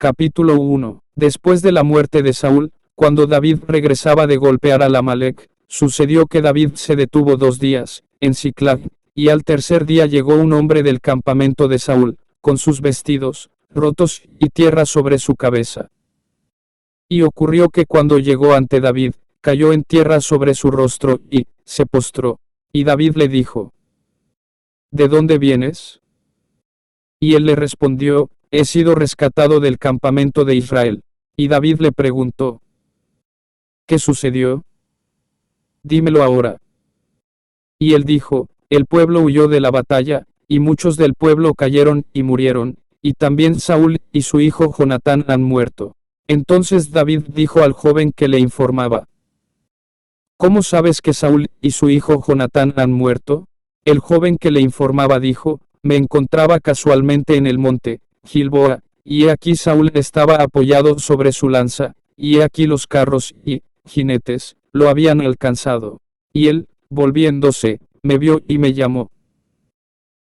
Capítulo 1. Después de la muerte de Saúl, cuando David regresaba de golpear a Amalec, sucedió que David se detuvo 2 días, en Siclag, y al tercer día llegó un hombre del campamento de Saúl, con sus vestidos rotos y tierra sobre su cabeza. Y ocurrió que cuando llegó ante David, cayó en tierra sobre su rostro, y se postró. Y David le dijo: ¿De dónde vienes? Y él le respondió: He sido rescatado del campamento de Israel. Y David le preguntó: ¿Qué sucedió? Dímelo ahora. Y él dijo: El pueblo huyó de la batalla, y muchos del pueblo cayeron y murieron, y también Saúl y su hijo Jonatán han muerto. Entonces David dijo al joven que le informaba: ¿Cómo sabes que Saúl y su hijo Jonatán han muerto? El joven que le informaba dijo: Me encontraba casualmente en el monte Gilboa, y he aquí Saúl estaba apoyado sobre su lanza, y he aquí los carros y jinetes lo habían alcanzado. Y él, volviéndose, me vio y me llamó.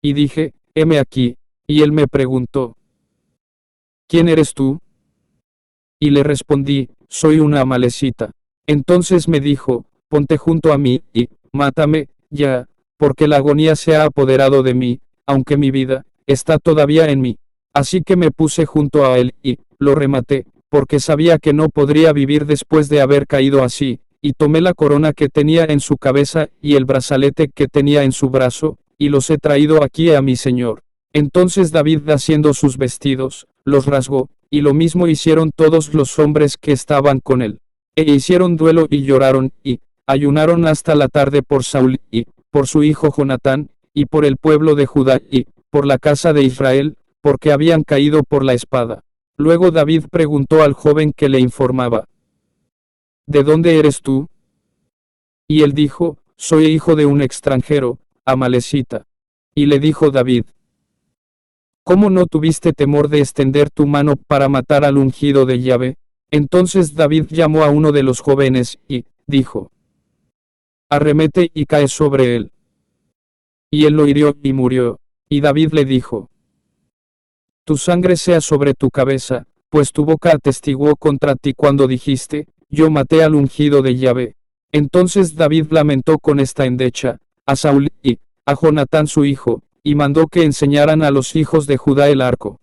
Y dije: heme aquí. Y él me preguntó: ¿Quién eres tú? Y le respondí: soy una amalecita. Entonces me dijo: ponte junto a mí, y mátame, ya, porque la agonía se ha apoderado de mí, aunque mi vida está todavía en mí. Así que me puse junto a él, y lo rematé, porque sabía que no podría vivir después de haber caído así, y tomé la corona que tenía en su cabeza, y el brazalete que tenía en su brazo, y los he traído aquí a mi señor. Entonces David, haciendo sus vestidos, los rasgó, y lo mismo hicieron todos los hombres que estaban con él. E hicieron duelo y lloraron, y ayunaron hasta la tarde por Saúl, y por su hijo Jonatán, y por el pueblo de Judá, y por la casa de Israel, porque habían caído por la espada. Luego David preguntó al joven que le informaba: ¿De dónde eres tú? Y él dijo: soy hijo de un extranjero, amalecita. Y le dijo David: ¿Cómo no tuviste temor de extender tu mano para matar al ungido de Yahvé? Entonces David llamó a uno de los jóvenes, y dijo: arremete y cae sobre él. Y él lo hirió y murió. Y David le dijo: tu sangre sea sobre tu cabeza, pues tu boca atestiguó contra ti cuando dijiste: yo maté al ungido de Yahvé. Entonces David lamentó con esta endecha a Saúl y a Jonatán su hijo, y mandó que enseñaran a los hijos de Judá el arco.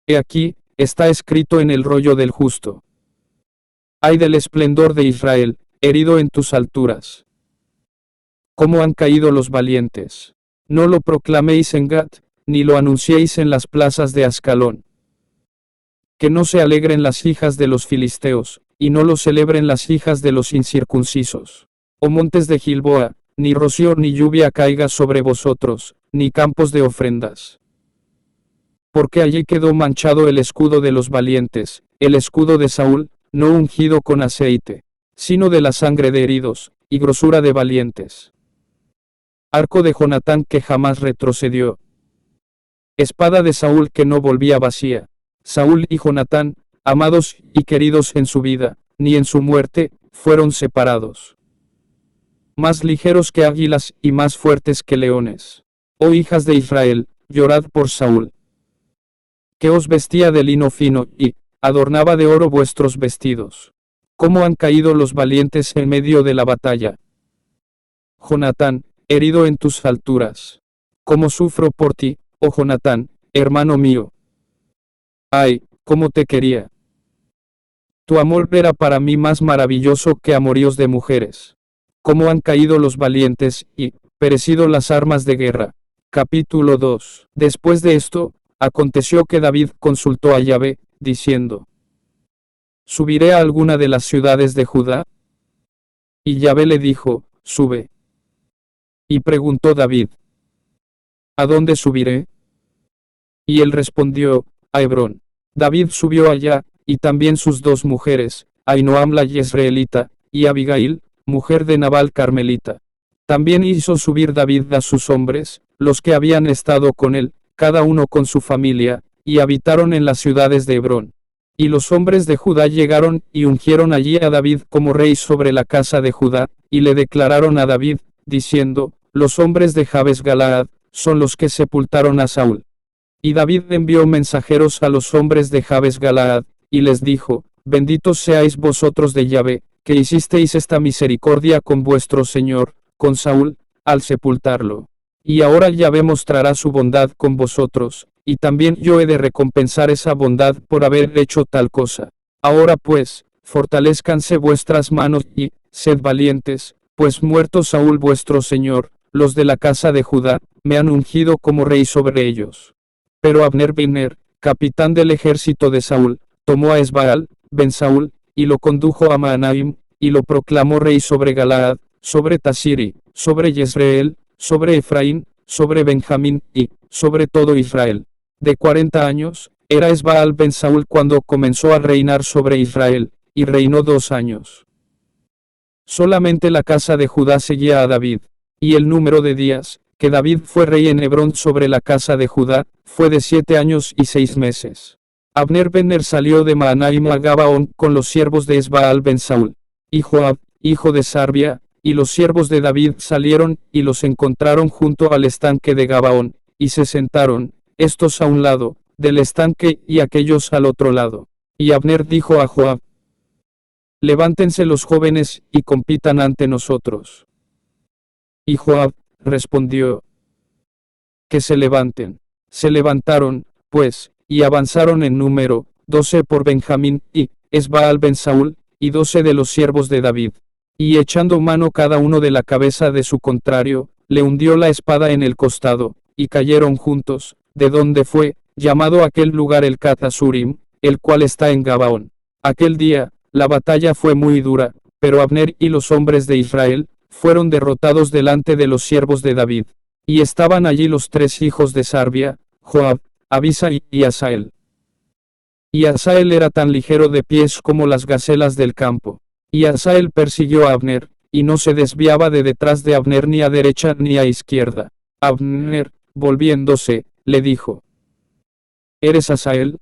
He aquí, está escrito en el rollo del justo: ay del esplendor de Israel, herido en tus alturas. ¿Cómo han caído los valientes? No lo proclaméis en Gat, ni lo anunciéis en las plazas de Ascalón. Que no se alegren las hijas de los filisteos, y no lo celebren las hijas de los incircuncisos. Oh montes de Gilboa, ni rocío ni lluvia caiga sobre vosotros, ni campos de ofrendas. Porque allí quedó manchado el escudo de los valientes, el escudo de Saúl, no ungido con aceite, sino de la sangre de heridos, y grosura de valientes. Arco de Jonatán que jamás retrocedió. Espada de Saúl que no volvía vacía. Saúl y Jonatán, amados y queridos en su vida, ni en su muerte, fueron separados. Más ligeros que águilas y más fuertes que leones. Oh hijas de Israel, llorad por Saúl, que os vestía de lino fino, y adornaba de oro vuestros vestidos. ¿Cómo han caído los valientes en medio de la batalla? Jonatán, herido en tus alturas. ¿Cómo sufro por ti, oh Jonatán, hermano mío? Ay, cómo te quería. Tu amor era para mí más maravilloso que amoríos de mujeres. ¿Cómo han caído los valientes, y perecido las armas de guerra? Capítulo 2. Después de esto, aconteció que David consultó a Yahvé, diciendo: ¿subiré a alguna de las ciudades de Judá? Y Yahvé le dijo: sube. Y preguntó David: ¿a dónde subiré? Y él respondió: a Hebrón. David subió allá, y también sus 2 mujeres, Ahinoam la Jezreelita, y Abigail, mujer de Nabal Carmelita. También hizo subir David a sus hombres, los que habían estado con él, cada uno con su familia, y habitaron en las ciudades de Hebrón. Y los hombres de Judá llegaron, y ungieron allí a David como rey sobre la casa de Judá, y le declararon a David, diciendo: los hombres de Jabes Galaad son los que sepultaron a Saúl. Y David envió mensajeros a los hombres de Jabes Galaad, y les dijo, benditos seáis vosotros de Yahvé, que hicisteis esta misericordia con vuestro señor, con Saúl, al sepultarlo. Y ahora Yahvé mostrará su bondad con vosotros, y también yo he de recompensar esa bondad por haber hecho tal cosa. Ahora pues, fortalezcanse vuestras manos y, sed valientes, pues muerto Saúl vuestro señor, los de la casa de Judá, me han ungido como rey sobre ellos. Pero Abner ben Ner, capitán del ejército de Saúl, tomó a Esbaal, ben Saúl, y lo condujo a Mahanaim, y lo proclamó rey sobre Galaad, sobre Tasiri, sobre Jezreel, sobre Efraín, sobre Benjamín, y sobre todo Israel. De 40 años, era Esbaal ben Saúl cuando comenzó a reinar sobre Israel, y reinó 2 años. Solamente la casa de Judá seguía a David, y el número de días, que David fue rey en Hebrón sobre la casa de Judá, fue de 7 años y 6 meses. Abner ben Ner salió de Mahanaim a Gabaón con los siervos de Esbaal ben Saúl, y Joab, hijo de Sarbia, y los siervos de David salieron, y los encontraron junto al estanque de Gabaón, y se sentaron, estos a un lado, del estanque, y aquellos al otro lado. Y Abner dijo a Joab, levántense los jóvenes, y compitan ante nosotros. Y Joab respondió, que se levanten. Se levantaron, pues, y avanzaron en número, 12 por Benjamín, y Esbaal ben Saúl, y 12 de los siervos de David. Y echando mano cada uno de la cabeza de su contrario, le hundió la espada en el costado, y cayeron juntos, de donde fue llamado aquel lugar el Cat-Asurim, el cual está en Gabaón. Aquel día, la batalla fue muy dura, pero Abner y los hombres de Israel fueron derrotados delante de los siervos de David. Y estaban allí los 3 hijos de Sarbia, Joab, Abisai y Asael. Y Asael era tan ligero de pies como las gacelas del campo. Y Asael persiguió a Abner, y no se desviaba de detrás de Abner ni a derecha ni a izquierda. Abner, volviéndose, le dijo, ¿eres Asael?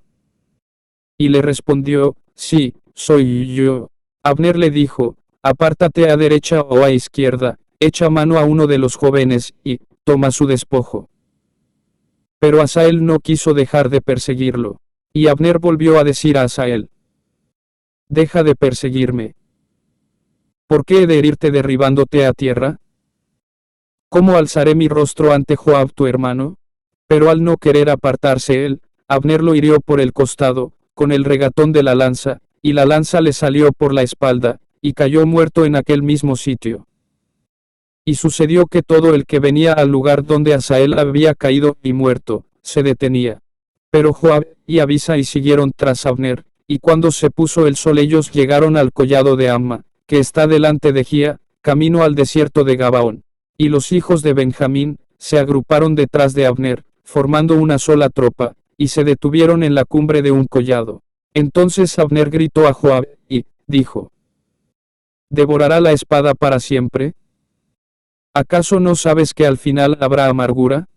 Y le respondió, sí, soy yo. Abner le dijo, apártate a derecha o a izquierda, echa mano a uno de los jóvenes, y toma su despojo. Pero Asael no quiso dejar de perseguirlo. Y Abner volvió a decir a Asael, deja de perseguirme. ¿Por qué he de herirte derribándote a tierra? ¿Cómo alzaré mi rostro ante Joab tu hermano? Pero al no querer apartarse él, Abner lo hirió por el costado, con el regatón de la lanza, y la lanza le salió por la espalda, y cayó muerto en aquel mismo sitio. Y sucedió que todo el que venía al lugar donde Asael había caído y muerto, se detenía. Pero Joab y Abisai siguieron tras Abner, y cuando se puso el sol ellos llegaron al collado de Amma, que está delante de Gía, camino al desierto de Gabaón. Y los hijos de Benjamín se agruparon detrás de Abner, formando una sola tropa, y se detuvieron en la cumbre de un collado. Entonces Abner gritó a Joab, y dijo, ¿devorará la espada para siempre? ¿Acaso no sabes que al final habrá amargura?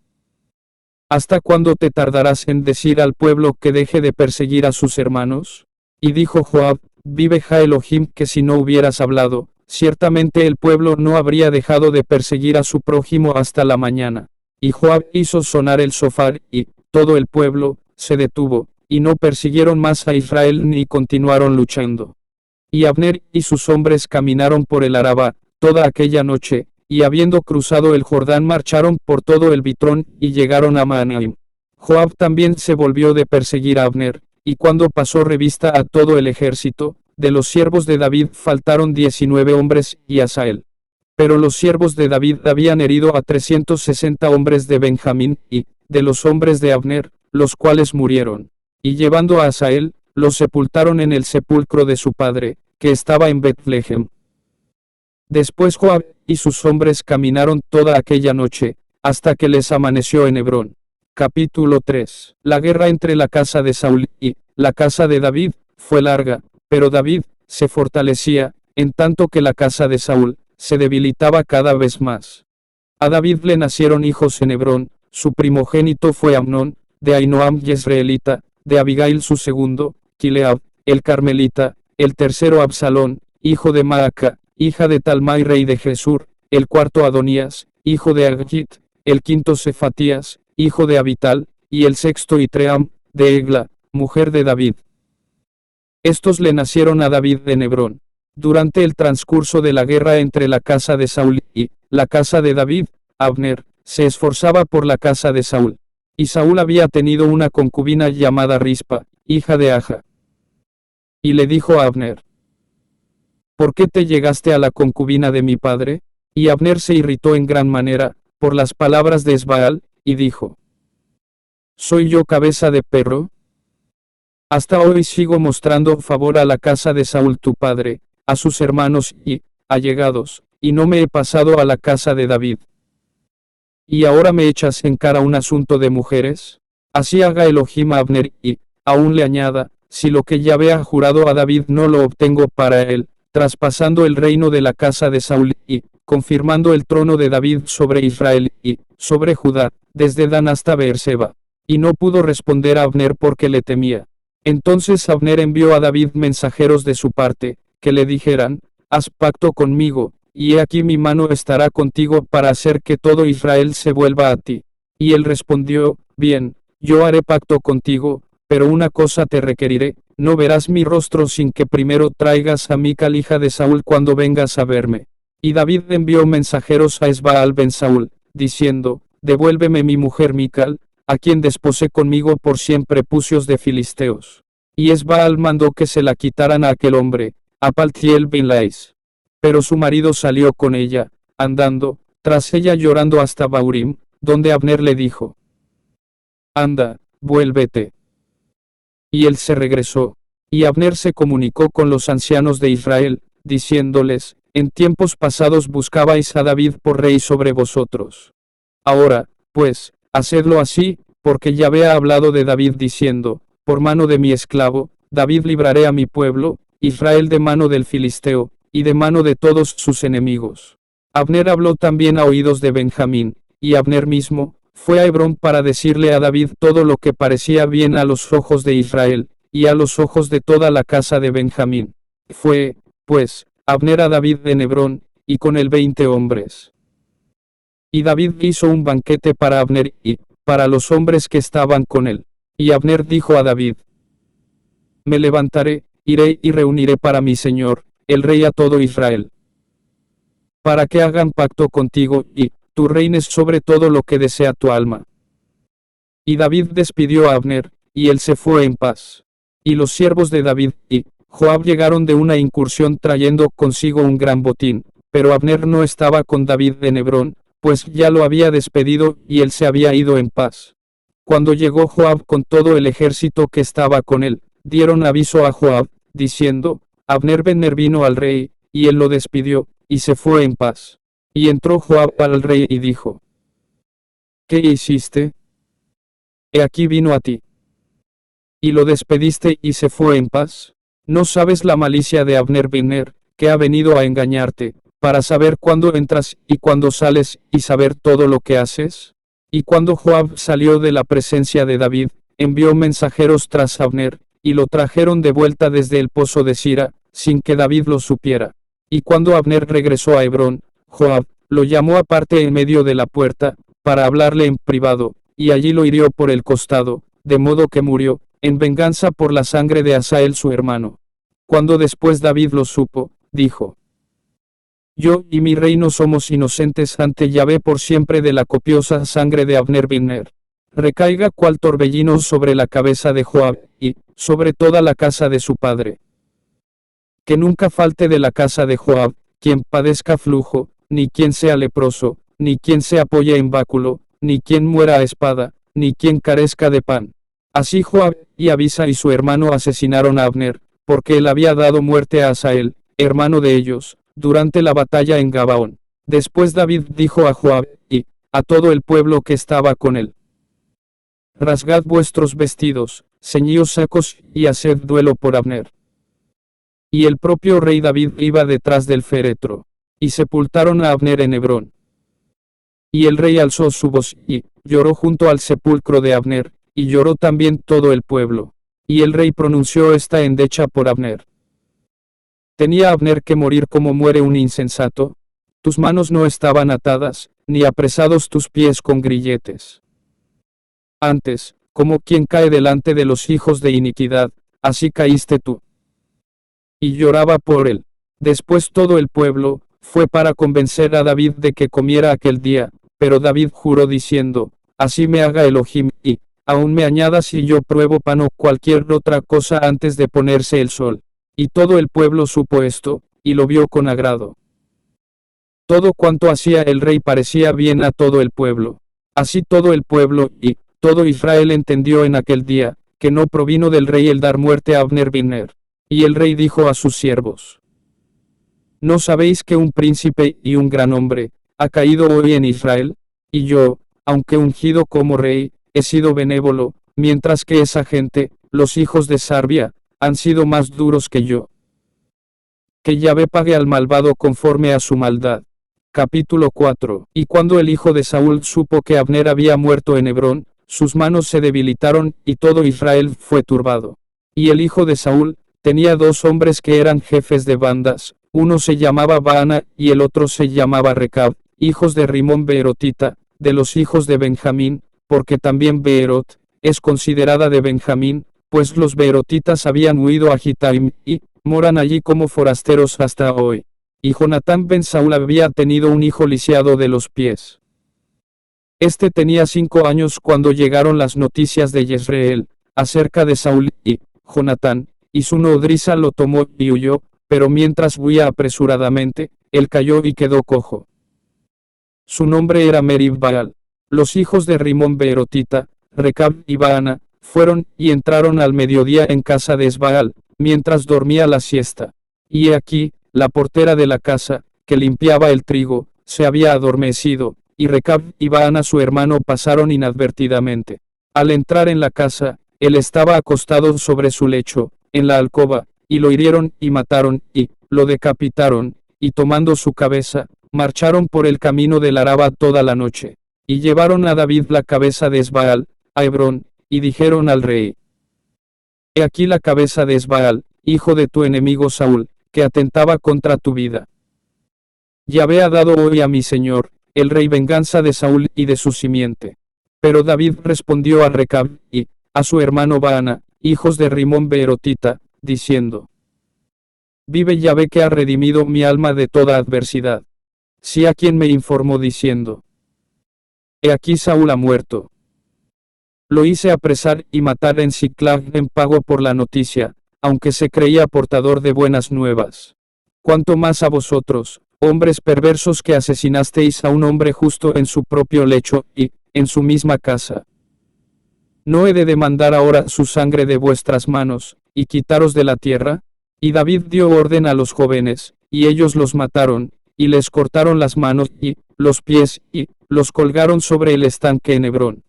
¿Hasta cuándo te tardarás en decir al pueblo que deje de perseguir a sus hermanos? Y dijo Joab, vive Jah Elohim, que si no hubieras hablado, ciertamente el pueblo no habría dejado de perseguir a su prójimo hasta la mañana. Y Joab hizo sonar el shofar, y todo el pueblo se detuvo, y no persiguieron más a Israel ni continuaron luchando. Y Abner y sus hombres caminaron por el Arabá toda aquella noche, y habiendo cruzado el Jordán marcharon por todo el Bitrón, y llegaron a Mahanaim. Joab también se volvió de perseguir a Abner, y cuando pasó revista a todo el ejército, de los siervos de David faltaron 19 hombres, y Asael. Pero los siervos de David habían herido a 360 hombres de Benjamín, y de los hombres de Abner, los cuales murieron. Y llevando a Asael, lo sepultaron en el sepulcro de su padre, que estaba en Betlehem. Después Joab y sus hombres caminaron toda aquella noche, hasta que les amaneció en Hebrón. Capítulo 3. La guerra entre la casa de Saúl y la casa de David fue larga, pero David se fortalecía, en tanto que la casa de Saúl se debilitaba cada vez más. A David le nacieron hijos en Hebrón, su primogénito fue Amnón, de Ahinoam Jezreelita, de Abigail su segundo, Kileab, el Carmelita, el tercero Absalón, hijo de Maaca, hija de Talmai rey de Gesur, el cuarto Adonías, hijo de Agit, el quinto Cefatías, hijo de Abital, y el sexto Itream, de Egla, mujer de David. Estos le nacieron a David en Hebrón. Durante el transcurso de la guerra entre la casa de Saúl y la casa de David, Abner se esforzaba por la casa de Saúl. Y Saúl había tenido una concubina llamada Rispa, hija de Aja. Y le dijo a Abner: ¿por qué te llegaste a la concubina de mi padre? Y Abner se irritó en gran manera por las palabras de Esbaal, y dijo: ¿soy yo cabeza de perro? Hasta hoy sigo mostrando favor a la casa de Saúl tu padre, a sus hermanos y allegados, y no me he pasado a la casa de David. ¿Y ahora me echas en cara un asunto de mujeres? Así haga Elohim a Abner, y aún le añada: si lo que Yahvé ha jurado a David no lo obtengo para él, traspasando el reino de la casa de Saúl, y confirmando el trono de David sobre Israel, y sobre Judá, desde Dan hasta Beerseba. Y no pudo responder a Abner porque le temía. Entonces Abner envió a David mensajeros de su parte, que le dijeran: haz pacto conmigo, y he aquí mi mano estará contigo para hacer que todo Israel se vuelva a ti. Y él respondió: bien, yo haré pacto contigo, pero una cosa te requeriré: no verás mi rostro sin que primero traigas a Mical hija de Saúl cuando vengas a verme. Y David envió mensajeros a Esbaal ben Saúl, diciendo: devuélveme mi mujer Mical, a quien desposé conmigo por 100 prepucios de filisteos. Y Esbaal mandó que se la quitaran a aquel hombre, a Paltiel ben Lais. Pero su marido salió con ella, andando tras ella llorando hasta Baurim, donde Abner le dijo: anda, vuélvete. Y él se regresó. Y Abner se comunicó con los ancianos de Israel, diciéndoles: en tiempos pasados buscabais a David por rey sobre vosotros. Ahora, pues, hacedlo así, porque Yahvé ha hablado de David diciendo: por mano de mi esclavo, David libraré a mi pueblo, Israel de mano del filisteo, y de mano de todos sus enemigos. Abner habló también a oídos de Benjamín, y Abner mismo fue a Hebrón para decirle a David todo lo que parecía bien a los ojos de Israel, y a los ojos de toda la casa de Benjamín. Fue, pues, Abner a David en Hebrón, y con él 20 hombres. Y David hizo un banquete para Abner y para los hombres que estaban con él. Y Abner dijo a David: me levantaré, iré y reuniré para mi señor, el rey, a todo Israel, para que hagan pacto contigo, y tú reines sobre todo lo que desea tu alma. Y David despidió a Abner, y él se fue en paz. Y los siervos de David y Joab llegaron de una incursión trayendo consigo un gran botín, pero Abner no estaba con David en Hebrón, pues ya lo había despedido y él se había ido en paz. Cuando llegó Joab con todo el ejército que estaba con él, dieron aviso a Joab, diciendo: Abner ben Ner vino al rey, y él lo despidió, y se fue en paz. Y entró Joab al rey y dijo: ¿qué hiciste? He aquí vino a ti. ¿Y lo despediste y se fue en paz? ¿No sabes la malicia de Abner ben Ner, que ha venido a engañarte, para saber cuándo entras y cuándo sales, y saber todo lo que haces? Y cuando Joab salió de la presencia de David, envió mensajeros tras Abner, y lo trajeron de vuelta desde el pozo de Sira, sin que David lo supiera. Y cuando Abner regresó a Hebrón, Joab lo llamó aparte en medio de la puerta, para hablarle en privado, y allí lo hirió por el costado, de modo que murió, en venganza por la sangre de Asael su hermano. Cuando después David lo supo, dijo: yo y mi reino somos inocentes ante Yahvé por siempre de la copiosa sangre de Abner ben Ner. Recaiga cual torbellino sobre la cabeza de Joab, y sobre toda la casa de su padre. Que nunca falte de la casa de Joab quien padezca flujo, ni quien sea leproso, ni quien se apoye en báculo, ni quien muera a espada, ni quien carezca de pan. Así Joab y Abisa y su hermano asesinaron a Abner, porque él había dado muerte a Asael, hermano de ellos, durante la batalla en Gabaón. Después David dijo a Joab y a todo el pueblo que estaba con él: rasgad vuestros vestidos, ceñíos sacos, y haced duelo por Abner. Y el propio rey David iba detrás del féretro, y sepultaron a Abner en Hebrón. Y el rey alzó su voz, y lloró junto al sepulcro de Abner, y lloró también todo el pueblo. Y el rey pronunció esta endecha por Abner: ¿tenía Abner que morir como muere un insensato? Tus manos no estaban atadas, ni apresados tus pies con grilletes. Antes, como quien cae delante de los hijos de iniquidad, así caíste tú. Y lloraba por él. Después todo el pueblo fue para convencer a David de que comiera aquel día, pero David juró diciendo, así me haga Elohim, y aún me añada si yo pruebo pan o cualquier otra cosa antes de ponerse el sol. Y todo el pueblo supo esto, y lo vio con agrado. Todo cuanto hacía el rey parecía bien a todo el pueblo. Así todo el pueblo, y todo Israel entendió en aquel día, que no provino del rey el dar muerte a Abner bin Ner. Y el rey dijo a sus siervos, ¿no sabéis que un príncipe y un gran hombre ha caído hoy en Israel? Y yo, aunque ungido como rey, he sido benévolo, mientras que esa gente, los hijos de Sarbia, han sido más duros que yo. Que Yahvé pague al malvado conforme a su maldad. Capítulo 4. Y cuando el hijo de Saúl supo que Abner había muerto en Hebrón, sus manos se debilitaron, y todo Israel fue turbado. Y el hijo de Saúl tenía dos hombres que eran jefes de bandas, uno se llamaba Baana, y el otro se llamaba Recab, hijos de Rimón Beerotita, de los hijos de Benjamín, porque también Beerot es considerada de Benjamín, pues los beerotitas habían huido a Gitaim, y moran allí como forasteros hasta hoy. Y Jonatán ben Saúl había tenido un hijo lisiado de los pies. Este tenía 5 años cuando llegaron las noticias de Jezreel acerca de Saúl, y Jonatán y su nodriza lo tomó y huyó, pero mientras huía apresuradamente, él cayó y quedó cojo. Su nombre era Merib-Baal. Los hijos de Rimón Beerotita, Recab y Baana, fueron y entraron al mediodía en casa de Esbaal, mientras dormía la siesta. Y he aquí, la portera de la casa, que limpiaba el trigo, se había adormecido, y Recab y Baana su hermano pasaron inadvertidamente. Al entrar en la casa, él estaba acostado sobre su lecho, en la alcoba, y lo hirieron y mataron, y lo decapitaron, y tomando su cabeza, marcharon por el camino del Araba toda la noche. Y llevaron a David la cabeza de Esbaal, a Hebrón, y dijeron al rey: He aquí la cabeza de Esbaal, hijo de tu enemigo Saúl, que atentaba contra tu vida. Yahvé ha dado hoy a mi señor, el rey, venganza de Saúl y de su simiente. Pero David respondió a Recab y a su hermano Baana, hijos de Rimón Beerotita, diciendo: Vive Yahvé que ha redimido mi alma de toda adversidad. Sí, a quien me informó diciendo: He aquí Saúl ha muerto. Lo hice apresar y matar en Siclag en pago por la noticia, aunque se creía portador de buenas nuevas. Cuanto más a vosotros, hombres perversos, que asesinasteis a un hombre justo en su propio lecho, y en su misma casa. ¿No he de demandar ahora su sangre de vuestras manos, y quitaros de la tierra? Y David dio orden a los jóvenes, y ellos los mataron, y les cortaron las manos y los pies, y los colgaron sobre el estanque en Hebrón.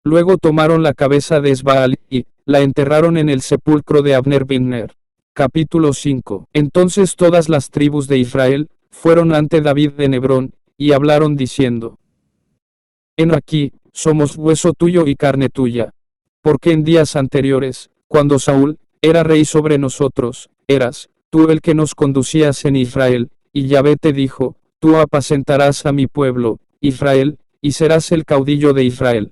Luego tomaron la cabeza de Esbaal, y la enterraron en el sepulcro de Abner bin Ner. Capítulo 5. Entonces todas las tribus de Israel fueron ante David en Hebrón, y hablaron diciendo: He aquí, somos hueso tuyo y carne tuya. Porque en días anteriores, cuando Saúl era rey sobre nosotros, eras tú el que nos conducías en Israel, y Yahvé te dijo: Tú apacentarás a mi pueblo, Israel, y serás el caudillo de Israel.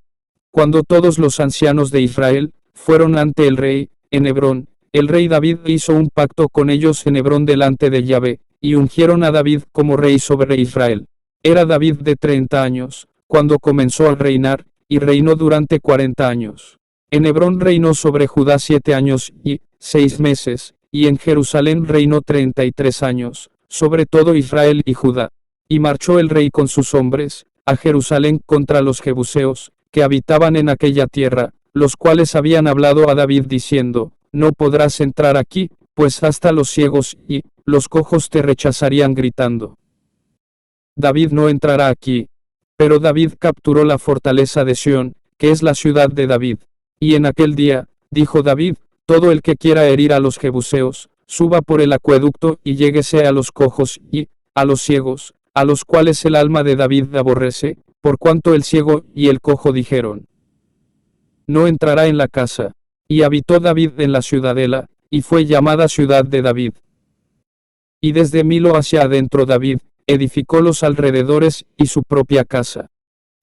Cuando todos los ancianos de Israel fueron ante el rey, en Hebrón, el rey David hizo un pacto con ellos en Hebrón delante de Yahvé, y ungieron a David como rey sobre Israel. Era David de 30 años, cuando comenzó a reinar, y reinó durante 40 años. En Hebrón reinó sobre Judá 7 años y 6 meses, y en Jerusalén reinó 33 años, sobre todo Israel y Judá. Y marchó el rey con sus hombres a Jerusalén contra los jebuseos, que habitaban en aquella tierra, los cuales habían hablado a David diciendo: No podrás entrar aquí, pues hasta los ciegos y los cojos te rechazarían gritando: David no entrará aquí. Pero David capturó la fortaleza de Sión, que es la ciudad de David. Y en aquel día, dijo David: Todo el que quiera herir a los jebuseos, suba por el acueducto y lléguese a los cojos y a los ciegos, a los cuales el alma de David aborrece, por cuanto el ciego y el cojo dijeron: No entrará en la casa. Y habitó David en la ciudadela, y fue llamada ciudad de David. Y desde Milo hacia adentro David edificó los alrededores y su propia casa.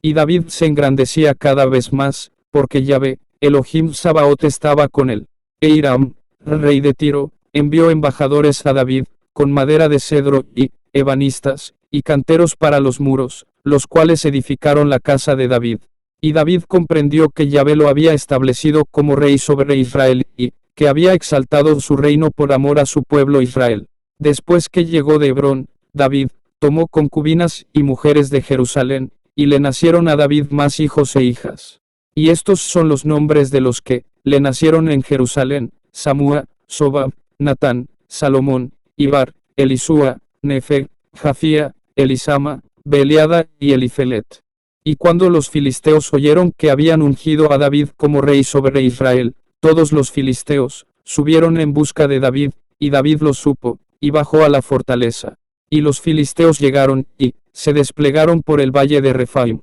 Y David se engrandecía cada vez más, porque Yahvé, Elohim Sabaoth estaba con él. E Hiram, rey de Tiro, envió embajadores a David, con madera de cedro, y ebanistas, y canteros para los muros, los cuales edificaron la casa de David. Y David comprendió que Yahvé lo había establecido como rey sobre Israel, y que había exaltado su reino por amor a su pueblo Israel. Después que llegó de Hebrón, David tomó concubinas y mujeres de Jerusalén, y le nacieron a David más hijos e hijas. Y estos son los nombres de los que le nacieron en Jerusalén: Samúa, Sobab, Natán, Salomón, Ibar, Elisúa, Nefeg, Jafía, Elisama, Beliada y Elifelet. Y cuando los filisteos oyeron que habían ungido a David como rey sobre Israel, todos los filisteos subieron en busca de David, y David lo supo, y bajó a la fortaleza. Y los filisteos llegaron, y se desplegaron por el valle de Refaim.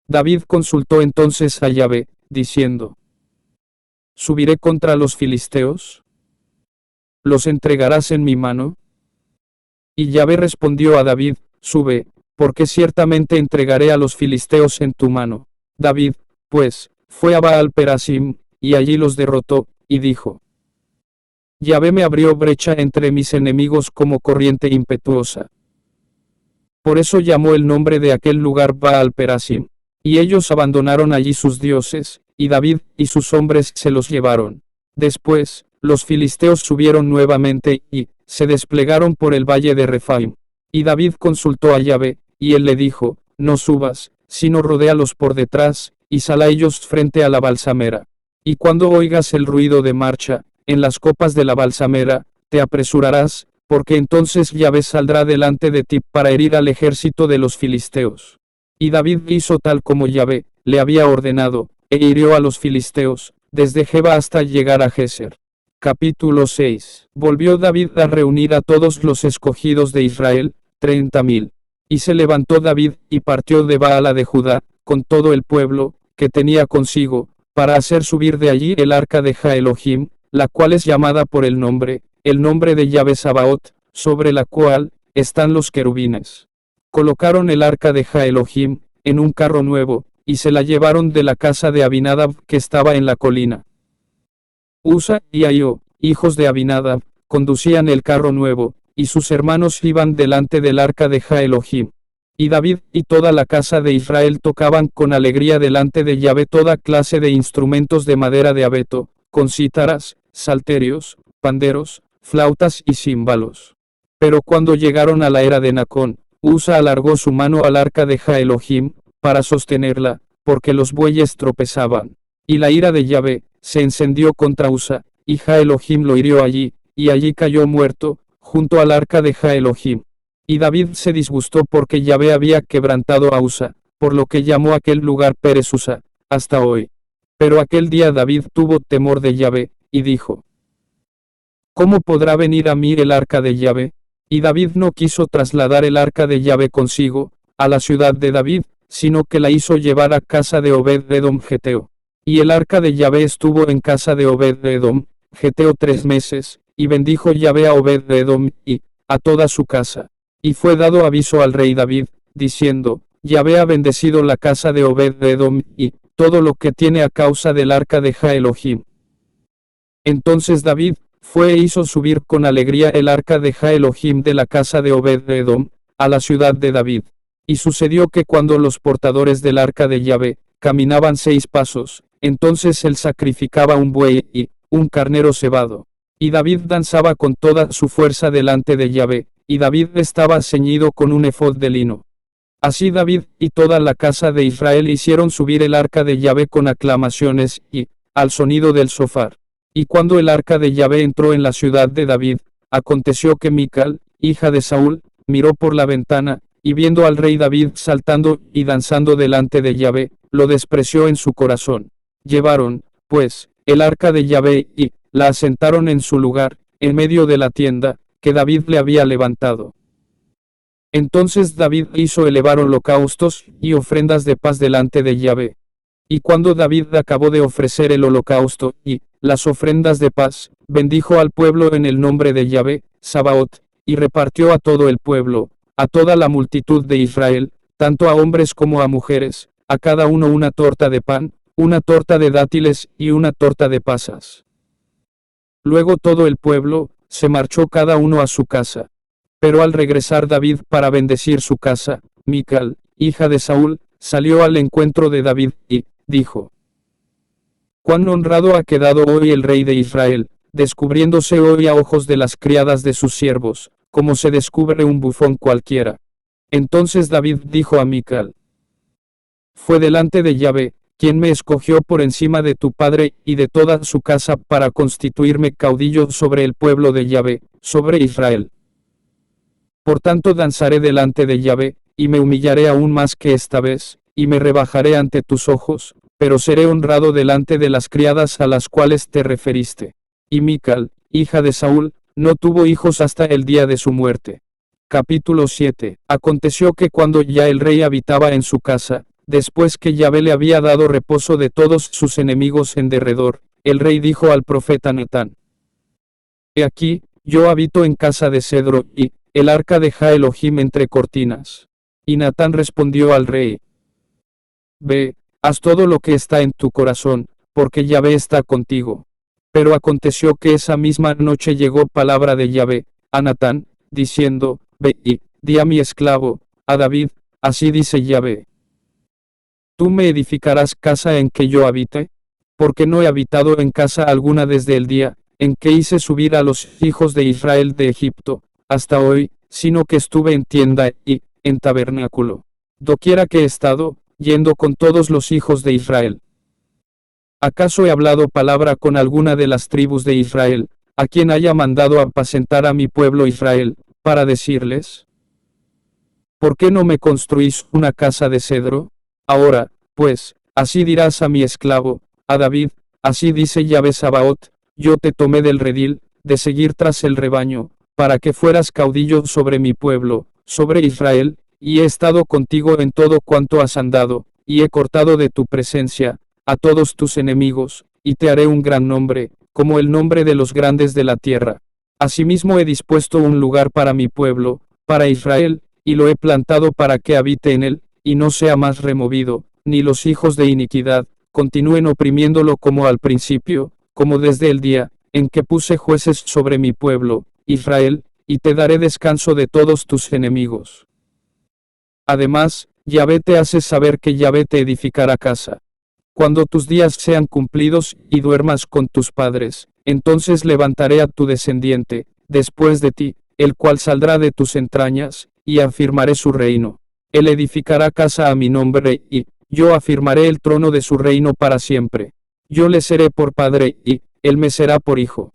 David consultó entonces a Yahvé, diciendo: ¿Subiré contra los filisteos? ¿Los entregarás en mi mano? Y Yahvé respondió a David: Sube, porque ciertamente entregaré a los filisteos en tu mano. David, pues, fue a Baal Perasim, y allí los derrotó, y dijo: Yahvé me abrió brecha entre mis enemigos como corriente impetuosa. Por eso llamó el nombre de aquel lugar Baal Perasim. Y ellos abandonaron allí sus dioses, y David y sus hombres se los llevaron. Después, los filisteos subieron nuevamente, y se desplegaron por el valle de Refaim. Y David consultó a Yahvé, y él le dijo: No subas, sino rodéalos por detrás, y sal a ellos frente a la balsamera. Y cuando oigas el ruido de marcha, en las copas de la balsamera, te apresurarás, porque entonces Yahvé saldrá delante de ti para herir al ejército de los filisteos. Y David hizo tal como Yahvé le había ordenado, e hirió a los filisteos, desde Geba hasta llegar a Geser. Capítulo 6. Volvió David a reunir a todos los escogidos de Israel, 30,000. Y se levantó David, y partió de Baala de Judá, con todo el pueblo, que tenía consigo, para hacer subir de allí el arca de Jah Elohim, la cual es llamada por el nombre de Yahvé Sabaoth, sobre la cual están los querubines. Colocaron el arca de Jah Elohim en un carro nuevo, y se la llevaron de la casa de Abinadab que estaba en la colina. Usa y Ahio, hijos de Abinadab, conducían el carro nuevo, y sus hermanos iban delante del arca de Jah Elohim. Y David y toda la casa de Israel tocaban con alegría delante de Yahvé toda clase de instrumentos de madera de abeto, con cítaras, salterios, panderos, flautas y címbalos. Pero cuando llegaron a la era de Nacón, Usa alargó su mano al arca de Jah Elohim, para sostenerla, porque los bueyes tropezaban. Y la ira de Yahvé se encendió contra Usa, y Jah Elohim lo hirió allí, y allí cayó muerto, junto al arca de Jah Elohim. Y David se disgustó porque Yahvé había quebrantado a Usa, por lo que llamó aquel lugar Perez Usa, hasta hoy. Pero aquel día David tuvo temor de Yahvé, y dijo: ¿Cómo podrá venir a mí el arca de Yahvé? Y David no quiso trasladar el arca de Yahvé consigo, a la ciudad de David, sino que la hizo llevar a casa de Obed-edom Geteo. Y el arca de Yahvé estuvo en casa de Obed-edom Geteo 3 meses, y bendijo Yahvé a Obed-edom, y a toda su casa. Y fue dado aviso al rey David, diciendo: Yahvé ha bendecido la casa de Obed-edom, y todo lo que tiene a causa del arca de Jah Elohim. Entonces David fue e hizo subir con alegría el arca de Jah Elohim de la casa de Obed-edom, a la ciudad de David. Y sucedió que cuando los portadores del arca de Yahvé caminaban 6 pasos, entonces él sacrificaba un buey y un carnero cebado. Y David danzaba con toda su fuerza delante de Yahvé, y David estaba ceñido con un efod de lino. Así David y toda la casa de Israel hicieron subir el arca de Yahvé con aclamaciones y al sonido del shofar. Y cuando el arca de Yahvé entró en la ciudad de David, aconteció que Mical, hija de Saúl, miró por la ventana, y viendo al rey David saltando y danzando delante de Yahvé, lo despreció en su corazón. Llevaron, pues, el arca de Yahvé y la asentaron en su lugar, en medio de la tienda que David le había levantado. Entonces David hizo elevar holocaustos y ofrendas de paz delante de Yahvé. Y cuando David acabó de ofrecer el holocausto y las ofrendas de paz, bendijo al pueblo en el nombre de Yahvé, Sabaoth, y repartió a todo el pueblo, a toda la multitud de Israel, tanto a hombres como a mujeres, a cada uno una torta de pan, una torta de dátiles y una torta de pasas. Luego todo el pueblo se marchó cada uno a su casa. Pero al regresar David para bendecir su casa, Mical, hija de Saúl, salió al encuentro de David, y dijo: «Cuán honrado ha quedado hoy el rey de Israel, descubriéndose hoy a ojos de las criadas de sus siervos, como se descubre un bufón cualquiera». Entonces David dijo a Mical: «Fue delante de Yahvé, quien me escogió por encima de tu padre y de toda su casa para constituirme caudillo sobre el pueblo de Yahvé, sobre Israel. Por tanto danzaré delante de Yahvé, y me humillaré aún más que esta vez, y me rebajaré ante tus ojos, pero seré honrado delante de las criadas a las cuales te referiste». Y Mical, hija de Saúl, no tuvo hijos hasta el día de su muerte. Capítulo 7. Aconteció que cuando ya el rey habitaba en su casa, después que Yahvé le había dado reposo de todos sus enemigos en derredor, el rey dijo al profeta Natán: «He aquí, yo habito en casa de cedro, y el arca de Jah Elohim entre cortinas». Y Natán respondió al rey: «Ve, haz todo lo que está en tu corazón, porque Yahvé está contigo». Pero aconteció que esa misma noche llegó palabra de Yahvé a Natán, diciendo: «Ve y di a mi esclavo, a David, así dice Yahvé: ¿tú me edificarás casa en que yo habite? Porque no he habitado en casa alguna desde el día en que hice subir a los hijos de Israel de Egipto, hasta hoy, sino que estuve en tienda y en tabernáculo, doquiera que he estado, yendo con todos los hijos de Israel. ¿Acaso he hablado palabra con alguna de las tribus de Israel, a quien haya mandado apacentar a mi pueblo Israel, para decirles: ¿por qué no me construís una casa de cedro? Ahora, pues, así dirás a mi esclavo, a David, así dice Yahvé Sabaoth: yo te tomé del redil, de seguir tras el rebaño, para que fueras caudillo sobre mi pueblo, sobre Israel, y he estado contigo en todo cuanto has andado, y he cortado de tu presencia a todos tus enemigos, y te haré un gran nombre, como el nombre de los grandes de la tierra. Asimismo he dispuesto un lugar para mi pueblo, para Israel, y lo he plantado para que habite en él, y no sea más removido, ni los hijos de iniquidad continúen oprimiéndolo como al principio, como desde el día en que puse jueces sobre mi pueblo, Israel, y te daré descanso de todos tus enemigos. Además, Yahvé te hace saber que Yahvé te edificará casa. Cuando tus días sean cumplidos y duermas con tus padres, entonces levantaré a tu descendiente, después de ti, el cual saldrá de tus entrañas, y afirmaré su reino. Él edificará casa a mi nombre, y yo afirmaré el trono de su reino para siempre. Yo le seré por padre, y él me será por hijo.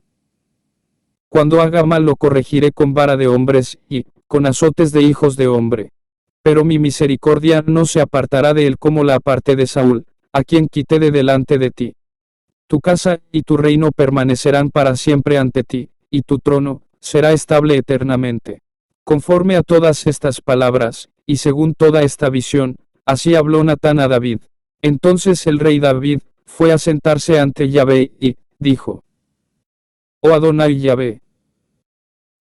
Cuando haga mal lo corregiré con vara de hombres, y con azotes de hijos de hombre. Pero mi misericordia no se apartará de él como la aparté de Saúl, a quien quité de delante de ti. Tu casa y tu reino permanecerán para siempre ante ti, y tu trono será estable eternamente. Conforme a todas estas palabras, y según toda esta visión, así habló Natán a David. Entonces el rey David fue a sentarse ante Yahvé, y dijo: «Oh Adonai Yahvé,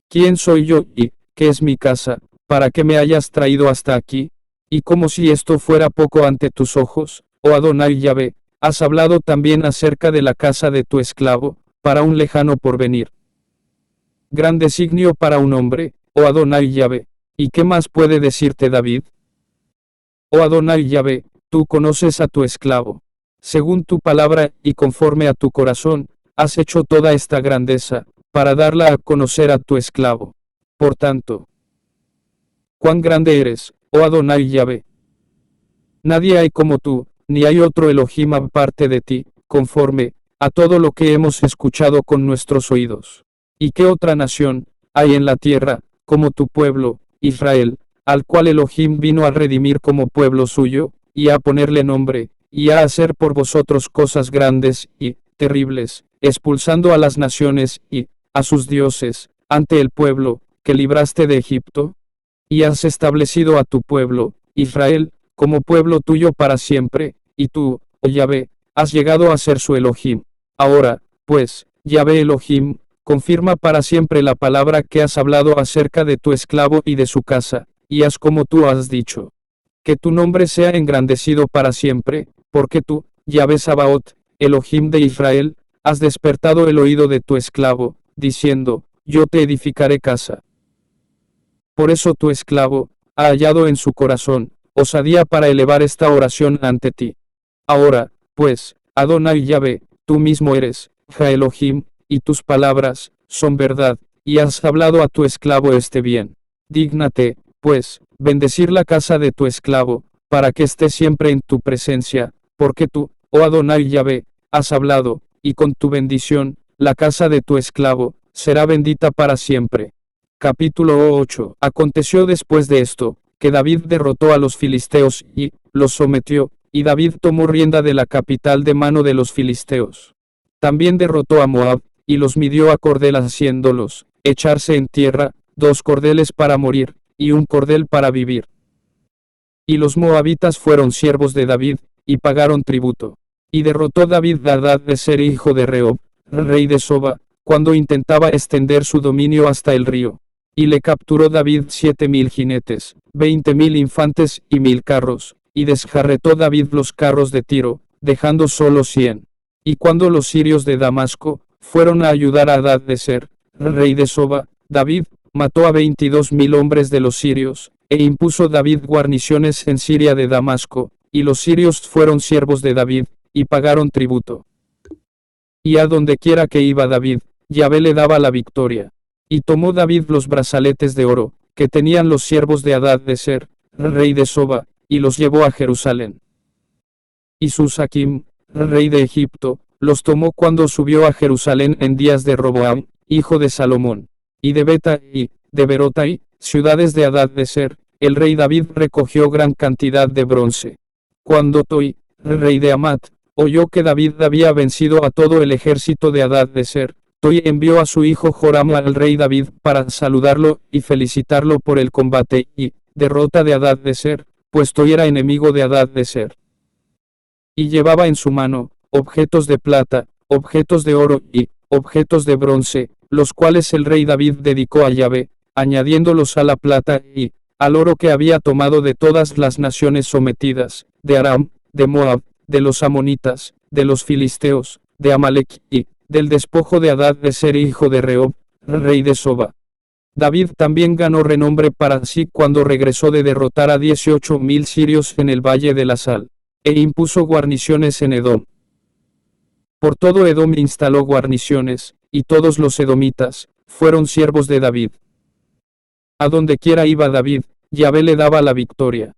¿quién soy yo, y qué es mi casa, para que me hayas traído hasta aquí? Y como si esto fuera poco ante tus ojos, oh Adonai Yahvé, has hablado también acerca de la casa de tu esclavo, para un lejano porvenir. Gran designio para un hombre, oh Adonai Yahvé. ¿Y qué más puede decirte David? Oh Adonai Yahvé, tú conoces a tu esclavo. Según tu palabra, y conforme a tu corazón, has hecho toda esta grandeza, para darla a conocer a tu esclavo. Por tanto, cuán grande eres, oh Adonai Yahvé. Nadie hay como tú, ni hay otro Elohim aparte de ti, conforme a todo lo que hemos escuchado con nuestros oídos. ¿Y qué otra nación hay en la tierra, como tu pueblo, Israel, al cual Elohim vino a redimir como pueblo suyo, y a ponerle nombre, y a hacer por vosotros cosas grandes y terribles, expulsando a las naciones y a sus dioses, ante el pueblo que libraste de Egipto? Y has establecido a tu pueblo, Israel, como pueblo tuyo para siempre, y tú, oh Yahvé, has llegado a ser su Elohim. Ahora, pues, Yahvé Elohim, confirma para siempre la palabra que has hablado acerca de tu esclavo y de su casa, y haz como tú has dicho. Que tu nombre sea engrandecido para siempre, porque tú, Yahvé Sabaoth, Elohim de Israel, has despertado el oído de tu esclavo, diciendo, yo te edificaré casa. Por eso tu esclavo ha hallado en su corazón osadía para elevar esta oración ante ti. Ahora, pues, Adonai Yahvé, tú mismo eres, Ja Elohim, y tus palabras son verdad, y has hablado a tu esclavo este bien. Dígnate, pues, bendecir la casa de tu esclavo, para que esté siempre en tu presencia, porque tú, oh Adonai Yahvé, has hablado, y con tu bendición, la casa de tu esclavo será bendita para siempre. Capítulo 8. Aconteció después de esto, que David derrotó a los filisteos, y los sometió, y David tomó rienda de la capital de mano de los filisteos. También derrotó a Moab, y los midió a cordel haciéndolos echarse en tierra, 2 cordeles para morir, y 1 cordel para vivir. Y los moabitas fueron siervos de David, y pagaron tributo. Y derrotó David a Hadad-ezer hijo de Rehob, rey de Soba, cuando intentaba extender su dominio hasta el río. Y le capturó David 7,000 jinetes, 20,000 infantes y 1,000 carros, y desjarretó David los carros de Tiro, dejando solo 100. Y cuando los sirios de Damasco fueron a ayudar a Hadad-ezer, rey de Soba, David mató a 22,000 hombres de los sirios, e impuso David guarniciones en Siria de Damasco, y los sirios fueron siervos de David, y pagaron tributo. Y a donde quiera que iba David, Yahvé le daba la victoria. Y tomó David los brazaletes de oro, que tenían los siervos de Hadad-ezer, rey de Soba, y los llevó a Jerusalén. Y Susakim, rey de Egipto, los tomó cuando subió a Jerusalén en días de Roboam, hijo de Salomón. Y de Beta y de Berotai, ciudades de Hadad-ezer, el rey David recogió gran cantidad de bronce. Cuando Toi, rey de Amat, oyó que David había vencido a todo el ejército de Hadad-ezer, Toi envió a su hijo Joram al rey David para saludarlo y felicitarlo por el combate y derrota de Hadad-ezer, pues Toi era enemigo de Hadad-ezer. Y llevaba en su mano objetos de plata, objetos de oro y objetos de bronce, los cuales el rey David dedicó a Yahvé, añadiéndolos a la plata y al oro que había tomado de todas las naciones sometidas, de Aram, de Moab, de los amonitas, de los filisteos, de Amalek y del despojo de Hadad-ezer hijo de Rehob, rey de Soba. David también ganó renombre para sí cuando regresó de derrotar a 18,000 sirios en el Valle de la Sal, e impuso guarniciones en Edom. Por todo Edom instaló guarniciones, y todos los edomitas fueron siervos de David. A donde quiera iba David, Yahvé le daba la victoria.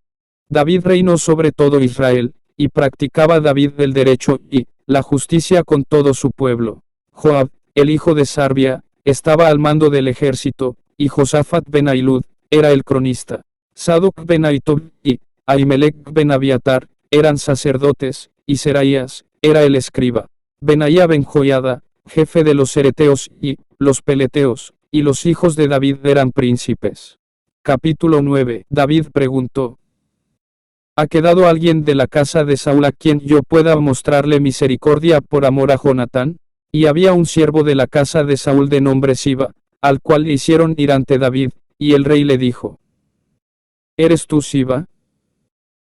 David reinó sobre todo Israel, y practicaba David el derecho y la justicia con todo su pueblo. Joab, el hijo de Sarbia, estaba al mando del ejército, y Josafat ben Ahilud era el cronista. Sadoc ben Ahitob y Ahimelech ben Abiatar eran sacerdotes, y Seraías era el escriba. Benaía ben Joiada, jefe de los cereteos y los peleteos, y los hijos de David eran príncipes. Capítulo 9. David preguntó: ¿Ha quedado alguien de la casa de Saúl a quien yo pueda mostrarle misericordia por amor a Jonatán? Y había un siervo de la casa de Saúl de nombre Siba, al cual hicieron ir ante David, y el rey le dijo: ¿Eres tú Siba?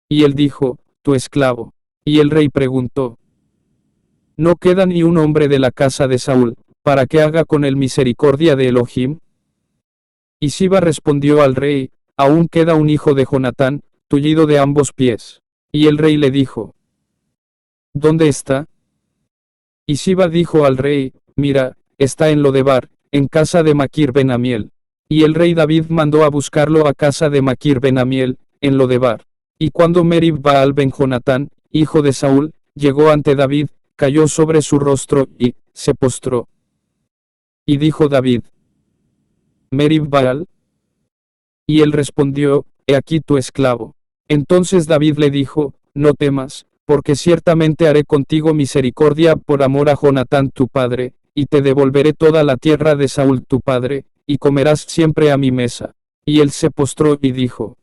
Y él dijo: tu esclavo. Y el rey preguntó: ¿No queda ni un hombre de la casa de Saúl, para que haga con él misericordia de Elohim? Y Siba respondió al rey: aún queda un hijo de Jonatán, tullido de ambos pies. Y el rey le dijo: ¿dónde está? Y Siba dijo al rey: mira, está en Lodebar, en casa de Maquir ben Amiel. Y el rey David mandó a buscarlo a casa de Maquir ben Amiel, en Lodebar. Y cuando Merib Baal ben Jonatán, hijo de Saúl, llegó ante David, cayó sobre su rostro, y se postró. Y dijo David: ¿Merib Baal? Y él respondió: he aquí tu esclavo. Entonces David le dijo: no temas, porque ciertamente haré contigo misericordia por amor a Jonatán tu padre, y te devolveré toda la tierra de Saúl tu padre, y comerás siempre a mi mesa. Y él se postró y dijo: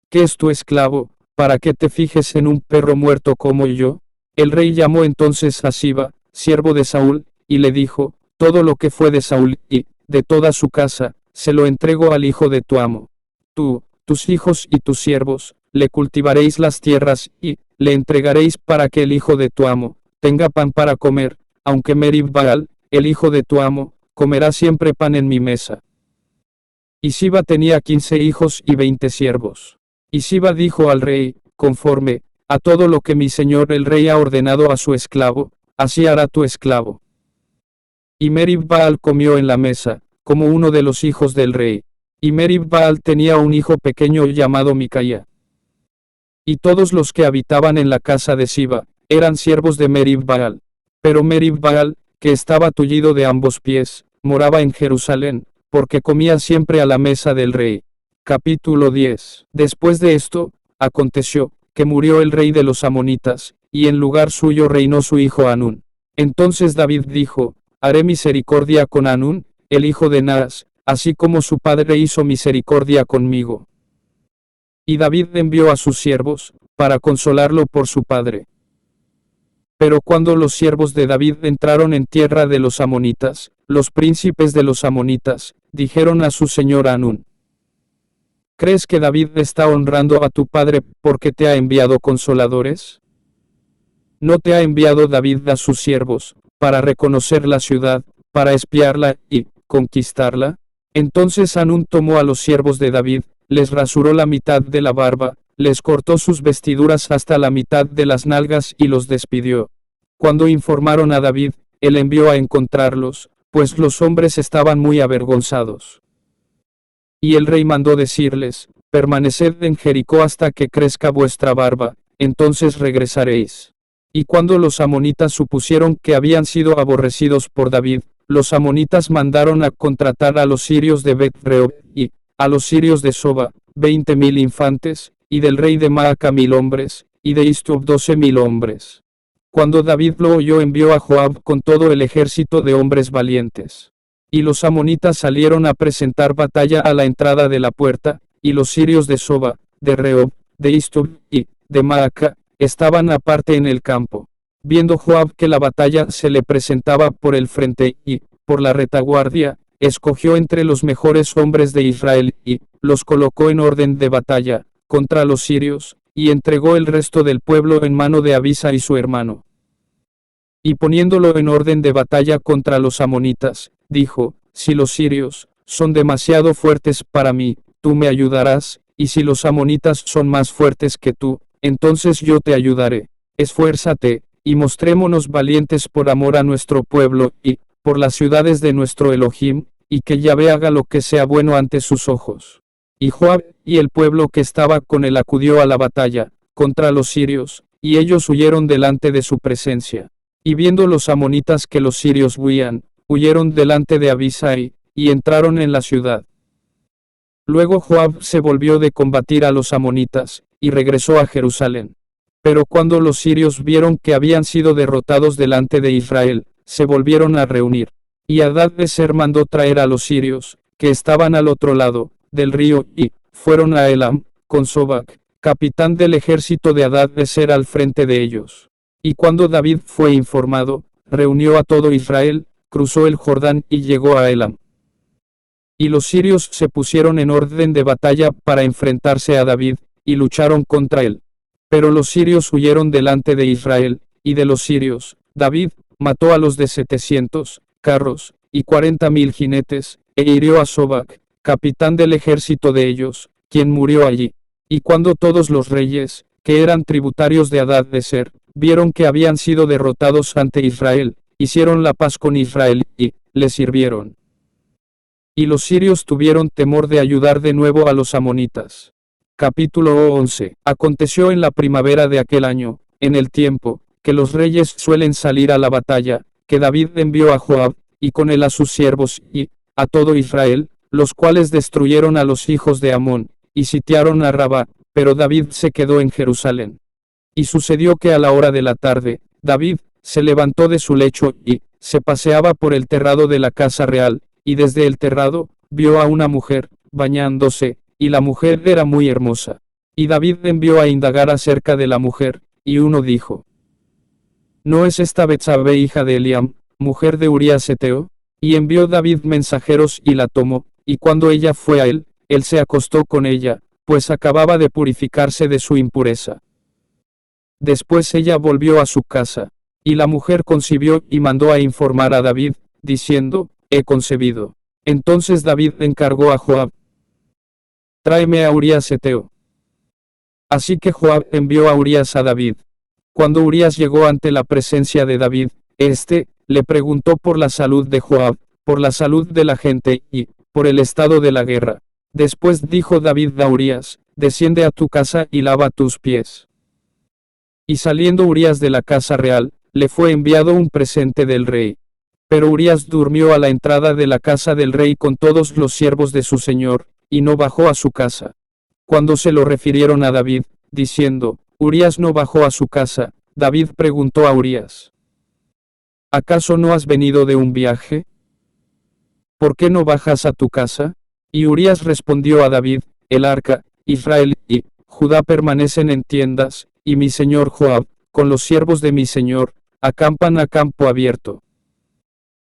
¿qué es tu esclavo, para que te fijes en un perro muerto como yo? El rey llamó entonces a Siba, siervo de Saúl, y le dijo: todo lo que fue de Saúl, y de toda su casa, se lo entrego al hijo de tu amo. Tú, tus hijos y tus siervos, le cultivaréis las tierras, y le entregaréis para que el hijo de tu amo tenga pan para comer, aunque Merib-Baal, el hijo de tu amo, comerá siempre pan en mi mesa. Y Siba tenía 15 hijos y 20 siervos. Y Siba dijo al rey, conforme a todo lo que mi señor el rey ha ordenado a su esclavo, así hará tu esclavo. Y Merib-Baal comió en la mesa, como uno de los hijos del rey. Y Merib-Baal tenía un hijo pequeño llamado Micaía. Y todos los que habitaban en la casa de Siba, eran siervos de Merib-Baal. Pero Merib-Baal, que estaba tullido de ambos pies, moraba en Jerusalén, porque comía siempre a la mesa del rey. Capítulo 10. Después de esto, aconteció, que murió el rey de los amonitas, y en lugar suyo reinó su hijo Hanún. Entonces David dijo, haré misericordia con Hanún, el hijo de Naas, así como su padre hizo misericordia conmigo. Y David envió a sus siervos, para consolarlo por su padre. Pero cuando los siervos de David entraron en tierra de los amonitas, los príncipes de los amonitas, dijeron a su señor Hanún, ¿crees que David está honrando a tu padre porque te ha enviado consoladores? ¿No te ha enviado David a sus siervos, para reconocer la ciudad, para espiarla y conquistarla? Entonces Hanún tomó a los siervos de David, les rasuró la mitad de la barba, les cortó sus vestiduras hasta la mitad de las nalgas y los despidió. Cuando informaron a David, él envió a encontrarlos, pues los hombres estaban muy avergonzados. Y el rey mandó decirles, permaneced en Jericó hasta que crezca vuestra barba, entonces regresaréis. Y cuando los amonitas supusieron que habían sido aborrecidos por David, los amonitas mandaron a contratar a los sirios de Bet-Rehob, y a los sirios de Soba, 20,000 infantes, y del rey de Maaca 1,000 hombres, y de Istub 12,000 hombres. Cuando David lo oyó envió a Joab con todo el ejército de hombres valientes. Y los amonitas salieron a presentar batalla a la entrada de la puerta, y los sirios de Soba, de Rehob, de Istub, y de Maaca, estaban aparte en el campo. Viendo Joab que la batalla se le presentaba por el frente y por la retaguardia, escogió entre los mejores hombres de Israel, y los colocó en orden de batalla, contra los sirios, y entregó el resto del pueblo en mano de Abisa y su hermano. Y poniéndolo en orden de batalla contra los amonitas, dijo, si los sirios son demasiado fuertes para mí, tú me ayudarás, y si los amonitas son más fuertes que tú, entonces yo te ayudaré. Esfuérzate, y mostrémonos valientes por amor a nuestro pueblo, y por las ciudades de nuestro Elohim, y que Yahvé haga lo que sea bueno ante sus ojos. Y Joab, y el pueblo que estaba con él acudió a la batalla, contra los sirios, y ellos huyeron delante de su presencia. Y viendo los amonitas que los sirios huían, huyeron delante de Abisai, y entraron en la ciudad. Luego Joab se volvió de combatir a los amonitas, y regresó a Jerusalén. Pero cuando los sirios vieron que habían sido derrotados delante de Israel, se volvieron a reunir. Y Hadad-ezer mandó traer a los sirios, que estaban al otro lado del río, y fueron a Elam, con Sobac, capitán del ejército de Hadad-ezer al frente de ellos. Y cuando David fue informado, reunió a todo Israel, cruzó el Jordán y llegó a Elam. Y los sirios se pusieron en orden de batalla para enfrentarse a David, y lucharon contra él. Pero los sirios huyeron delante de Israel, y de los sirios, David mató a los de 700 carros, y 40,000 jinetes, e hirió a Sobac, capitán del ejército de ellos, quien murió allí. Y cuando todos los reyes, que eran tributarios de Hadad-ezer, vieron que habían sido derrotados ante Israel, hicieron la paz con Israel, y le sirvieron. Y los sirios tuvieron temor de ayudar de nuevo a los amonitas. Capítulo 11. Aconteció en la primavera de aquel año, en el tiempo que los reyes suelen salir a la batalla, que David envió a Joab, y con él a sus siervos, y a todo Israel, los cuales destruyeron a los hijos de Amón, y sitiaron a Rabá, pero David se quedó en Jerusalén. Y sucedió que a la hora de la tarde, David se levantó de su lecho, y se paseaba por el terrado de la casa real, y desde el terrado, vio a una mujer, bañándose, y la mujer era muy hermosa. Y David envió a indagar acerca de la mujer, y uno dijo, ¿no es esta Betsabé hija de Eliam, mujer de Urías Eteo? Y envió David mensajeros y la tomó, y cuando ella fue a él se acostó con ella, pues acababa de purificarse de su impureza. Después ella volvió a su casa. Y la mujer concibió y mandó a informar a David, diciendo, he concebido. Entonces David encargó a Joab, tráeme a Urías Heteo. Así que Joab envió a Urías a David. Cuando Urías llegó ante la presencia de David, le preguntó por la salud de Joab, por la salud de la gente y por el estado de la guerra. Después dijo David a Urías, desciende a tu casa y lava tus pies. Y saliendo Urías de la casa real, le fue enviado un presente del rey. Pero Urías durmió a la entrada de la casa del rey con todos los siervos de su señor, y no bajó a su casa. Cuando se lo refirieron a David, diciendo, Urías no bajó a su casa, David preguntó a Urías, ¿acaso no has venido de un viaje? ¿Por qué no bajas a tu casa? Y Urías respondió a David, el arca, Israel y Judá permanecen en tiendas, y mi señor Joab, con los siervos de mi señor, acampan a campo abierto.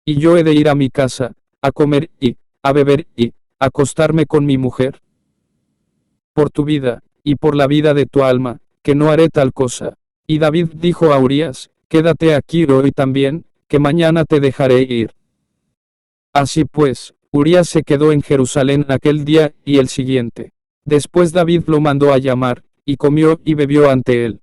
Y yo he de ir a mi casa, a comer y a beber y acostarme con mi mujer. Por tu vida, y por la vida de tu alma, que no haré tal cosa. Y David dijo a Urías, quédate aquí hoy también, que mañana te dejaré ir. Así pues, Urías se quedó en Jerusalén aquel día y el siguiente. Después David lo mandó a llamar, y comió y bebió ante él.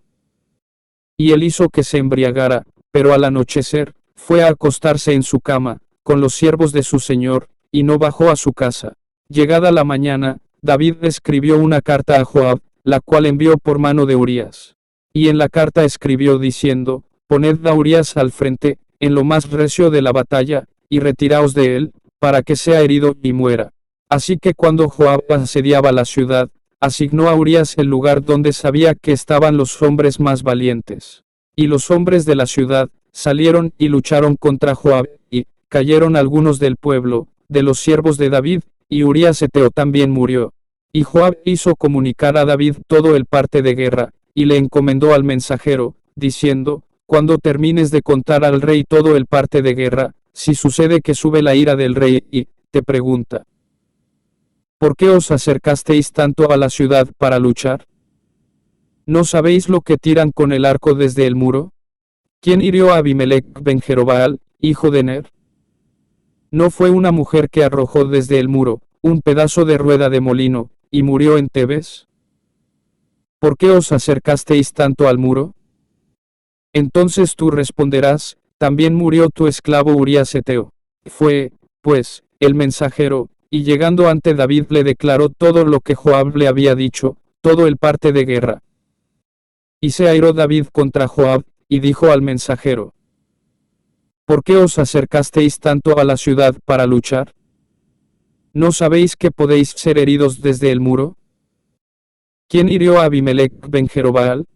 Y él hizo que se embriagara, pero al anochecer, fue a acostarse en su cama, con los siervos de su señor, y no bajó a su casa. Llegada la mañana, David escribió una carta a Joab, la cual envió por mano de Urías. Y en la carta escribió diciendo, poned a Urías al frente, en lo más recio de la batalla, y retiraos de él, para que sea herido y muera. Así que cuando Joab asediaba la ciudad, asignó a Urías el lugar donde sabía que estaban los hombres más valientes. Y los hombres de la ciudad salieron y lucharon contra Joab, y cayeron algunos del pueblo, de los siervos de David, y Urías Heteo también murió. Y Joab hizo comunicar a David todo el parte de guerra, y le encomendó al mensajero, diciendo, cuando termines de contar al rey todo el parte de guerra, si sucede que sube la ira del rey y te pregunta, ¿por qué os acercasteis tanto a la ciudad para luchar? ¿No sabéis lo que tiran con el arco desde el muro? ¿Quién hirió a Abimelech ben Jerobaal, hijo de Ner? ¿No fue una mujer que arrojó desde el muro un pedazo de rueda de molino, y murió en Tebes? ¿Por qué os acercasteis tanto al muro? Entonces tú responderás, también murió tu esclavo Urías Heteo. Fue, pues, el mensajero, y llegando ante David le declaró todo lo que Joab le había dicho, todo el parte de guerra. Y se airó David contra Joab, y dijo al mensajero, ¿por qué os acercasteis tanto a la ciudad para luchar? ¿No sabéis que podéis ser heridos desde el muro? ¿Quién hirió a Abimelech ben Jerobaal?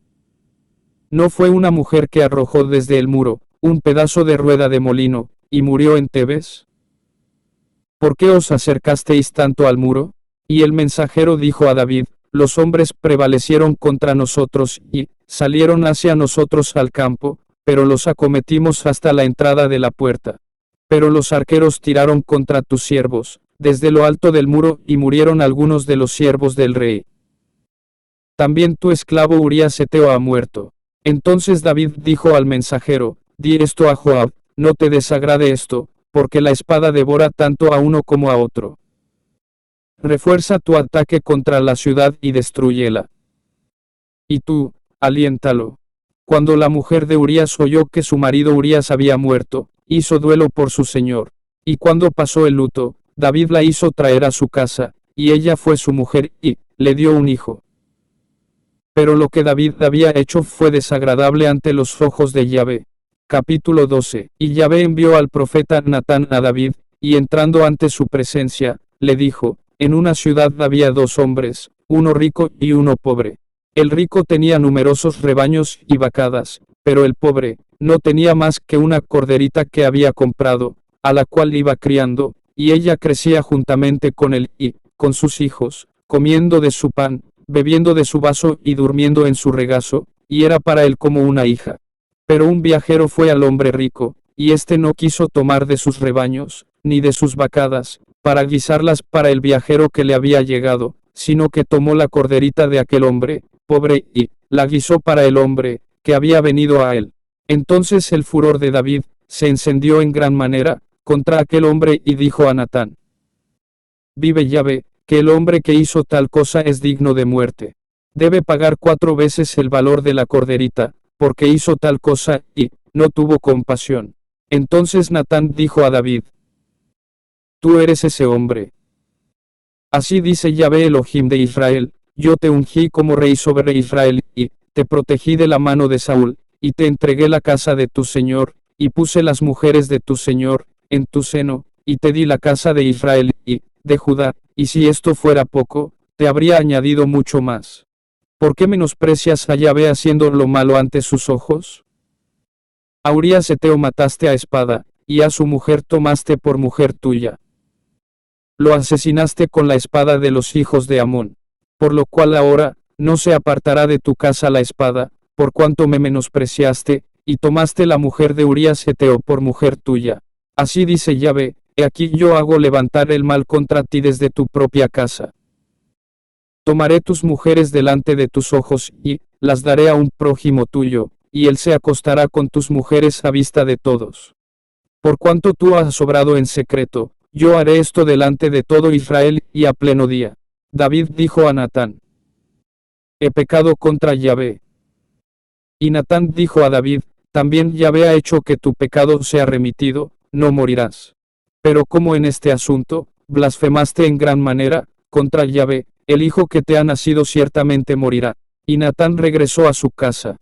¿No fue una mujer que arrojó desde el muro un pedazo de rueda de molino, y murió en Tebes? ¿Por qué os acercasteis tanto al muro? Y el mensajero dijo a David, los hombres prevalecieron contra nosotros, y salieron hacia nosotros al campo, pero los acometimos hasta la entrada de la puerta. Pero los arqueros tiraron contra tus siervos, desde lo alto del muro, y murieron algunos de los siervos del rey. También tu esclavo Urías Heteo ha muerto. Entonces David dijo al mensajero, di esto a Joab, no te desagrade esto, porque la espada devora tanto a uno como a otro. Refuerza tu ataque contra la ciudad y destrúyela. Y tú, aliéntalo. Cuando la mujer de Urías oyó que su marido Urías había muerto, hizo duelo por su señor. Y cuando pasó el luto, David la hizo traer a su casa, y ella fue su mujer, y le dio un hijo. Pero lo que David había hecho fue desagradable ante los ojos de Yahvé. Capítulo 12. Y Yahvé envió al profeta Natán a David, y entrando ante su presencia, le dijo, en una ciudad había dos hombres, uno rico y uno pobre. El rico tenía numerosos rebaños y vacadas, pero el pobre no tenía más que una corderita que había comprado, a la cual iba criando, y ella crecía juntamente con él y con sus hijos, comiendo de su pan, bebiendo de su vaso y durmiendo en su regazo, y era para él como una hija. Pero un viajero fue al hombre rico, y éste no quiso tomar de sus rebaños, ni de sus vacadas, para guisarlas para el viajero que le había llegado, sino que tomó la corderita de aquel hombre, pobre, y la guisó para el hombre, que había venido a él. Entonces el furor de David se encendió en gran manera contra aquel hombre y dijo a Natán: Vive Yahvé, que el hombre que hizo tal cosa es digno de muerte. Debe pagar 4 veces el valor de la corderita, porque hizo tal cosa, y no tuvo compasión. Entonces Natán dijo a David: Tú eres ese hombre. Así dice Yahvé Elohim de Israel: Yo te ungí como rey sobre Israel, y te protegí de la mano de Saúl, y te entregué la casa de tu señor, y puse las mujeres de tu señor en tu seno, y te di la casa de Israel y de Judá, y si esto fuera poco, te habría añadido mucho más. ¿Por qué menosprecias a Yahvé haciendo lo malo ante sus ojos? A Urías Eteo mataste a espada, y a su mujer tomaste por mujer tuya. Lo asesinaste con la espada de los hijos de Amón. Por lo cual ahora, no se apartará de tu casa la espada, por cuanto me menospreciaste, y tomaste la mujer de Urías Eteo por mujer tuya. Así dice Yahvé: He aquí yo hago levantar el mal contra ti desde tu propia casa. Tomaré tus mujeres delante de tus ojos, y las daré a un prójimo tuyo, y él se acostará con tus mujeres a vista de todos. Por cuanto tú has obrado en secreto, yo haré esto delante de todo Israel, y a pleno día. David dijo a Natán: He pecado contra Yahvé. Y Natán dijo a David: También Yahvé ha hecho que tu pecado sea remitido, no morirás. Pero como en este asunto, blasfemaste en gran manera contra Yahvé, el hijo que te ha nacido ciertamente morirá. Y Natán regresó a su casa.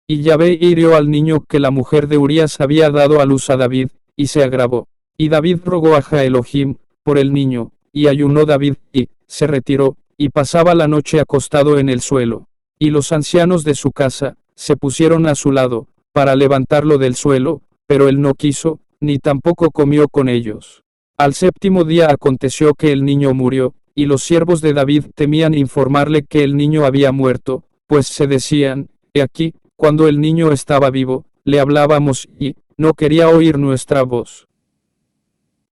Y Yahvé hirió al niño que la mujer de Urías había dado a luz a David, y se agravó. Y David rogó a Jah Elohim por el niño, y ayunó David, y se retiró, y pasaba la noche acostado en el suelo. Y los ancianos de su casa se pusieron a su lado, para levantarlo del suelo, pero él no quiso, ni tampoco comió con ellos. Al 7º día aconteció que el niño murió, y los siervos de David temían informarle que el niño había muerto, pues se decían: He aquí, cuando el niño estaba vivo, le hablábamos, y no quería oír nuestra voz.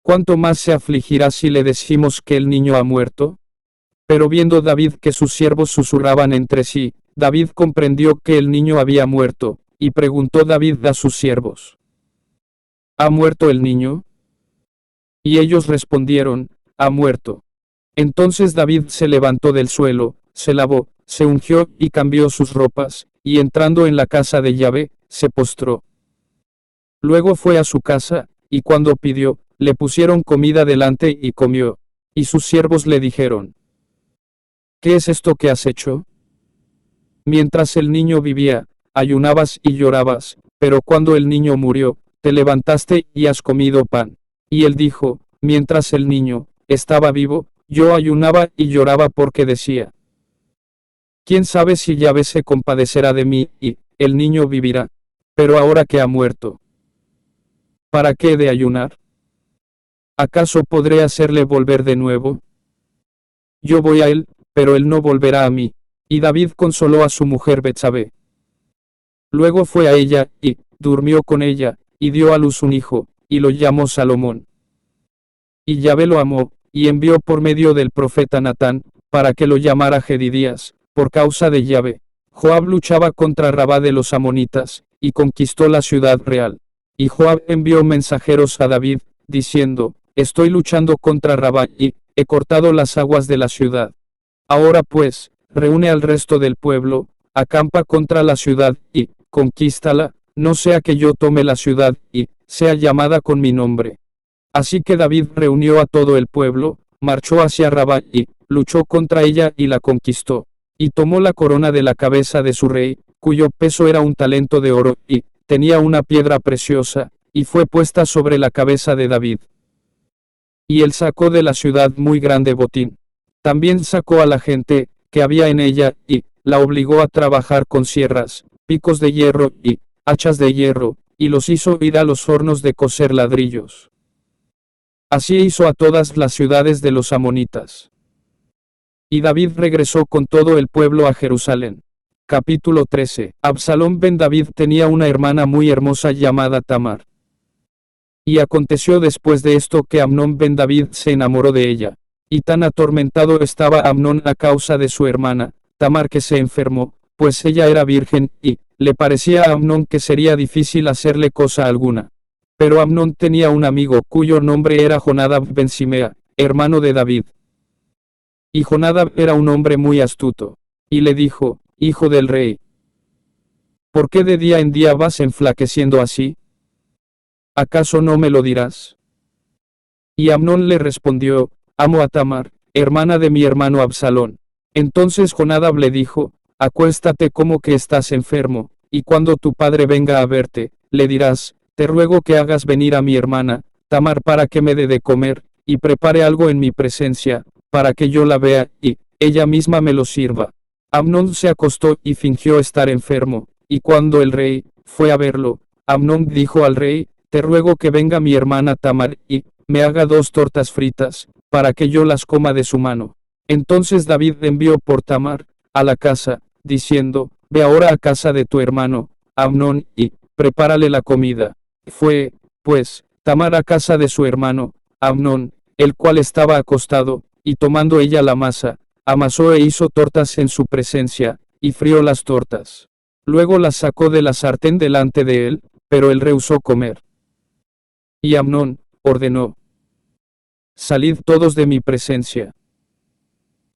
¿Cuánto más se afligirá si le decimos que el niño ha muerto? Pero viendo David que sus siervos susurraban entre sí, David comprendió que el niño había muerto, y preguntó David a sus siervos: ¿Ha muerto el niño? Y ellos respondieron: Ha muerto. Entonces David se levantó del suelo, se lavó, se ungió y cambió sus ropas, y entrando en la casa de Yahvé, se postró. Luego fue a su casa, y cuando pidió, le pusieron comida delante y comió. Y sus siervos le dijeron: ¿Qué es esto que has hecho? Mientras el niño vivía, ayunabas y llorabas, pero cuando el niño murió, te levantaste y has comido pan. Y él dijo: Mientras el niño estaba vivo, yo ayunaba y lloraba porque decía: ¿Quién sabe si Yahvé se compadecerá de mí, y el niño vivirá? Pero ahora que ha muerto, ¿para qué he de ayunar? ¿Acaso podré hacerle volver de nuevo? Yo voy a él, pero él no volverá a mí. Y David consoló a su mujer Betsabé. Luego fue a ella, y durmió con ella, y dio a luz un hijo, y lo llamó Salomón. Y Yahvé lo amó, y envió por medio del profeta Natán, para que lo llamara Jedidías, por causa de Yahvé. Joab luchaba contra Rabá de los amonitas, y conquistó la ciudad real. Y Joab envió mensajeros a David, diciendo: Estoy luchando contra Rabá, y he cortado las aguas de la ciudad. Ahora pues, reúne al resto del pueblo, acampa contra la ciudad, y conquístala, no sea que yo tome la ciudad, y sea llamada con mi nombre. Así que David reunió a todo el pueblo, marchó hacia Rabá, y luchó contra ella y la conquistó. Y tomó la corona de la cabeza de su rey, cuyo peso era un talento de oro, y tenía una piedra preciosa, y fue puesta sobre la cabeza de David. Y él sacó de la ciudad muy grande botín. También sacó a la gente que había en ella, y la obligó a trabajar con sierras, picos de hierro, y hachas de hierro, y los hizo ir a los hornos de cocer ladrillos. Así hizo a todas las ciudades de los amonitas. Y David regresó con todo el pueblo a Jerusalén. Capítulo 13. Absalón ben David tenía una hermana muy hermosa llamada Tamar. Y aconteció después de esto que Amnón ben David se enamoró de ella. Y tan atormentado estaba Amnón a causa de su hermana, Tamar, que se enfermó, pues ella era virgen, y le parecía a Amnón que sería difícil hacerle cosa alguna. Pero Amnón tenía un amigo cuyo nombre era Jonadab ben Simea, hermano de David. Y Jonadab era un hombre muy astuto. Y le dijo, hijo del rey, ¿por qué de día en día vas enflaqueciendo así? ¿Acaso no me lo dirás? Y Amnón le respondió, amo a Tamar, hermana de mi hermano Absalón. Entonces Jonadab le dijo, acuéstate como que estás enfermo, y cuando tu padre venga a verte, le dirás, te ruego que hagas venir a mi hermana, Tamar, para que me dé de comer, y prepare algo en mi presencia, para que yo la vea, y ella misma me lo sirva. Amnón se acostó y fingió estar enfermo, y cuando el rey fue a verlo, Amnón dijo al rey, te ruego que venga mi hermana Tamar, y me haga 2 tortas fritas, para que yo las coma de su mano. Entonces David envió por Tamar a la casa, diciendo, ve ahora a casa de tu hermano, Amnón, y prepárale la comida. Fue, pues, Tamar a casa de su hermano, Amnón, el cual estaba acostado, y tomando ella la masa, amasó e hizo tortas en su presencia, y frió las tortas. Luego las sacó de la sartén delante de él, pero él rehusó comer. Y Amnón ordenó, salid todos de mi presencia.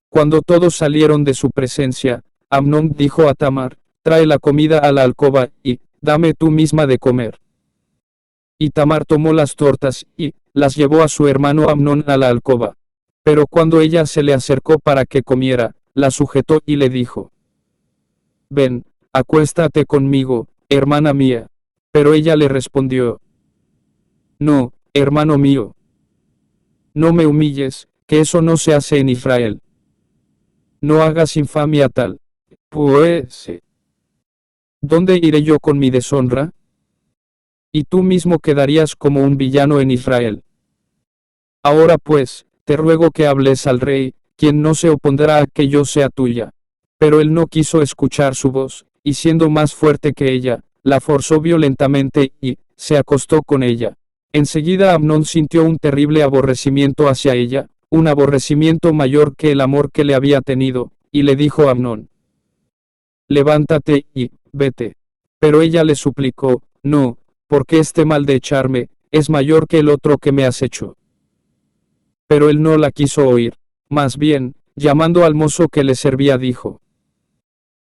Cuando todos salieron de su presencia, Amnón dijo a Tamar, trae la comida a la alcoba, y dame tú misma de comer. Y Tamar tomó las tortas, y las llevó a su hermano Amnón a la alcoba. Pero cuando ella se le acercó para que comiera, la sujetó y le dijo, ven, acuéstate conmigo, hermana mía. Pero ella le respondió, no, hermano mío. No me humilles, que eso no se hace en Israel. No hagas infamia tal. Pues, ¿dónde iré yo con mi deshonra? Y tú mismo quedarías como un villano en Israel. Ahora pues, te ruego que hables al rey, quien no se opondrá a que yo sea tuya. Pero él no quiso escuchar su voz, y siendo más fuerte que ella, la forzó violentamente, y se acostó con ella. Enseguida Amnón sintió un terrible aborrecimiento hacia ella, un aborrecimiento mayor que el amor que le había tenido, y le dijo a Amnón, levántate y vete. Pero ella le suplicó, no, porque este mal de echarme es mayor que el otro que me has hecho. Pero él no la quiso oír, más bien, llamando al mozo que le servía dijo,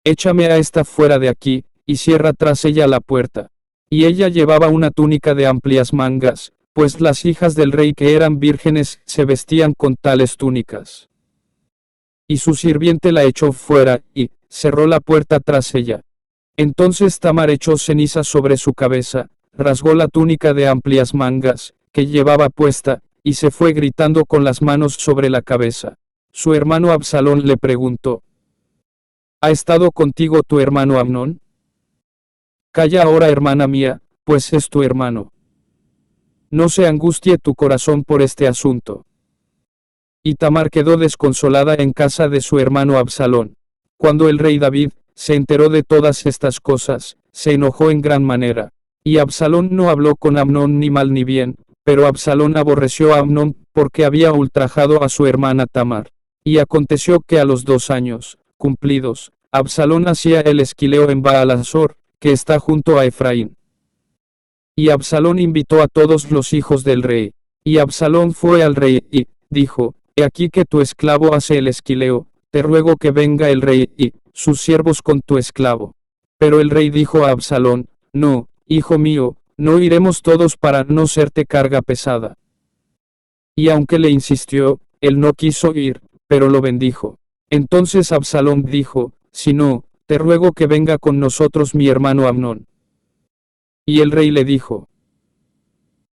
échame a esta fuera de aquí, y cierra tras ella la puerta. Y ella llevaba una túnica de amplias mangas, pues las hijas del rey que eran vírgenes se vestían con tales túnicas. Y su sirviente la echó fuera, y cerró la puerta tras ella. Entonces Tamar echó ceniza sobre su cabeza, rasgó la túnica de amplias mangas, que llevaba puesta, y se fue gritando con las manos sobre la cabeza. Su hermano Absalón le preguntó, ¿ha estado contigo tu hermano Amnón? Calla ahora, hermana mía, pues es tu hermano. No se angustie tu corazón por este asunto. Y Tamar quedó desconsolada en casa de su hermano Absalón. Cuando el rey David se enteró de todas estas cosas, se enojó en gran manera. Y Absalón no habló con Amnón ni mal ni bien, pero Absalón aborreció a Amnón porque había ultrajado a su hermana Tamar. Y aconteció que a los 2 años cumplidos, Absalón hacía el esquileo en Baal-Hazor, que está junto a Efraín. Y Absalón invitó a todos los hijos del rey. Y Absalón fue al rey, y dijo, he aquí que tu esclavo hace el esquileo, te ruego que venga el rey, y sus siervos con tu esclavo. Pero el rey dijo a Absalón, no, hijo mío, no iremos todos para no serte carga pesada. Y aunque le insistió, él no quiso ir, pero lo bendijo. Entonces Absalón dijo, si no, te ruego que venga con nosotros mi hermano Amnón. Y el rey le dijo,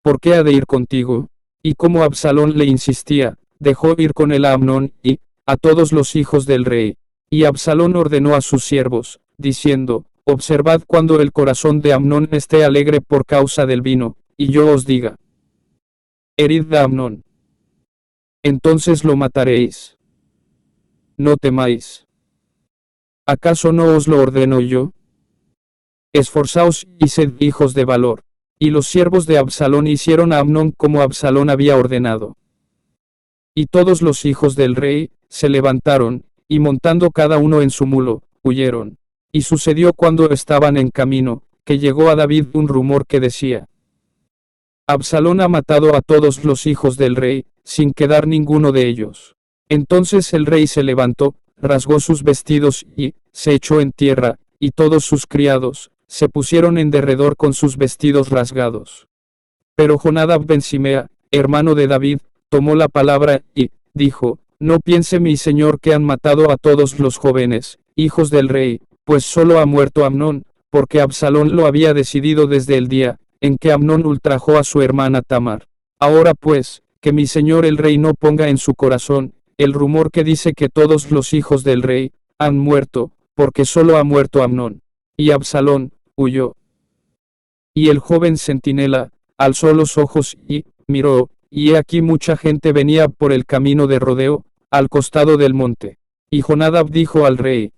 ¿por qué ha de ir contigo? Y como Absalón le insistía, dejó ir con él a Amnón, y a todos los hijos del rey. Y Absalón ordenó a sus siervos, diciendo, observad cuando el corazón de Amnón esté alegre por causa del vino, y yo os diga, herid a Amnón. Entonces lo mataréis. No temáis. ¿Acaso no os lo ordeno yo? Esforzaos y sed hijos de valor. Y los siervos de Absalón hicieron a Amnón como Absalón había ordenado. Y todos los hijos del rey se levantaron, y montando cada uno en su mulo, huyeron. Y sucedió cuando estaban en camino, que llegó a David un rumor que decía: Absalón ha matado a todos los hijos del rey, sin quedar ninguno de ellos. Entonces el rey se levantó, rasgó sus vestidos y se echó en tierra, y todos sus criados se pusieron en derredor con sus vestidos rasgados. Pero Jonadab ben Simea, hermano de David, tomó la palabra y dijo: No piense mi señor que han matado a todos los jóvenes, hijos del rey, pues solo ha muerto Amnón, porque Absalón lo había decidido desde el día en que Amnón ultrajó a su hermana Tamar. Ahora pues, que mi señor el rey no ponga en su corazón el rumor que dice que todos los hijos del rey han muerto, porque solo ha muerto Amnón. Y Absalón huyó. Y el joven centinela alzó los ojos y miró, y he aquí mucha gente venía por el camino de rodeo, al costado del monte. Y Jonadab dijo al rey: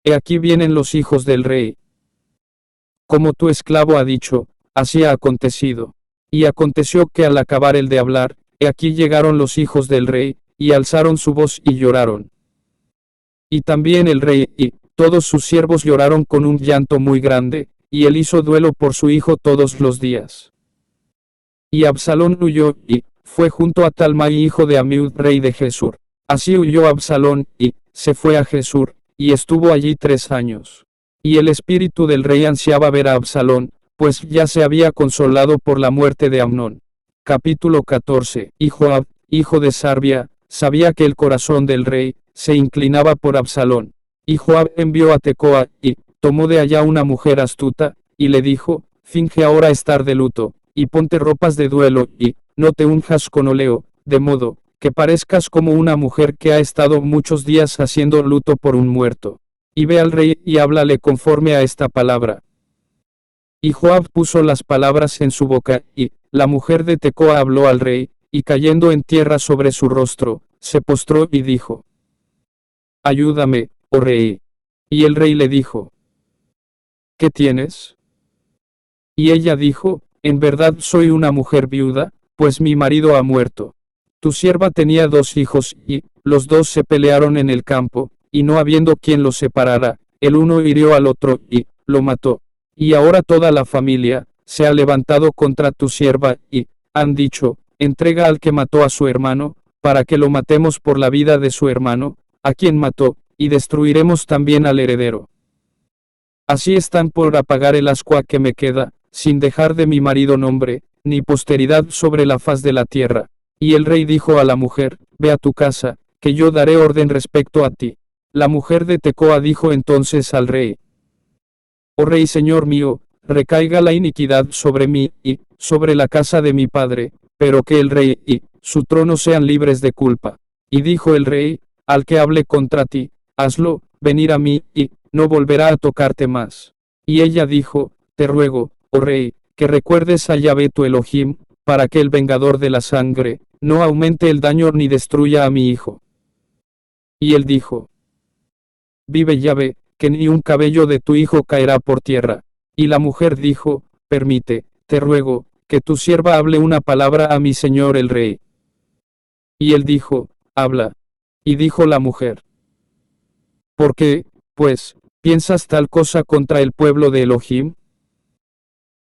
He aquí vienen los hijos del rey. Como tu esclavo ha dicho, así ha acontecido. Y aconteció que al acabar el de hablar, he aquí llegaron los hijos del rey, y alzaron su voz y lloraron. Y también el rey y todos sus siervos lloraron con un llanto muy grande, y él hizo duelo por su hijo todos los días. Y Absalón huyó, y fue junto a Talmai hijo de Amiud rey de Gesur. Así huyó Absalón, y se fue a Gesur, y estuvo allí 3 años. Y el espíritu del rey ansiaba ver a Absalón, pues ya se había consolado por la muerte de Amnón. Capítulo 14. Y Joab, hijo de Sarvia, sabía que el corazón del rey se inclinaba por Absalón. Y Joab envió a Tecoa, y tomó de allá una mujer astuta, y le dijo: Finge ahora estar de luto, y ponte ropas de duelo, y no te unjas con óleo, de modo que parezcas como una mujer que ha estado muchos días haciendo luto por un muerto. Y ve al rey y háblale conforme a esta palabra. Y Joab puso las palabras en su boca, y la mujer de Tecoa habló al rey, y cayendo en tierra sobre su rostro, se postró y dijo: Ayúdame, oh rey. Y el rey le dijo: ¿Qué tienes? Y ella dijo: En verdad soy una mujer viuda, pues mi marido ha muerto. Tu sierva tenía 2 hijos, y los 2 se pelearon en el campo, y no habiendo quien los separara, el uno hirió al otro, y lo mató. Y ahora toda la familia se ha levantado contra tu sierva, y han dicho: Entrega al que mató a su hermano, para que lo matemos por la vida de su hermano, a quien mató, y destruiremos también al heredero. Así están por apagar el ascua que me queda, sin dejar de mi marido nombre, ni posteridad sobre la faz de la tierra. Y el rey dijo a la mujer: Ve a tu casa, que yo daré orden respecto a ti. La mujer de Tecoa dijo entonces al rey: Oh rey señor mío, recaiga la iniquidad sobre mí, y sobre la casa de mi padre, pero que el rey y su trono sean libres de culpa. Y dijo el rey: Al que hable contra ti, hazlo venir a mí, y no volverá a tocarte más. Y ella dijo: Te ruego, oh rey, que recuerdes a Yahvé tu Elohim, para que el vengador de la sangre no aumente el daño ni destruya a mi hijo. Y él dijo: Vive Yahvé, que ni un cabello de tu hijo caerá por tierra. Y la mujer dijo: Permite, te ruego, que tu sierva hable una palabra a mi señor el rey. Y él dijo: Habla. Y dijo la mujer: ¿Por qué, pues, piensas tal cosa contra el pueblo de Elohim?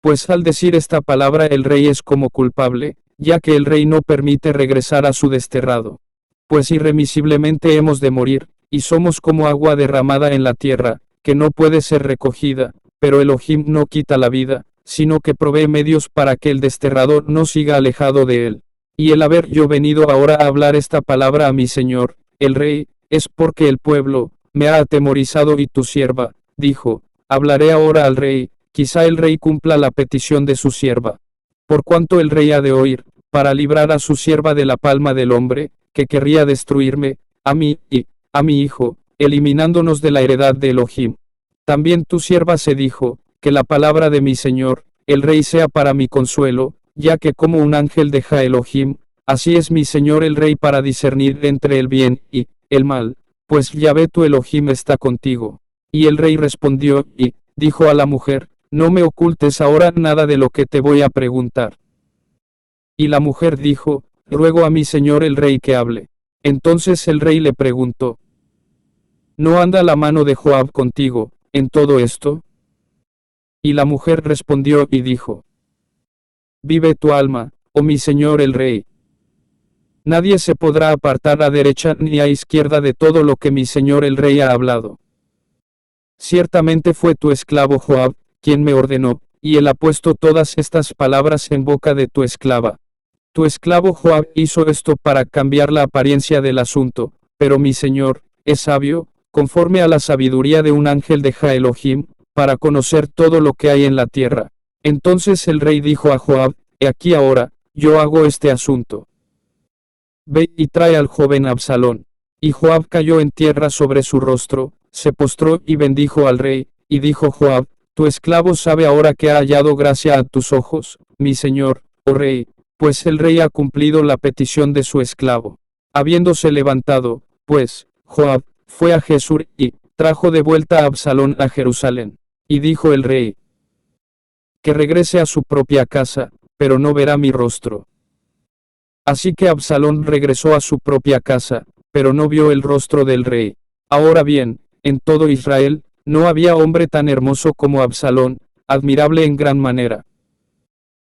Pues al decir esta palabra el rey es como culpable, ya que el rey no permite regresar a su desterrado. Pues irremisiblemente hemos de morir, y somos como agua derramada en la tierra, que no puede ser recogida, pero Elohim no quita la vida, sino que provee medios para que el desterrado no siga alejado de él. Y el haber yo venido ahora a hablar esta palabra a mi señor, el rey, es porque el pueblo me ha atemorizado y tu sierva, dijo: Hablaré ahora al rey, quizá el rey cumpla la petición de su sierva. Por cuanto el rey ha de oír, para librar a su sierva de la palma del hombre, que querría destruirme, a mí, y a mi hijo, eliminándonos de la heredad de Elohim. También tu sierva se dijo: Que la palabra de mi señor, el rey sea para mi consuelo, ya que como un ángel deja Elohim, así es mi señor el rey para discernir entre el bien y el mal, pues Yahvé tu Elohim está contigo. Y el rey respondió y dijo a la mujer: No me ocultes ahora nada de lo que te voy a preguntar. Y la mujer dijo: Ruego a mi señor el rey que hable. Entonces el rey le preguntó: ¿No anda la mano de Joab contigo, en todo esto? Y la mujer respondió y dijo: Vive tu alma, oh mi señor el rey. Nadie se podrá apartar a derecha ni a izquierda de todo lo que mi señor el rey ha hablado. Ciertamente fue tu esclavo Joab, quien me ordenó, y él ha puesto todas estas palabras en boca de tu esclava. Tu esclavo Joab hizo esto para cambiar la apariencia del asunto, pero mi señor es sabio, conforme a la sabiduría de un ángel de Jah-Elohim, para conocer todo lo que hay en la tierra. Entonces el rey dijo a Joab: He aquí ahora, yo hago este asunto. Ve y trae al joven Absalón. Y Joab cayó en tierra sobre su rostro, se postró y bendijo al rey, y dijo Joab: Tu esclavo sabe ahora que ha hallado gracia a tus ojos, mi señor, oh rey, pues el rey ha cumplido la petición de su esclavo. Habiéndose levantado, pues, Joab fue a Jesur y trajo de vuelta a Absalón a Jerusalén. Y dijo el rey: Que regrese a su propia casa, pero no verá mi rostro. Así que Absalón regresó a su propia casa, pero no vio el rostro del rey. Ahora bien, en todo Israel, no había hombre tan hermoso como Absalón, admirable en gran manera.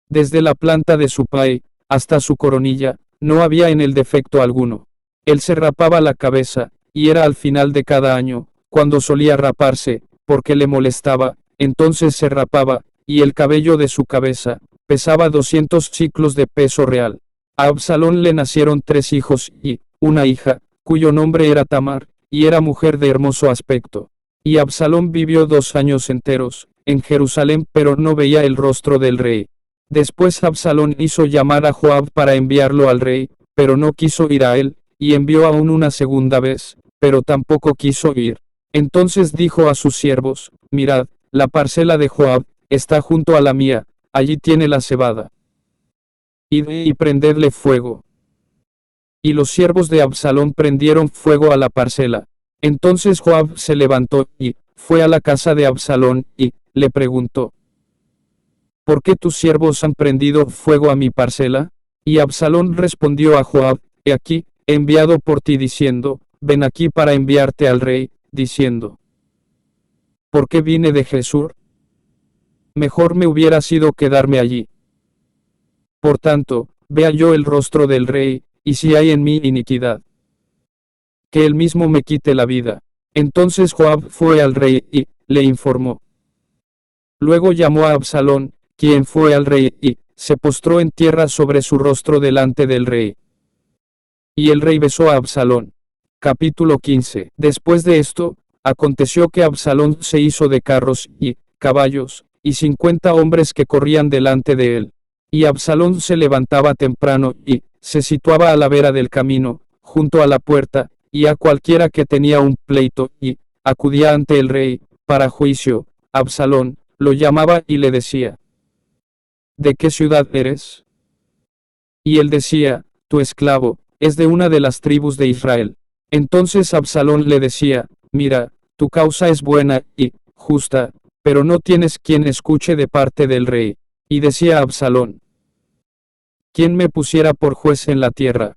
Desde la planta de su pie, hasta su coronilla, no había en él defecto alguno. Él se rapaba la cabeza, y era al final de cada año, cuando solía raparse, porque le molestaba, entonces se rapaba, y el cabello de su cabeza pesaba 200 siclos de peso real. A Absalón le nacieron 3 hijos y una hija, cuyo nombre era Tamar, y era mujer de hermoso aspecto. Y Absalón vivió 2 años enteros en Jerusalén, pero no veía el rostro del rey. Después Absalón hizo llamar a Joab para enviarlo al rey, pero no quiso ir a él, y envió aún una segunda vez, pero tampoco quiso ir. Entonces dijo a sus siervos: Mirad, la parcela de Joab está junto a la mía, allí tiene la cebada. Id y prendedle fuego. Y los siervos de Absalón prendieron fuego a la parcela. Entonces Joab se levantó y fue a la casa de Absalón y le preguntó: ¿Por qué tus siervos han prendido fuego a mi parcela? Y Absalón respondió a Joab: He aquí, he enviado por ti diciendo: Ven aquí para enviarte al rey, diciendo: ¿Por qué vine de Jesur? Mejor me hubiera sido quedarme allí. Por tanto, vea yo el rostro del rey, y si hay en mí iniquidad, que él mismo me quite la vida. Entonces Joab fue al rey y le informó. Luego llamó a Absalón, quien fue al rey y se postró en tierra sobre su rostro delante del rey. Y el rey besó a Absalón. Capítulo 15. Después de esto, aconteció que Absalón se hizo de carros y caballos, y 50 hombres que corrían delante de él. Y Absalón se levantaba temprano y se situaba a la vera del camino, junto a la puerta, y a cualquiera que tenía un pleito y acudía ante el rey para juicio, Absalón lo llamaba y le decía: ¿De qué ciudad eres? Y él decía: Tu esclavo es de una de las tribus de Israel. Entonces Absalón le decía: Mira, tu causa es buena y justa, pero no tienes quien escuche de parte del rey. Y decía Absalón: ¿Quién me pusiera por juez en la tierra?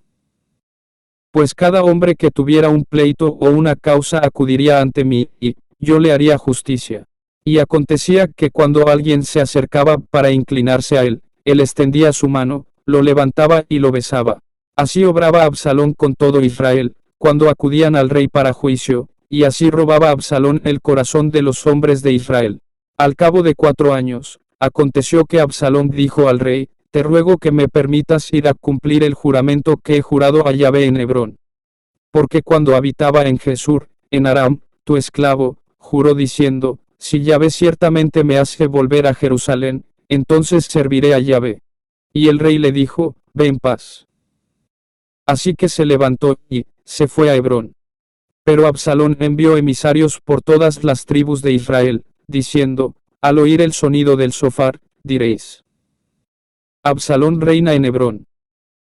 Pues cada hombre que tuviera un pleito o una causa acudiría ante mí, y yo le haría justicia. Y acontecía que cuando alguien se acercaba para inclinarse a él, él extendía su mano, lo levantaba y lo besaba. Así obraba Absalón con todo Israel, cuando acudían al rey para juicio, y así robaba Absalón el corazón de los hombres de Israel. Al cabo de 4 años, aconteció que Absalón dijo al rey: Te ruego que me permitas ir a cumplir el juramento que he jurado a Yahvé en Hebrón. Porque cuando habitaba en Jesur, en Aram, tu esclavo, juró diciendo: Si Yahvé ciertamente me hace volver a Jerusalén, entonces serviré a Yahvé. Y el rey le dijo: Ve en paz. Así que se levantó y se fue a Hebrón. Pero Absalón envió emisarios por todas las tribus de Israel, diciendo: Al oír el sonido del shofar, diréis: Absalón reina en Hebrón.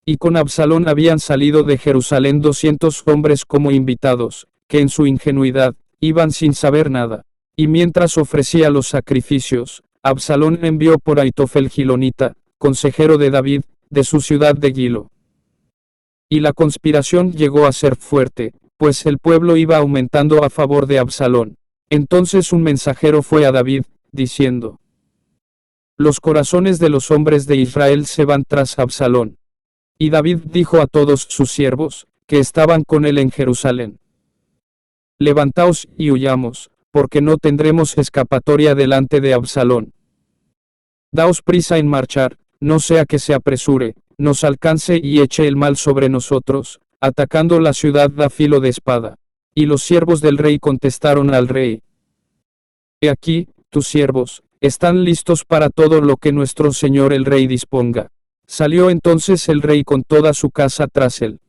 Y con Absalón habían salido de Jerusalén 200 hombres como invitados, que en su ingenuidad iban sin saber nada. Y mientras ofrecía los sacrificios, Absalón envió por Aitofel Gilonita, consejero de David, de su ciudad de Gilo. Y la conspiración llegó a ser fuerte, pues el pueblo iba aumentando a favor de Absalón. Entonces un mensajero fue a David, diciendo: Los corazones de los hombres de Israel se van tras Absalón. Y David dijo a todos sus siervos, que estaban con él en Jerusalén: Levantaos y huyamos, porque no tendremos escapatoria delante de Absalón. Daos prisa en marchar, no sea que se apresure, nos alcance y eche el mal sobre nosotros, atacando la ciudad a filo de espada. Y los siervos del rey contestaron al rey: He aquí, tus siervos, están listos para todo lo que nuestro señor el rey disponga. Salió entonces el rey con toda su casa tras él.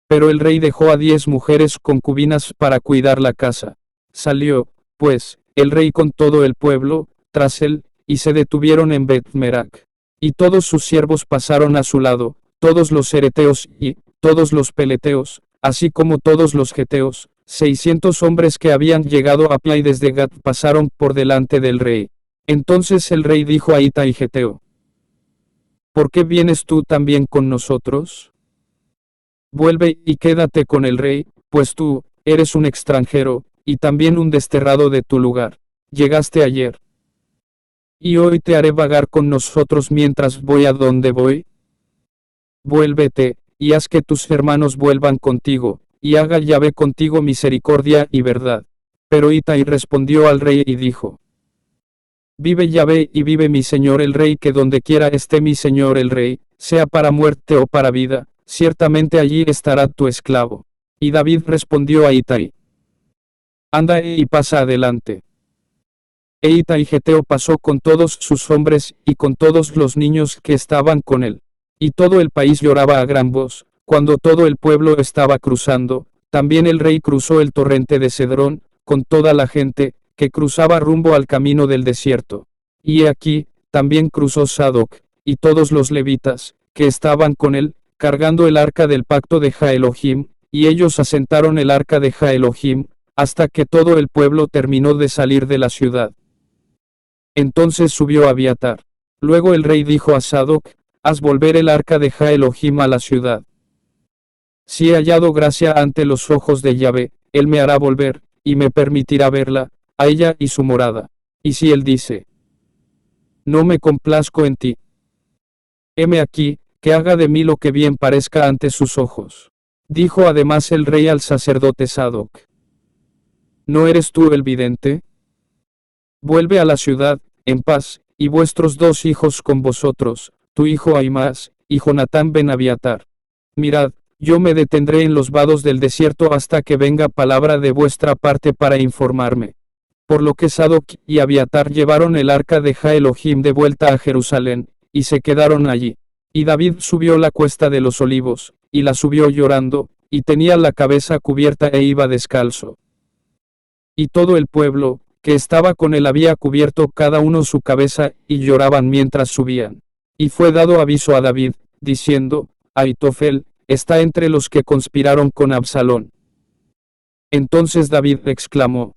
Pero el rey dejó a 10 mujeres concubinas para cuidar la casa. Salió, pues, el rey con todo el pueblo, tras él, y se detuvieron en Bet-Merak. Y todos sus siervos pasaron a su lado, todos los ereteos y todos los peleteos, así como todos los geteos. 600 hombres que habían llegado a pie desde Gat pasaron por delante del rey. Entonces el rey dijo a Itai Geteo: ¿Por qué vienes tú también con nosotros? Vuelve y quédate con el rey, pues tú eres un extranjero, y también un desterrado de tu lugar. Llegaste ayer, y hoy te haré vagar con nosotros mientras voy a donde voy. Vuélvete, y haz que tus hermanos vuelvan contigo, y haga Yahvé contigo misericordia y verdad. Pero Itai respondió al rey y dijo: Vive Yahvé y vive mi señor el rey, que donde quiera esté mi señor el rey, sea para muerte o para vida, ciertamente allí estará tu esclavo. Y David respondió a Itai: Anda y pasa adelante. E Itai Geteo pasó con todos sus hombres y con todos los niños que estaban con él. Y todo el país lloraba a gran voz, cuando todo el pueblo estaba cruzando. También el rey cruzó el torrente de Cedrón, con toda la gente, que cruzaba rumbo al camino del desierto. Y he aquí, también cruzó Sadoc, y todos los levitas, que estaban con él, cargando el arca del pacto de Jah Elohim, y ellos asentaron el arca de Jah Elohim, hasta que todo el pueblo terminó de salir de la ciudad. Entonces subió Abiatar. Luego el rey dijo a Sadoc: Haz volver el arca de Jah Elohim a la ciudad. Si he hallado gracia ante los ojos de Yahvé, él me hará volver, y me permitirá verla, a ella y su morada. Y si él dice: No me complazco en ti, heme aquí, que haga de mí lo que bien parezca ante sus ojos. Dijo además el rey al sacerdote Sadoc: ¿No eres tú el vidente? Vuelve a la ciudad, en paz, y vuestros 2 hijos con vosotros, tu hijo Ahimaas, y Jonatán ben Abiatar. Mirad, yo me detendré en los vados del desierto hasta que venga palabra de vuestra parte para informarme. Por lo que Sadoc y Abiatar llevaron el arca de Jah Elohim de vuelta a Jerusalén, y se quedaron allí. Y David subió la cuesta de los olivos, y la subió llorando, y tenía la cabeza cubierta e iba descalzo. Y todo el pueblo, que estaba con él, había cubierto cada uno su cabeza, y lloraban mientras subían. Y fue dado aviso a David, diciendo: Ahitofel está entre los que conspiraron con Absalón. Entonces David exclamó: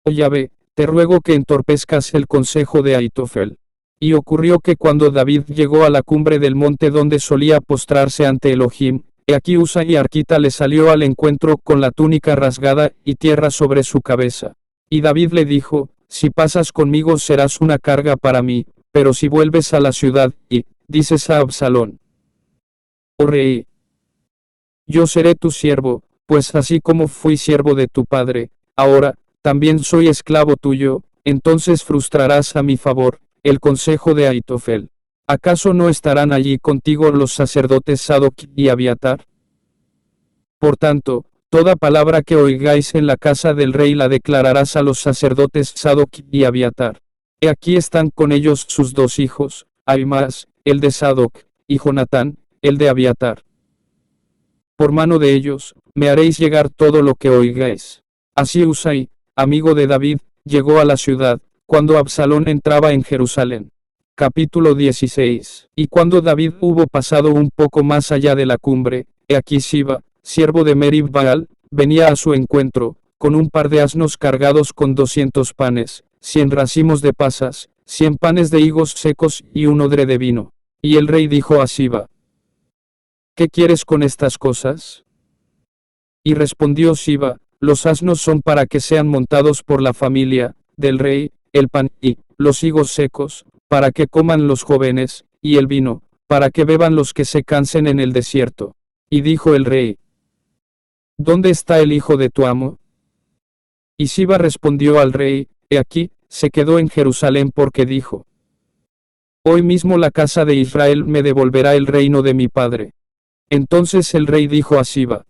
Oh Yahvé, te ruego que entorpezcas el consejo de Ahitofel. Y ocurrió que cuando David llegó a la cumbre del monte donde solía postrarse ante Elohim, he aquí Usai Arquita le salió al encuentro con la túnica rasgada y tierra sobre su cabeza. Y David le dijo: Si pasas conmigo serás una carga para mí, pero si vuelves a la ciudad, y dices a Absalón: Oh rey, yo seré tu siervo, pues así como fui siervo de tu padre, ahora, también soy esclavo tuyo, entonces frustrarás a mi favor el consejo de Ahitofel. ¿Acaso no estarán allí contigo los sacerdotes Sadoc y Abiatar? Por tanto, toda palabra que oigáis en la casa del rey la declararás a los sacerdotes Sadoc y Abiatar. He aquí están con ellos sus 2 hijos, Ahimaas, el de Sadoc, y Jonatán, el de Abiatar. Por mano de ellos, me haréis llegar todo lo que oigáis. Así Usai, amigo de David, llegó a la ciudad, cuando Absalón entraba en Jerusalén. Capítulo 16. Y cuando David hubo pasado un poco más allá de la cumbre, he aquí Siba, siervo de Merib Baal, venía a su encuentro, con un par de asnos cargados con 200 panes, 100 racimos de pasas, 100 panes de higos secos y un odre de vino. Y el rey dijo a Siba: ¿Qué quieres con estas cosas? Y respondió Siba, los asnos son para que sean montados por la familia del rey, el pan y los higos secos, para que coman los jóvenes, y el vino, para que beban los que se cansen en el desierto. Y dijo el rey, ¿dónde está el hijo de tu amo? Y Siba respondió al rey, he aquí, se quedó en Jerusalén porque dijo, hoy mismo la casa de Israel me devolverá el reino de mi padre. Entonces el rey dijo a Siba,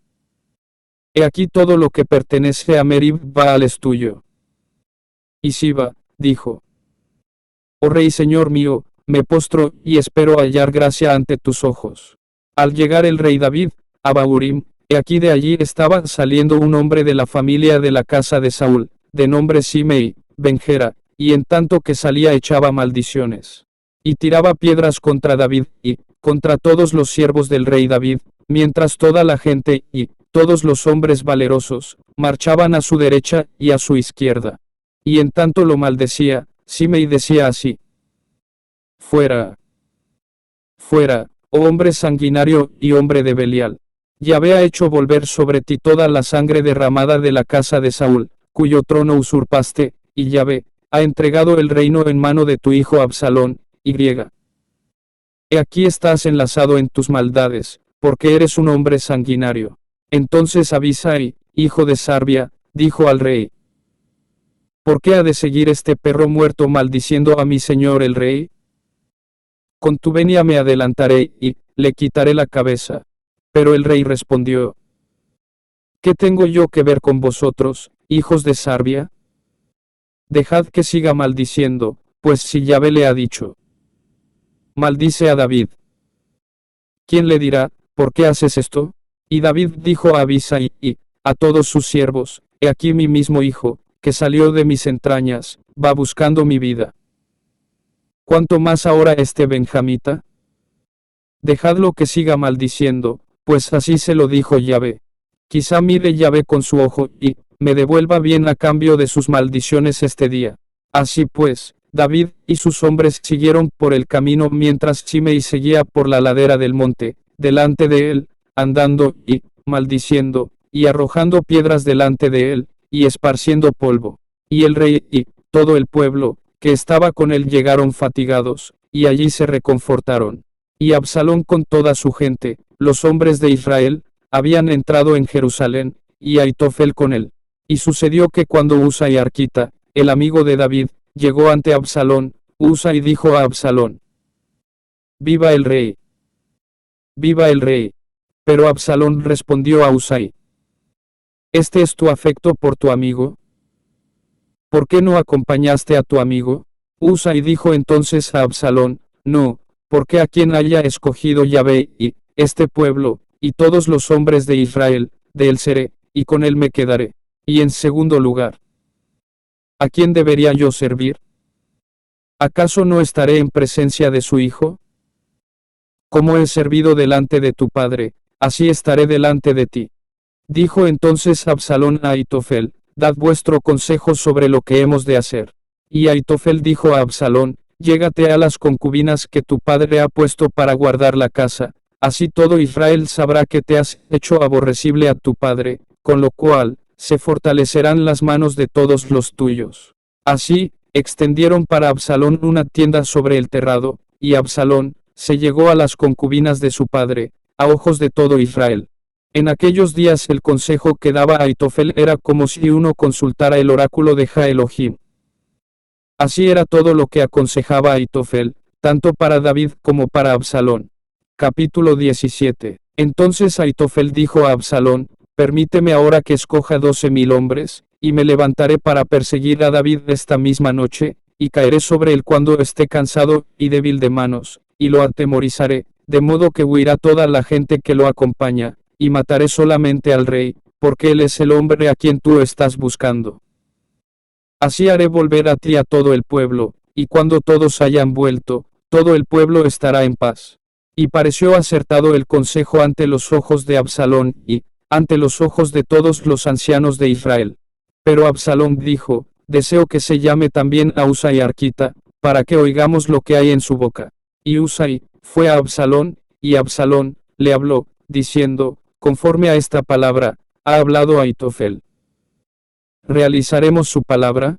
he aquí todo lo que pertenece a Merib Baal es tuyo. Y Siba dijo, oh rey señor mío, me postro y espero hallar gracia ante tus ojos. Al llegar el rey David a Bahurim, he aquí de allí estaba saliendo un hombre de la familia de la casa de Saúl, de nombre Simei, Ben-Gera, y en tanto que salía echaba maldiciones. Y tiraba piedras contra David, y contra todos los siervos del rey David, mientras toda la gente, y todos los hombres valerosos, marchaban a su derecha y a su izquierda. Y en tanto lo maldecía, Simei decía así, fuera, fuera, oh hombre sanguinario y hombre de Belial. Yahvé ha hecho volver sobre ti toda la sangre derramada de la casa de Saúl, cuyo trono usurpaste, y Yahvé ha entregado el reino en mano de tu hijo Absalón, y he aquí estás enlazado en tus maldades, porque eres un hombre sanguinario. Entonces Abisai, hijo de Sarbia, dijo al rey, ¿por qué ha de seguir este perro muerto maldiciendo a mi señor el rey? Con tu venia me adelantaré, y le quitaré la cabeza. Pero el rey respondió, ¿qué tengo yo que ver con vosotros, hijos de Sarbia? Dejad que siga maldiciendo, pues si Yahvé le ha dicho, maldice a David. ¿Quién le dirá, por qué haces esto? Y David dijo a Abisai y a todos sus siervos, he aquí mi mismo hijo, que salió de mis entrañas, va buscando mi vida. ¿Cuánto más ahora este benjamita? Dejadlo que siga maldiciendo, pues así se lo dijo Yahvé. Quizá mire Yahvé con su ojo, y me devuelva bien a cambio de sus maldiciones este día. Así pues, David y sus hombres siguieron por el camino mientras Simei seguía por la ladera del monte, delante de él, andando, y maldiciendo, y arrojando piedras delante de él, y esparciendo polvo. Y el rey, y todo el pueblo, que estaba con él llegaron fatigados, y allí se reconfortaron. Y Absalón con toda su gente, los hombres de Israel, habían entrado en Jerusalén, y Aitofel con él. Y sucedió que cuando Usai Arquita, el amigo de David, llegó ante Absalón, Usai dijo a Absalón, viva el rey. Viva el rey. Pero Absalón respondió a Usai, ¿este es tu afecto por tu amigo? ¿Por qué no acompañaste a tu amigo? Usai dijo entonces a Absalón, no, porque a quien haya escogido Yahvé, y este pueblo, y todos los hombres de Israel, de él seré, y con él me quedaré. Y en segundo lugar, ¿a quién debería yo servir? ¿Acaso no estaré en presencia de su hijo? Como he servido delante de tu padre, así estaré delante de ti. Dijo entonces Absalón a Aitofel, dad vuestro consejo sobre lo que hemos de hacer. Y Aitofel dijo a Absalón, llégate a las concubinas que tu padre ha puesto para guardar la casa, así todo Israel sabrá que te has hecho aborrecible a tu padre, con lo cual, se fortalecerán las manos de todos los tuyos. Así, extendieron para Absalón una tienda sobre el terrado, y Absalón se llegó a las concubinas de su padre, a ojos de todo Israel. En aquellos días el consejo que daba Aitofel era como si uno consultara el oráculo de Ja-Elohim. Así era todo lo que aconsejaba Aitofel, tanto para David como para Absalón. Capítulo 17. Entonces Aitofel dijo a Absalón, permíteme ahora que escoja 12,000 hombres, y me levantaré para perseguir a David esta misma noche, y caeré sobre él cuando esté cansado y débil de manos, y lo atemorizaré, de modo que huirá toda la gente que lo acompaña, y mataré solamente al rey, porque él es el hombre a quien tú estás buscando. Así haré volver a ti a todo el pueblo, y cuando todos hayan vuelto, todo el pueblo estará en paz. Y pareció acertado el consejo ante los ojos de Absalón, y ante los ojos de todos los ancianos de Israel. Pero Absalón dijo, deseo que se llame también a Usai Arquita, para que oigamos lo que hay en su boca. Y Usai fue a Absalón, y Absalón le habló, diciendo, conforme a esta palabra, ha hablado Aitofel. ¿Realizaremos su palabra?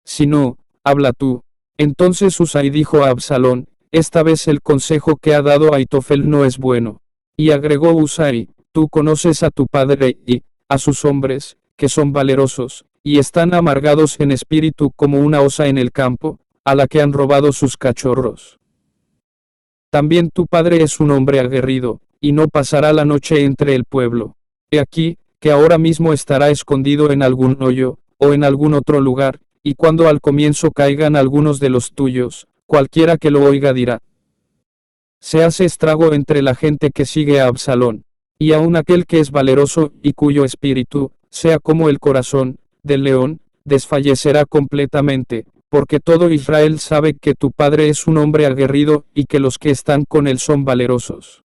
Si no, habla tú. Entonces Husai dijo a Absalón, esta vez el consejo que ha dado Aitofel no es bueno. Y agregó Husai, tú conoces a tu padre y a sus hombres, que son valerosos, y están amargados en espíritu como una osa en el campo, a la que han robado sus cachorros. También tu padre es un hombre aguerrido, y no pasará la noche entre el pueblo. He aquí, que ahora mismo estará escondido en algún hoyo, o en algún otro lugar, y cuando al comienzo caigan algunos de los tuyos, cualquiera que lo oiga dirá. Se hace estrago entre la gente que sigue a Absalón, y aun aquel que es valeroso, y cuyo espíritu, sea como el corazón del león, desfallecerá completamente, porque todo Israel sabe que tu padre es un hombre aguerrido, y que los que están con él son valerosos.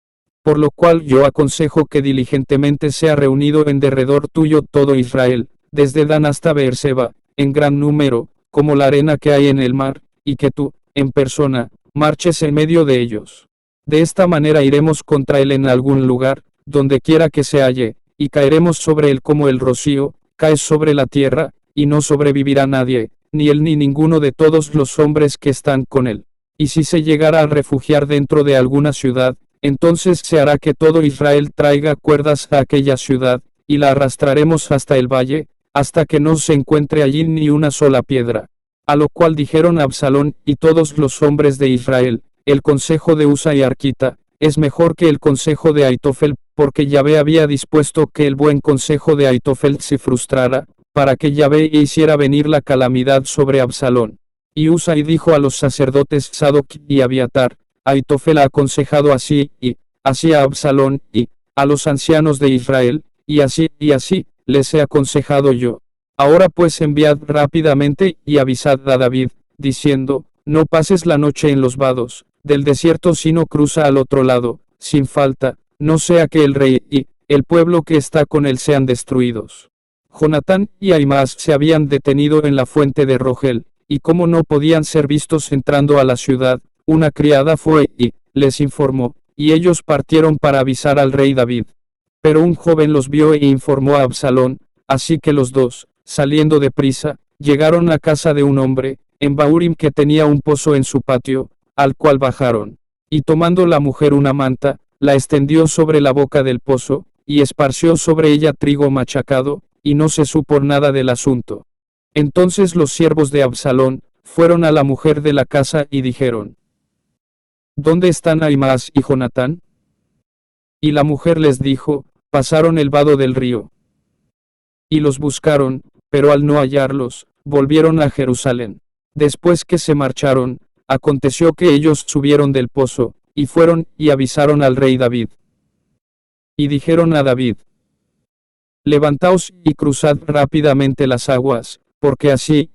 Por lo cual yo aconsejo que diligentemente sea reunido en derredor tuyo todo Israel, desde Dan hasta Beerseba, en gran número, como la arena que hay en el mar, y que tú, en persona, marches en medio de ellos. De esta manera iremos contra él en algún lugar, donde quiera que se halle, y caeremos sobre él como el rocío, cae sobre la tierra, y no sobrevivirá nadie, ni él ni ninguno de todos los hombres que están con él. Y si se llegara a refugiar dentro de alguna ciudad, entonces se hará que todo Israel traiga cuerdas a aquella ciudad, y la arrastraremos hasta el valle, hasta que no se encuentre allí ni una sola piedra. A lo cual dijeron Absalón y todos los hombres de Israel, el consejo de Husai Arquita, es mejor que el consejo de Aitofel, porque Yahvé había dispuesto que el buen consejo de Aitofel se frustrara, para que Yahvé hiciera venir la calamidad sobre Absalón. Y Husai dijo a los sacerdotes Sadoc y Abiatar, Aitofel ha aconsejado así a Absalón, y a los ancianos de Israel, y así, les he aconsejado yo. Ahora pues enviad rápidamente y avisad a David, diciendo, no pases la noche en los vados del desierto sino cruza al otro lado, sin falta, no sea que el rey y el pueblo que está con él sean destruidos. Jonatán y Ahimaas se habían detenido en la fuente de Rogel, y como no podían ser vistos entrando a la ciudad, una criada fue y les informó, y ellos partieron para avisar al rey David. Pero un joven los vio e informó a Absalón, así que los dos, saliendo de prisa, llegaron a casa de un hombre, en Bahurim que tenía un pozo en su patio, al cual bajaron. Y tomando la mujer una manta, la extendió sobre la boca del pozo, y esparció sobre ella trigo machacado, y no se supo nada del asunto. Entonces los siervos de Absalón, fueron a la mujer de la casa y dijeron, ¿dónde están Ahimaas y Jonatán? Y la mujer les dijo, pasaron el vado del río. Y los buscaron, pero al no hallarlos, volvieron a Jerusalén. Después que se marcharon, aconteció que ellos subieron del pozo, y fueron y avisaron al rey David. Y dijeron a David, levantaos y cruzad rápidamente las aguas, porque así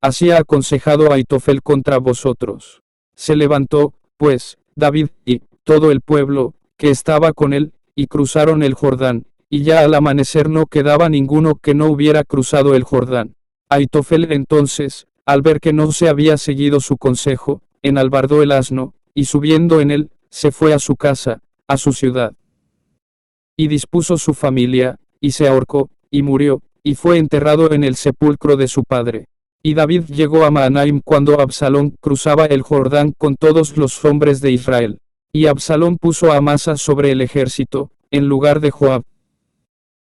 ha aconsejado Aitofel contra vosotros. Se levantó, pues, David y todo el pueblo que estaba con él, y cruzaron el Jordán, y ya al amanecer no quedaba ninguno que no hubiera cruzado el Jordán. Aitofel entonces, al ver que no se había seguido su consejo, enalbardó el asno, y subiendo en él, se fue a su casa, a su ciudad. Y dispuso su familia, y se ahorcó, y murió, y fue enterrado en el sepulcro de su padre. Y David llegó a Mahanaim cuando Absalón cruzaba el Jordán con todos los hombres de Israel. Y Absalón puso a Amasa sobre el ejército, en lugar de Joab.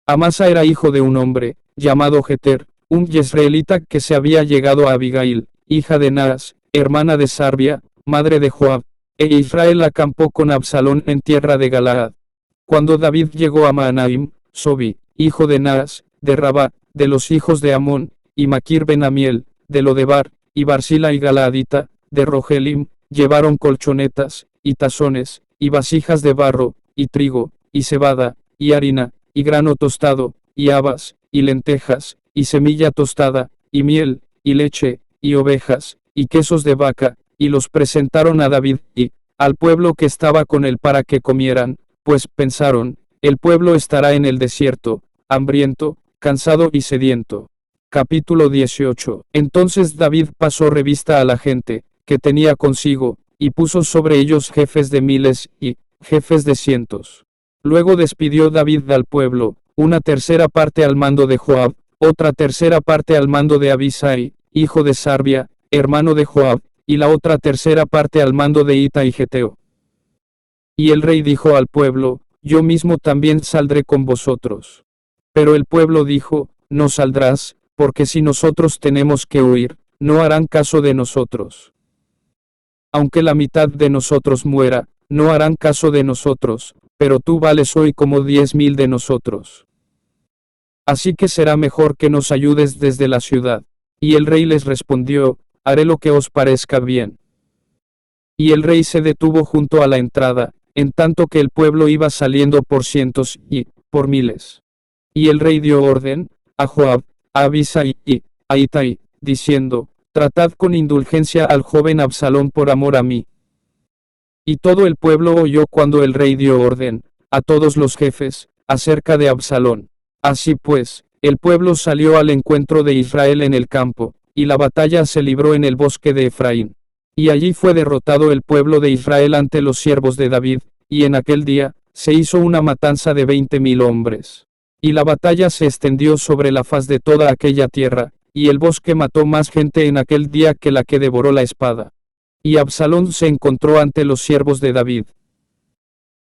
Amasa era hijo de un hombre, llamado Jeter, un yezreelita que se había llegado a Abigail, hija de Naas, hermana de Sarbia, madre de Joab. E Israel acampó con Absalón en tierra de Galaad. Cuando David llegó a Mahanaim, Sobi, hijo de Naas, de Rabá, de los hijos de Amón, y Maquir ben Amiel, de Lodebar, y Barzila y Galaadita, de Rogelim, llevaron colchonetas, y tazones, y vasijas de barro, y trigo, y cebada, y harina, y grano tostado, y habas, y lentejas, y semilla tostada, y miel, y leche, y ovejas, y quesos de vaca, y los presentaron a David, y al pueblo que estaba con él para que comieran, pues pensaron, el pueblo estará en el desierto, hambriento, cansado y sediento. Capítulo 18. Entonces David pasó revista a la gente, que tenía consigo, y puso sobre ellos jefes de miles, y jefes de cientos. Luego despidió David al pueblo, una tercera parte al mando de Joab, otra tercera parte al mando de Abisai, hijo de Sarbia, hermano de Joab, y la otra tercera parte al mando de Itai Geteo. Y el rey dijo al pueblo, yo mismo también saldré con vosotros. Pero el pueblo dijo, no saldrás, porque si nosotros tenemos que huir, no harán caso de nosotros. Aunque la mitad de nosotros muera, no harán caso de nosotros, pero tú vales hoy como 10.000 de nosotros. Así que será mejor que nos ayudes desde la ciudad. Y el rey les respondió, haré lo que os parezca bien. Y el rey se detuvo junto a la entrada, en tanto que el pueblo iba saliendo por cientos y por miles. Y el rey dio orden a Joab, a Abisai y a Itai, diciendo, tratad con indulgencia al joven Absalón por amor a mí. Y todo el pueblo oyó cuando el rey dio orden a todos los jefes acerca de Absalón. Así pues, el pueblo salió al encuentro de Israel en el campo, y la batalla se libró en el bosque de Efraín. Y allí fue derrotado el pueblo de Israel ante los siervos de David, y en aquel día se hizo una matanza de 20.000 hombres. Y la batalla se extendió sobre la faz de toda aquella tierra, y el bosque mató más gente en aquel día que la que devoró la espada. Y Absalón se encontró ante los siervos de David.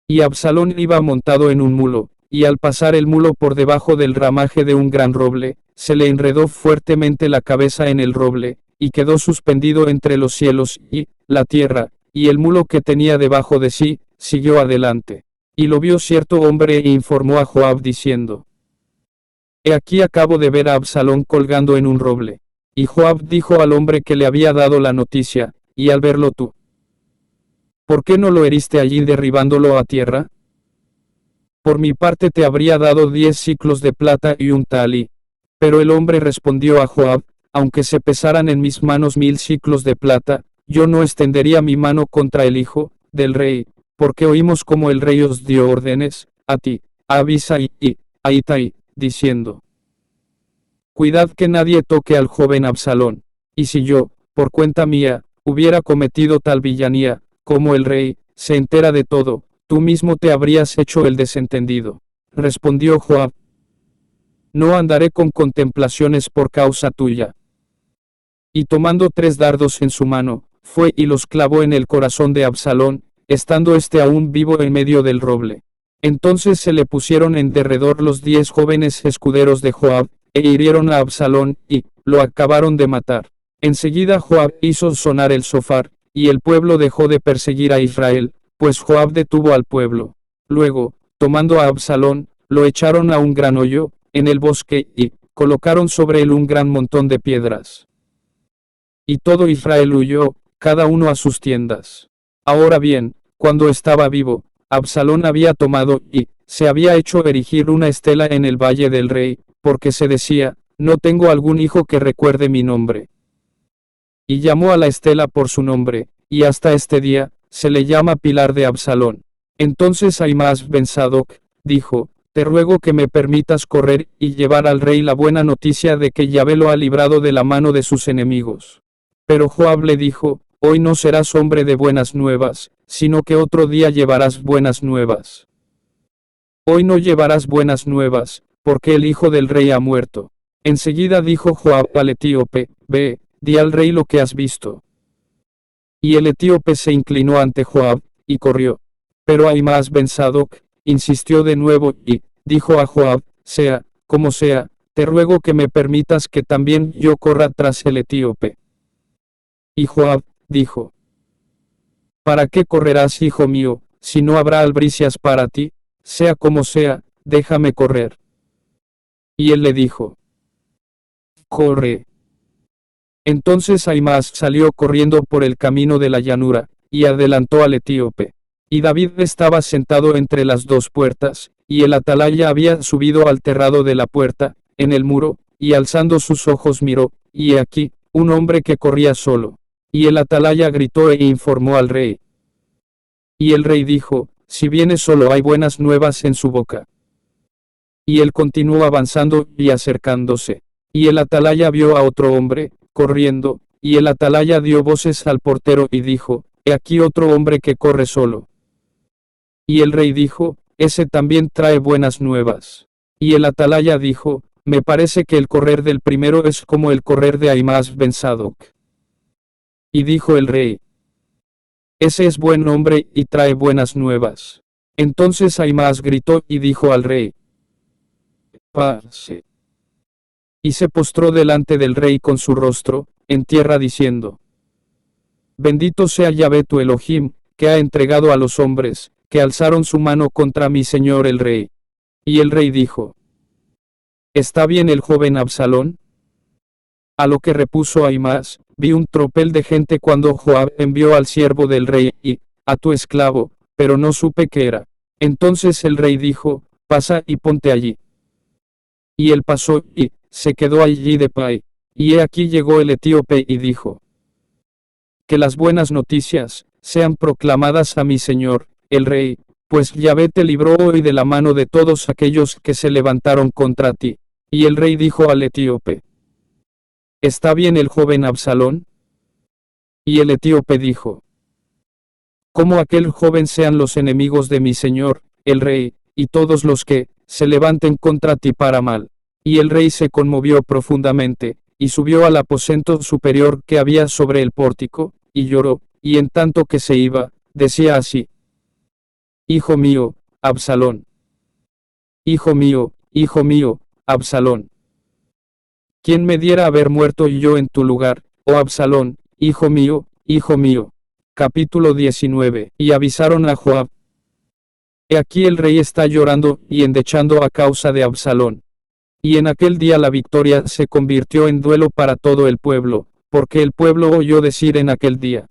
Y Absalón iba montado en un mulo, y al pasar el mulo por debajo del ramaje de un gran roble, se le enredó fuertemente la cabeza en el roble, y quedó suspendido entre los cielos y la tierra, y el mulo que tenía debajo de sí, siguió adelante. Y lo vio cierto hombre e informó a Joab diciendo, he aquí acabo de ver a Absalón colgando en un roble. Y Joab dijo al hombre que le había dado la noticia, y al verlo tú, ¿por qué no lo heriste allí derribándolo a tierra? Por mi parte te habría dado 10 siclos de plata y un talí. Pero el hombre respondió a Joab, aunque se pesaran en mis manos 1000 siclos de plata, yo no extendería mi mano contra el hijo del rey, porque oímos como el rey os dio órdenes, a ti, a Abisai y a Itai, diciendo, cuidad que nadie toque al joven Absalón. Y si yo, por cuenta mía, hubiera cometido tal villanía, como el rey se entera de todo, tú mismo te habrías hecho el desentendido. Respondió Joab, no andaré con contemplaciones por causa tuya. Y tomando 3 dardos en su mano, fue y los clavó en el corazón de Absalón, estando éste aún vivo en medio del roble. Entonces se le pusieron en derredor los 10 jóvenes escuderos de Joab, e hirieron a Absalón, y lo acabaron de matar. Enseguida Joab hizo sonar el shofar, y el pueblo dejó de perseguir a Israel, pues Joab detuvo al pueblo. Luego, tomando a Absalón, lo echaron a un gran hoyo, en el bosque, y colocaron sobre él un gran montón de piedras. Y todo Israel huyó, cada uno a sus tiendas. Ahora bien, cuando estaba vivo, Absalón había tomado, y se había hecho erigir una estela en el valle del rey, porque se decía, no tengo algún hijo que recuerde mi nombre. Y llamó a la estela por su nombre, y hasta este día, se le llama Pilar de Absalón. Entonces Ahimaas ben Sadoc dijo, te ruego que me permitas correr y llevar al rey la buena noticia de que Yahvé lo ha librado de la mano de sus enemigos. Pero Joab le dijo, hoy no serás hombre de buenas nuevas, sino que otro día llevarás buenas nuevas. Hoy no llevarás buenas nuevas, porque el hijo del rey ha muerto. Enseguida dijo Joab al etíope, ve, di al rey lo que has visto. Y el etíope se inclinó ante Joab, y corrió. Pero Ahimaas ben Sadoc insistió de nuevo, y dijo a Joab, sea, como sea, te ruego que me permitas que también yo corra tras el etíope. Y Joab dijo, ¿para qué correrás, hijo mío, si no habrá albricias para ti? Sea como sea, déjame correr. Y él le dijo, corre. Entonces Ahimaas salió corriendo por el camino de la llanura, y adelantó al etíope. Y David estaba sentado entre las 2 puertas, y el atalaya había subido al terrado de la puerta, en el muro, y alzando sus ojos miró, y he aquí, un hombre que corría solo. Y el atalaya gritó e informó al rey. Y el rey dijo, si viene solo hay buenas nuevas en su boca. Y él continuó avanzando y acercándose. Y el atalaya vio a otro hombre, corriendo, y el atalaya dio voces al portero y dijo, he aquí otro hombre que corre solo. Y el rey dijo, ese también trae buenas nuevas. Y el atalaya dijo, me parece que el correr del primero es como el correr de Ahimaas ben Sadoc. Y dijo el rey, ese es buen hombre y trae buenas nuevas. Entonces Ahimaas gritó y dijo al rey, pase. Y se postró delante del rey con su rostro en tierra diciendo, bendito sea Yahvé tu Elohim, que ha entregado a los hombres, que alzaron su mano contra mi señor el rey. Y el rey dijo, ¿está bien el joven Absalón? A lo que repuso Ahimaas, vi un tropel de gente cuando Joab envió al siervo del rey y a tu esclavo, pero no supe qué era. Entonces el rey dijo, pasa y ponte allí. Y él pasó y se quedó allí de pie. Y he aquí llegó el etíope y dijo, que las buenas noticias sean proclamadas a mi señor, el rey, pues Yahvé te libró hoy de la mano de todos aquellos que se levantaron contra ti. Y el rey dijo al etíope, ¿está bien el joven Absalón? Y el etíope dijo, como aquel joven sean los enemigos de mi señor, el rey, y todos los que se levanten contra ti para mal. Y el rey se conmovió profundamente, y subió al aposento superior que había sobre el pórtico, y lloró, y en tanto que se iba, decía así, hijo mío, Absalón. Hijo mío, Absalón. ¿Quién me diera haber muerto yo en tu lugar, oh Absalón, hijo mío, hijo mío? Capítulo 19. Y avisaron a Joab. He aquí el rey está llorando y endechando a causa de Absalón. Y en aquel día la victoria se convirtió en duelo para todo el pueblo, porque el pueblo oyó decir en aquel día,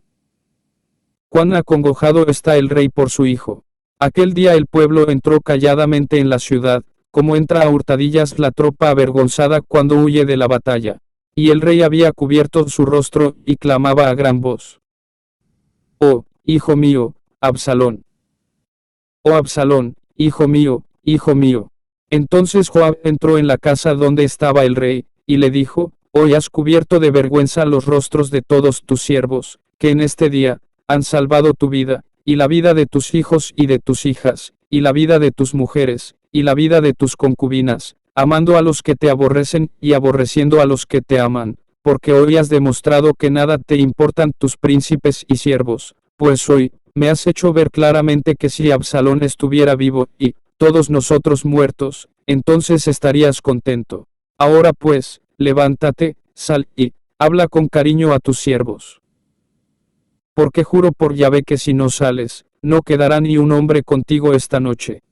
cuán acongojado está el rey por su hijo. Aquel día el pueblo entró calladamente en la ciudad, como entra a hurtadillas la tropa avergonzada cuando huye de la batalla. Y el rey había cubierto su rostro, y clamaba a gran voz, oh, hijo mío, Absalón. Oh Absalón, hijo mío, hijo mío. Entonces Joab entró en la casa donde estaba el rey, y le dijo, hoy has cubierto de vergüenza los rostros de todos tus siervos, que en este día han salvado tu vida, y la vida de tus hijos y de tus hijas, y la vida de tus mujeres, y la vida de tus concubinas, amando a los que te aborrecen y aborreciendo a los que te aman, porque hoy has demostrado que nada te importan tus príncipes y siervos, pues hoy me has hecho ver claramente que si Absalón estuviera vivo y todos nosotros muertos, entonces estarías contento. Ahora pues, levántate, sal y habla con cariño a tus siervos. Porque juro por Yahvé que si no sales, no quedará ni un hombre contigo esta noche.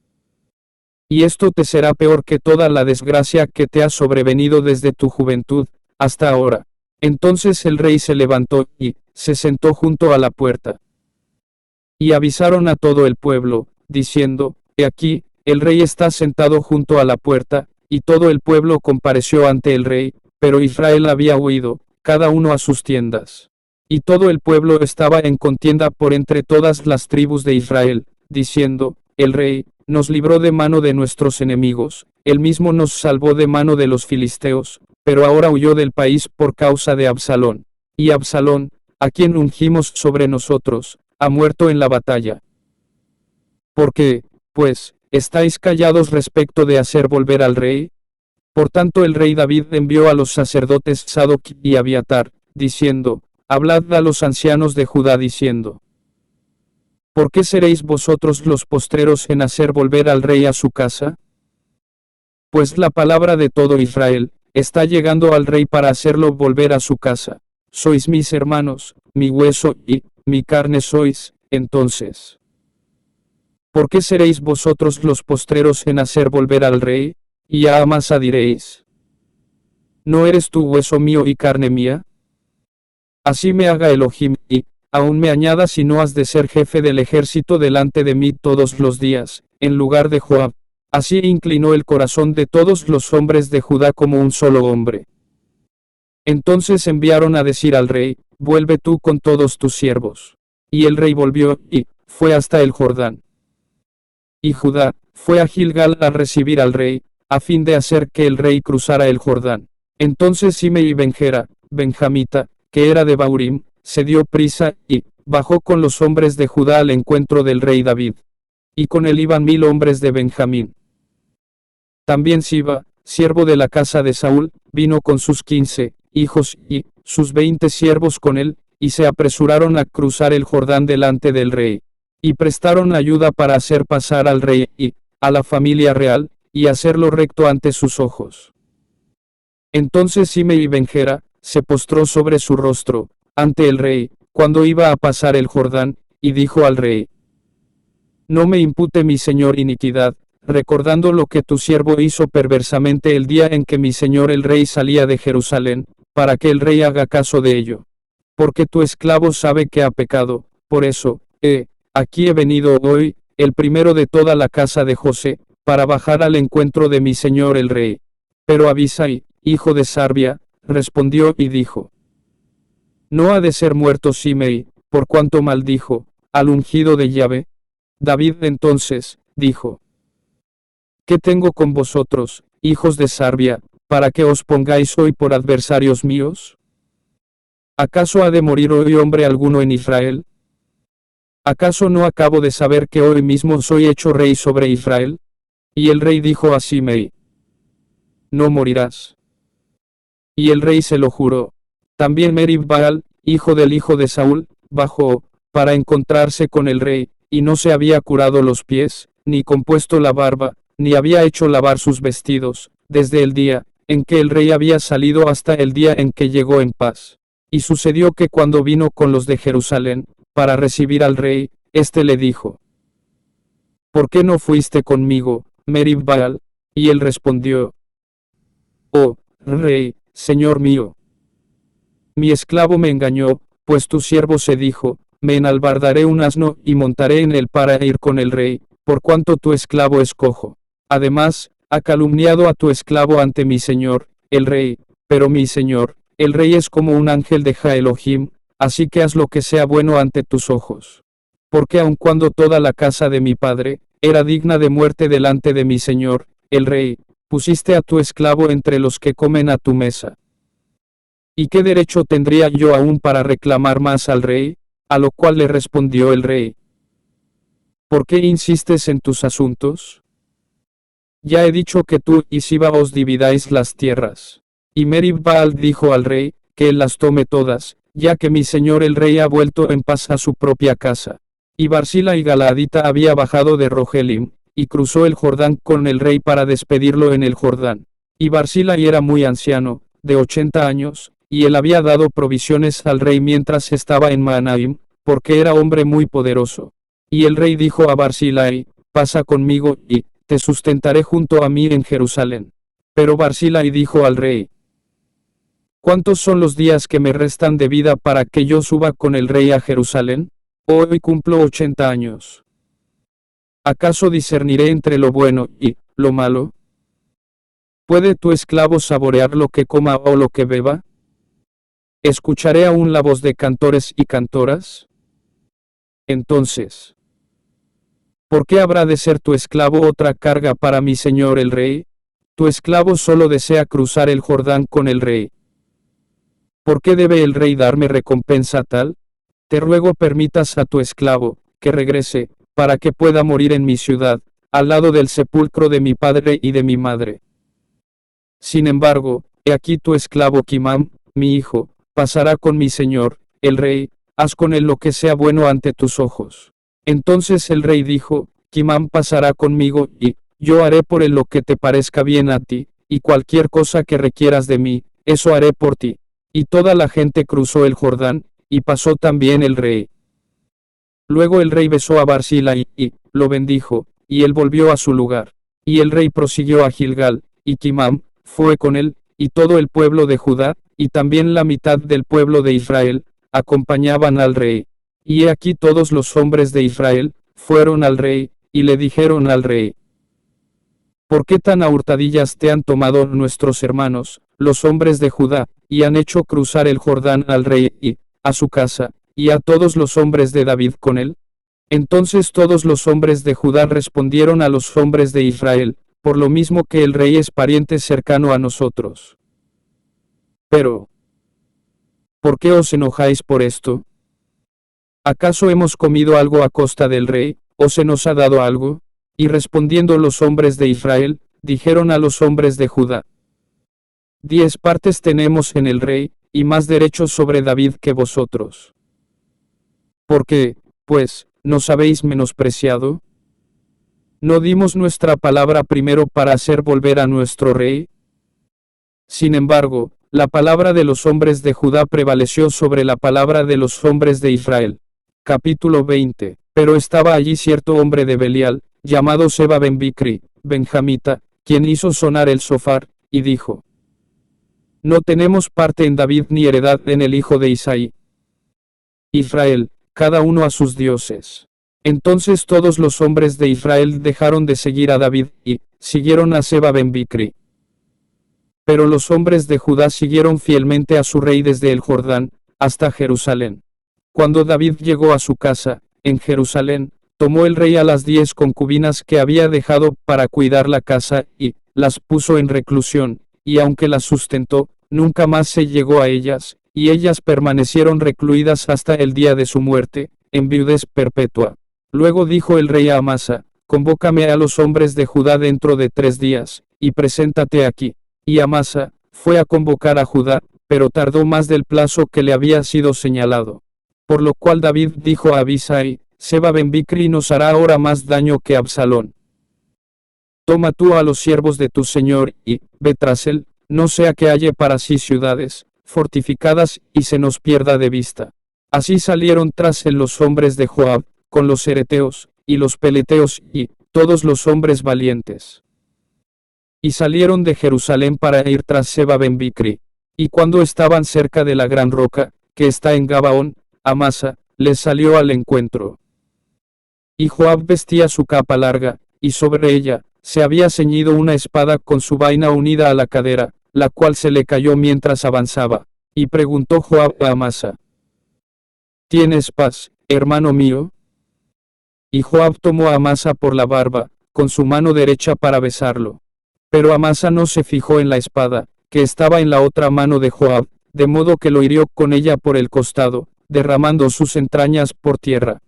Y esto te será peor que toda la desgracia que te ha sobrevenido desde tu juventud hasta ahora. Entonces el rey se levantó y se sentó junto a la puerta. Y avisaron a todo el pueblo, diciendo, he aquí, el rey está sentado junto a la puerta, y todo el pueblo compareció ante el rey, pero Israel había huido, cada uno a sus tiendas. Y todo el pueblo estaba en contienda por entre todas las tribus de Israel, diciendo, el rey nos libró de mano de nuestros enemigos, él mismo nos salvó de mano de los filisteos, pero ahora huyó del país por causa de Absalón. Y Absalón, a quien ungimos sobre nosotros, ha muerto en la batalla. ¿Por qué, pues, estáis callados respecto de hacer volver al rey? Por tanto el rey David envió a los sacerdotes Sadoc y Abiatar, diciendo, hablad a los ancianos de Judá diciendo, ¿por qué seréis vosotros los postreros en hacer volver al rey a su casa? Pues la palabra de todo Israel está llegando al rey para hacerlo volver a su casa. Sois mis hermanos, mi hueso y mi carne sois, entonces. ¿Por qué seréis vosotros los postreros en hacer volver al rey? Y a Amasa diréis, ¿no eres tú hueso mío y carne mía? Así me haga Elohim, y aún me añada si no has de ser jefe del ejército delante de mí todos los días, en lugar de Joab. Así inclinó el corazón de todos los hombres de Judá como un solo hombre. Entonces enviaron a decir al rey, vuelve tú con todos tus siervos. Y el rey volvió, y fue hasta el Jordán. Y Judá fue a Gilgal a recibir al rey, a fin de hacer que el rey cruzara el Jordán. Entonces Simei Benjera, benjamita, que era de Baurim, se dio prisa, y bajó con los hombres de Judá al encuentro del rey David. Y con él iban 1000 hombres de Benjamín. También Siba, siervo de la casa de Saúl, vino con sus 15 hijos y sus 20 siervos con él, y se apresuraron a cruzar el Jordán delante del rey. Y prestaron ayuda para hacer pasar al rey y a la familia real, y hacerlo recto ante sus ojos. Entonces Simei Benjera se postró sobre su rostro ante el rey, cuando iba a pasar el Jordán, y dijo al rey: No me impute mi señor iniquidad, recordando lo que tu siervo hizo perversamente el día en que mi señor el rey salía de Jerusalén, para que el rey haga caso de ello. Porque tu esclavo sabe que ha pecado, por eso, aquí he venido hoy, el primero de toda la casa de José, para bajar al encuentro de mi señor el rey. Pero Abisai, hijo de Sarbia, respondió y dijo: No ha de ser muerto Simei, por cuanto maldijo al ungido de Yahvé. David entonces dijo: ¿Qué tengo con vosotros, hijos de Sarbia, para que os pongáis hoy por adversarios míos? ¿Acaso ha de morir hoy hombre alguno en Israel? ¿Acaso no acabo de saber que hoy mismo soy hecho rey sobre Israel? Y el rey dijo a Simei: No morirás. Y el rey se lo juró. También Merib-Baal, hijo del hijo de Saúl, bajó para encontrarse con el rey, y no se había curado los pies, ni compuesto la barba, ni había hecho lavar sus vestidos, desde el día en que el rey había salido hasta el día en que llegó en paz. Y sucedió que cuando vino con los de Jerusalén, para recibir al rey, éste le dijo: ¿Por qué no fuiste conmigo, Merib-Baal? Y él respondió: Oh, rey, señor mío. Mi esclavo me engañó, pues tu siervo se dijo: Me enalbardaré un asno y montaré en él para ir con el rey, por cuanto tu esclavo es cojo. Además, ha calumniado a tu esclavo ante mi señor, el rey, pero mi señor, el rey es como un ángel de Jah-Elohim, así que haz lo que sea bueno ante tus ojos. Porque aun cuando toda la casa de mi padre era digna de muerte delante de mi señor, el rey, pusiste a tu esclavo entre los que comen a tu mesa. ¿Y qué derecho tendría yo aún para reclamar más al rey? A lo cual le respondió el rey: ¿Por qué insistes en tus asuntos? Ya he dicho que tú y Siba os dividáis las tierras. Y Merib-Baal dijo al rey, que él las tome todas, ya que mi señor el rey ha vuelto en paz a su propia casa. Y Barzila y Galaadita había bajado de Rogelim, y cruzó el Jordán con el rey para despedirlo en el Jordán. Y Barzilai era muy anciano, de 80 años, y él había dado provisiones al rey mientras estaba en Mahanaim, porque era hombre muy poderoso. Y el rey dijo a Barzilai: Pasa conmigo, y te sustentaré junto a mí en Jerusalén. Pero Barzilai dijo al rey: ¿Cuántos son los días que me restan de vida para que yo suba con el rey a Jerusalén? Hoy cumplo 80 años. ¿Acaso discerniré entre lo bueno y lo malo? ¿Puede tu esclavo saborear lo que coma o lo que beba? ¿Escucharé aún la voz de cantores y cantoras? Entonces, ¿por qué habrá de ser tu esclavo otra carga para mi señor el rey? Tu esclavo solo desea cruzar el Jordán con el rey. ¿Por qué debe el rey darme recompensa tal? Te ruego permitas a tu esclavo que regrese, para que pueda morir en mi ciudad, al lado del sepulcro de mi padre y de mi madre. Sin embargo, he aquí tu esclavo Kimam, mi hijo, pasará con mi señor, el rey, haz con él lo que sea bueno ante tus ojos. Entonces el rey dijo: Kimam pasará conmigo, y yo haré por él lo que te parezca bien a ti, y cualquier cosa que requieras de mí, eso haré por ti. Y toda la gente cruzó el Jordán, y pasó también el rey. Luego el rey besó a Barzilai, y lo bendijo, y él volvió a su lugar. Y el rey prosiguió a Gilgal, y Kimam fue con él, y todo el pueblo de Judá, y también la mitad del pueblo de Israel, acompañaban al rey. Y he aquí todos los hombres de Israel fueron al rey, y le dijeron al rey: ¿Por qué tan a hurtadillas te han tomado nuestros hermanos, los hombres de Judá, y han hecho cruzar el Jordán al rey, y a su casa, y a todos los hombres de David con él? Entonces todos los hombres de Judá respondieron a los hombres de Israel: por lo mismo que el rey es pariente cercano a nosotros. Pero, ¿por qué os enojáis por esto? ¿Acaso hemos comido algo a costa del rey, o se nos ha dado algo? Y respondiendo los hombres de Israel, dijeron a los hombres de Judá: 10 partes tenemos en el rey, y más derechos sobre David que vosotros. ¿Por qué, pues, nos habéis menospreciado? ¿No dimos nuestra palabra primero para hacer volver a nuestro rey? Sin embargo, la palabra de los hombres de Judá prevaleció sobre la palabra de los hombres de Israel. Capítulo 20. Pero estaba allí cierto hombre de Belial, llamado Seba ben Bicri, benjamita, quien hizo sonar el shofar, y dijo: No tenemos parte en David ni heredad en el hijo de Isaí. Israel, cada uno a sus dioses. Entonces todos los hombres de Israel dejaron de seguir a David, y siguieron a Seba ben Bicri. Pero los hombres de Judá siguieron fielmente a su rey desde el Jordán, hasta Jerusalén. Cuando David llegó a su casa, en Jerusalén, tomó el rey a las 10 concubinas que había dejado para cuidar la casa, y las puso en reclusión, y aunque las sustentó, nunca más se llegó a ellas, y ellas permanecieron recluidas hasta el día de su muerte, en viudez perpetua. Luego dijo el rey a Amasa: Convócame a los hombres de Judá dentro de 3 días, y preséntate aquí. Y Amasa fue a convocar a Judá, pero tardó más del plazo que le había sido señalado. Por lo cual David dijo a Abisai: Seba ben Bicri nos hará ahora más daño que Absalón. Toma tú a los siervos de tu señor, y ve tras él, no sea que halle para sí ciudades fortificadas, y se nos pierda de vista. Así salieron tras él los hombres de Joab, con los cereteos, y los peleteos, y todos los hombres valientes. Y salieron de Jerusalén para ir tras Seba ben Bicri. Y cuando estaban cerca de la gran roca, que está en Gabaón, Amasa les salió al encuentro. Y Joab vestía su capa larga, y sobre ella se había ceñido una espada con su vaina unida a la cadera, la cual se le cayó mientras avanzaba. Y preguntó Joab a Amasa: ¿Tienes paz, hermano mío? Y Joab tomó a Amasa por la barba, con su mano derecha para besarlo. Pero Amasa no se fijó en la espada, que estaba en la otra mano de Joab, de modo que lo hirió con ella por el costado, derramando sus entrañas por tierra.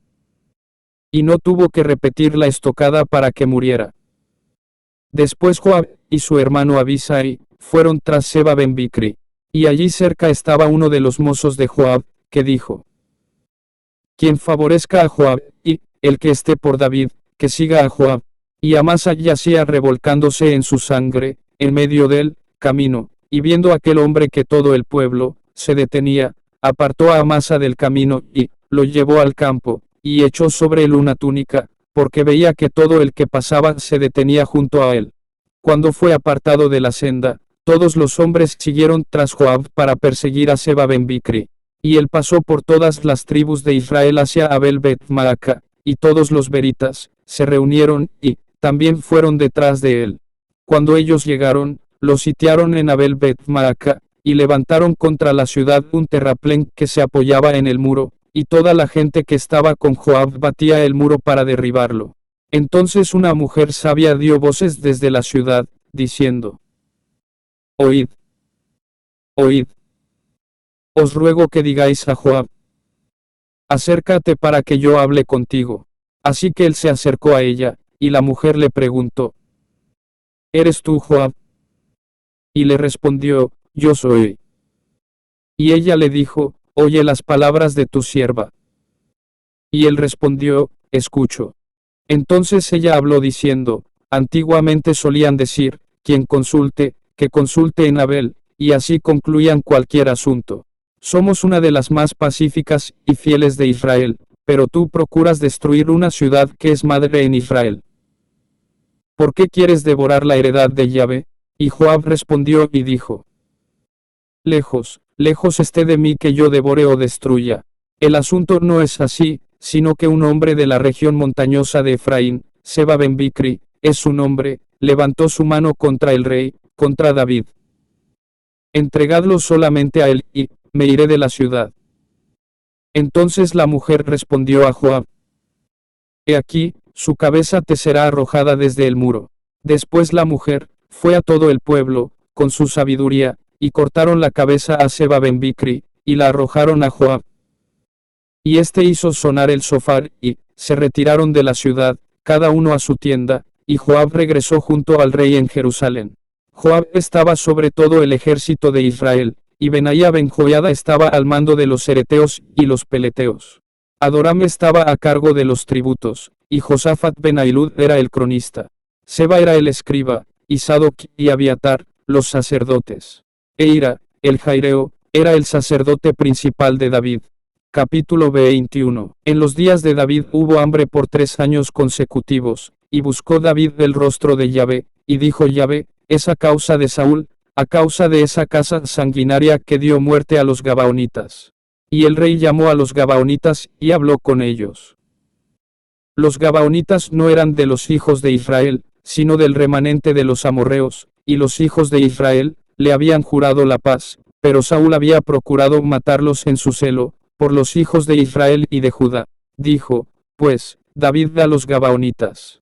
Y no tuvo que repetir la estocada para que muriera. Después Joab y su hermano Abisai fueron tras Seba ben Bicri. Y allí cerca estaba uno de los mozos de Joab, que dijo: Quien favorezca a Joab, y el que esté por David, que siga a Joab. Y Amasa yacía revolcándose en su sangre, en medio del camino, y viendo aquel hombre que todo el pueblo se detenía, apartó a Amasa del camino, y lo llevó al campo, y echó sobre él una túnica, porque veía que todo el que pasaba se detenía junto a él. Cuando fue apartado de la senda, todos los hombres siguieron tras Joab para perseguir a Seba ben Bicri. Y él pasó por todas las tribus de Israel hacia Abel Bet-Maaca, y todos los beritas se reunieron, y también fueron detrás de él. Cuando ellos llegaron, lo sitiaron en Abel Bet-Maaca, y levantaron contra la ciudad un terraplén que se apoyaba en el muro, y toda la gente que estaba con Joab batía el muro para derribarlo. Entonces una mujer sabia dio voces desde la ciudad, diciendo: Oíd, oíd. Os ruego que digáis a Joab: Acércate para que yo hable contigo. Así que él se acercó a ella, y la mujer le preguntó: ¿Eres tú Joab? Y le respondió: Yo soy. Y ella le dijo: Oye las palabras de tu sierva. Y él respondió: Escucho. Entonces ella habló diciendo: Antiguamente solían decir: Quien consulte, que consulte en Abel, y así concluían cualquier asunto. Somos una de las más pacíficas y fieles de Israel, pero tú procuras destruir una ciudad que es madre en Israel. ¿Por qué quieres devorar la heredad de Yahvé? Y Joab respondió y dijo: Lejos, lejos esté de mí que yo devore o destruya. El asunto no es así, sino que un hombre de la región montañosa de Efraín, Seba ben Bicri, es su nombre, levantó su mano contra el rey, contra David. Entregadlo solamente a él, y me iré de la ciudad. Entonces la mujer respondió a Joab: He aquí, su cabeza te será arrojada desde el muro. Después la mujer fue a todo el pueblo, con su sabiduría, y cortaron la cabeza a Seba ben Bicri, y la arrojaron a Joab. Y éste hizo sonar el shofar, y se retiraron de la ciudad, cada uno a su tienda, y Joab regresó junto al rey en Jerusalén. Joab estaba sobre todo el ejército de Israel, y Benaía ben Joiada estaba al mando de los cereteos y los peleteos. Adoram estaba a cargo de los tributos, y Josafat ben Ahilud era el cronista. Seba era el escriba, y Sadoc y Abiatar, los sacerdotes. Eira, el jaireo, era el sacerdote principal de David. Capítulo 21. En los días de David hubo hambre por 3 años consecutivos, y buscó David el rostro de Yahvé, y dijo Yahvé, es a causa de Saúl, a causa de esa casa sanguinaria que dio muerte a los gabaonitas. Y el rey llamó a los gabaonitas, y habló con ellos. Los gabaonitas no eran de los hijos de Israel, sino del remanente de los amorreos, y los hijos de Israel le habían jurado la paz, pero Saúl había procurado matarlos en su celo, por los hijos de Israel y de Judá. Dijo, pues, David a los gabaonitas: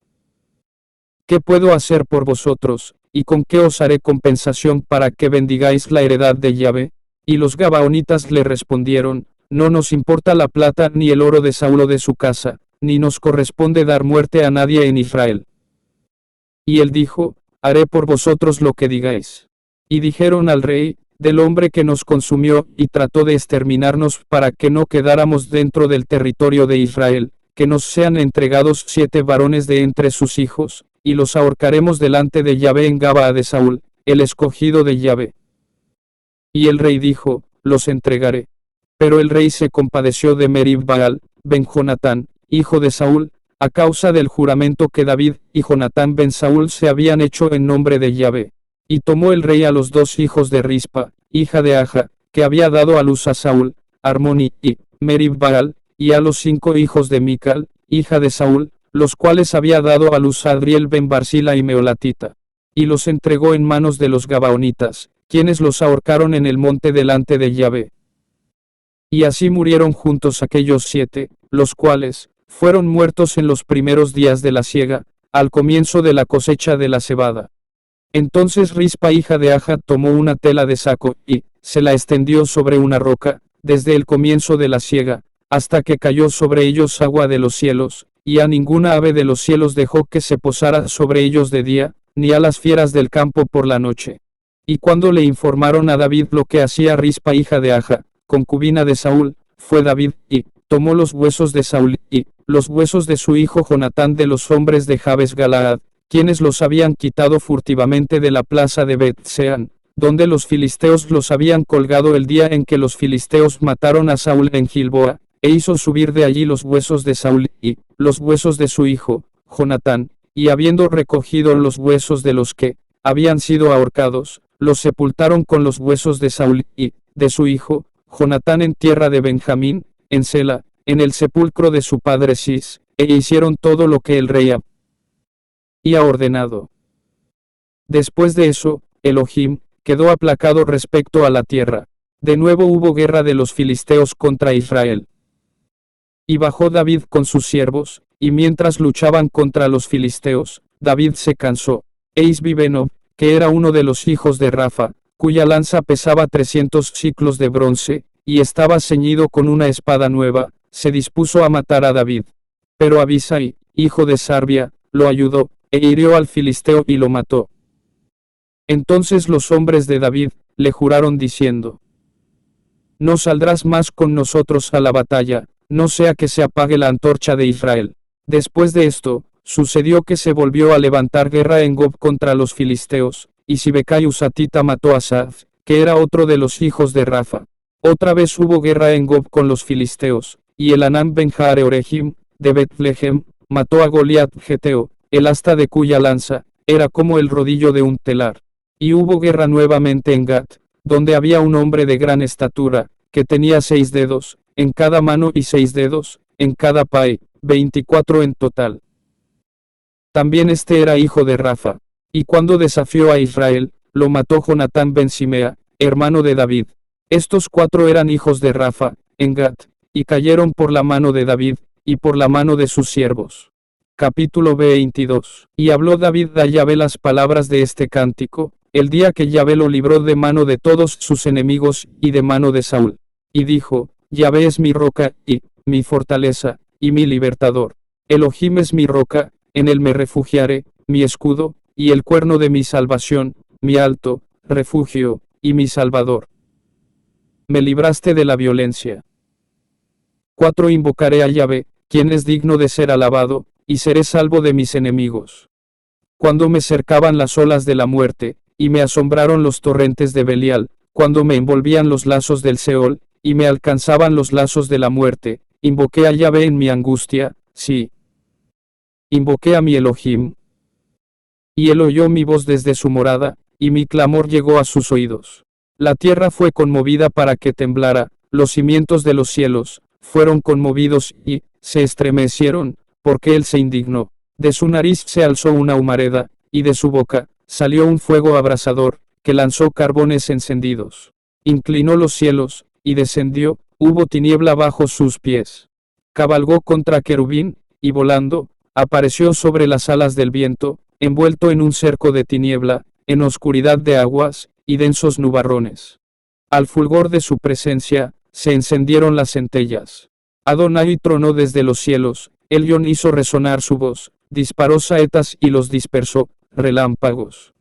¿qué puedo hacer por vosotros, y con qué os haré compensación para que bendigáis la heredad de Yahvé? Y los gabaonitas le respondieron, no nos importa la plata ni el oro de Saúl o de su casa, ni nos corresponde dar muerte a nadie en Israel. Y él dijo, haré por vosotros lo que digáis. Y dijeron al rey, del hombre que nos consumió y trató de exterminarnos para que no quedáramos dentro del territorio de Israel, que nos sean entregados 7 varones de entre sus hijos, y los ahorcaremos delante de Yahvé en Gabaa de Saúl, el escogido de Yahvé. Y el rey dijo, los entregaré. Pero el rey se compadeció de Merib-Baal, ben Jonatán, hijo de Saúl, a causa del juramento que David y Jonatán ben Saúl se habían hecho en nombre de Yahvé. Y tomó el rey a los 2 hijos de Rispa, hija de Aja, que había dado a luz a Saúl, Armoni y Merib-Baal, y a los 5 hijos de Mical, hija de Saúl, los cuales había dado a luz a Adriel ben Barsila y Meolatita. Y los entregó en manos de los gabaonitas, quienes los ahorcaron en el monte delante de Yahvé. Y así murieron juntos aquellos 7, los cuales fueron muertos en los primeros días de la siega, al comienzo de la cosecha de la cebada. Entonces Rispa hija de Aja tomó una tela de saco, y se la extendió sobre una roca, desde el comienzo de la siega, hasta que cayó sobre ellos agua de los cielos, y a ninguna ave de los cielos dejó que se posara sobre ellos de día, ni a las fieras del campo por la noche. Y cuando le informaron a David lo que hacía Rispa hija de Aja, concubina de Saúl, fue David, y tomó los huesos de Saúl, y los huesos de su hijo Jonatán de los hombres de Jabes Galaad, quienes los habían quitado furtivamente de la plaza de Bet-Sean, donde los filisteos los habían colgado el día en que los filisteos mataron a Saúl en Gilboa, e hizo subir de allí los huesos de Saúl, y los huesos de su hijo, Jonatán, y habiendo recogido los huesos de los que habían sido ahorcados, los sepultaron con los huesos de Saúl, y de su hijo, Jonatán en tierra de Benjamín, en Sela, en el sepulcro de su padre Cis, e hicieron todo lo que el rey había ordenado. Después de eso, Elohim quedó aplacado respecto a la tierra. De nuevo hubo guerra de los filisteos contra Israel. Y bajó David con sus siervos, y mientras luchaban contra los filisteos, David se cansó. E Isbi-Benob, que era uno de los hijos de Rafa, cuya lanza pesaba 300 siclos de bronce, y estaba ceñido con una espada nueva, se dispuso a matar a David. Pero Abisai, hijo de Sarbia, lo ayudó, e hirió al filisteo y lo mató. Entonces los hombres de David le juraron diciendo: no saldrás más con nosotros a la batalla, no sea que se apague la antorcha de Israel. Después de esto, sucedió que se volvió a levantar guerra en Gob contra los filisteos, y Sibecai Husatita mató a Saf, que era otro de los hijos de Rafa. Otra vez hubo guerra en Gob con los filisteos, y Elanam ben Jaareorejim, de Betlehem, mató a Goliat Geteo, el asta de cuya lanza era como el rodillo de un telar. Y hubo guerra nuevamente en Gat, donde había un hombre de gran estatura, que tenía 6 dedos en cada mano y 6 dedos en cada pie, 24 en total. También este era hijo de Rafa. Y cuando desafió a Israel, lo mató Jonatán ben Simea, hermano de David. Estos 4 eran hijos de Rafa, en Gat, y cayeron por la mano de David, y por la mano de sus siervos. Capítulo 22. Y habló David a Yahvé las palabras de este cántico, el día que Yahvé lo libró de mano de todos sus enemigos, y de mano de Saúl. Y dijo: Yahvé es mi roca, y mi fortaleza, y mi libertador. Elohim es mi roca, en él me refugiaré, mi escudo, y el cuerno de mi salvación, mi alto refugio, y mi salvador. Me libraste de la violencia. 4. Invocaré a Yahvé, quien es digno de ser alabado, y seré salvo de mis enemigos. Cuando me cercaban las olas de la muerte, y me asombraron los torrentes de Belial, cuando me envolvían los lazos del Seol, y me alcanzaban los lazos de la muerte, invoqué a Yahvé en mi angustia, sí. Invoqué a mi Elohim. Y él oyó mi voz desde su morada, y mi clamor llegó a sus oídos. La tierra fue conmovida para que temblara, los cimientos de los cielos fueron conmovidos y se estremecieron, porque él se indignó. De su nariz se alzó una humareda, y de su boca salió un fuego abrasador, que lanzó carbones encendidos. Inclinó los cielos, y descendió, hubo tiniebla bajo sus pies. Cabalgó contra querubín, y volando, apareció sobre las alas del viento, envuelto en un cerco de tiniebla, en oscuridad de aguas, y densos nubarrones. Al fulgor de su presencia, se encendieron las centellas. Adonai tronó desde los cielos, Elión hizo resonar su voz, disparó saetas y los dispersó, relámpagos.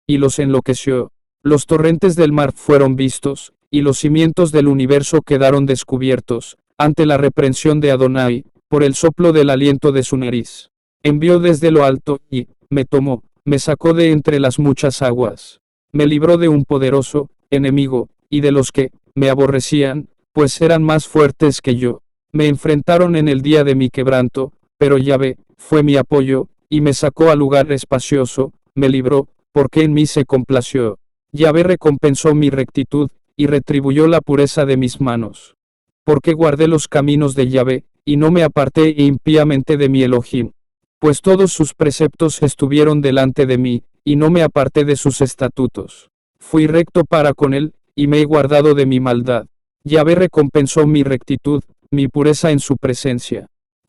Y los enloqueció. Los torrentes del mar fueron vistos, y los cimientos del universo quedaron descubiertos, ante la reprensión de Adonai, por el soplo del aliento de su nariz. Envió desde lo alto, y me tomó, me sacó de entre las muchas aguas. Me libró de un poderoso enemigo, y de los que me aborrecían, pues eran más fuertes que yo. Me enfrentaron en el día de mi quebranto, pero Yahvé fue mi apoyo, y me sacó al lugar espacioso, me libró, porque en mí se complació. Yahvé recompensó mi rectitud, y retribuyó la pureza de mis manos. Porque guardé los caminos de Yahvé, y no me aparté impíamente de mi Elohim. Pues todos sus preceptos estuvieron delante de mí, y no me aparté de sus estatutos. Fui recto para con él, y me he guardado de mi maldad. Yahvé recompensó mi rectitud, mi pureza en su presencia.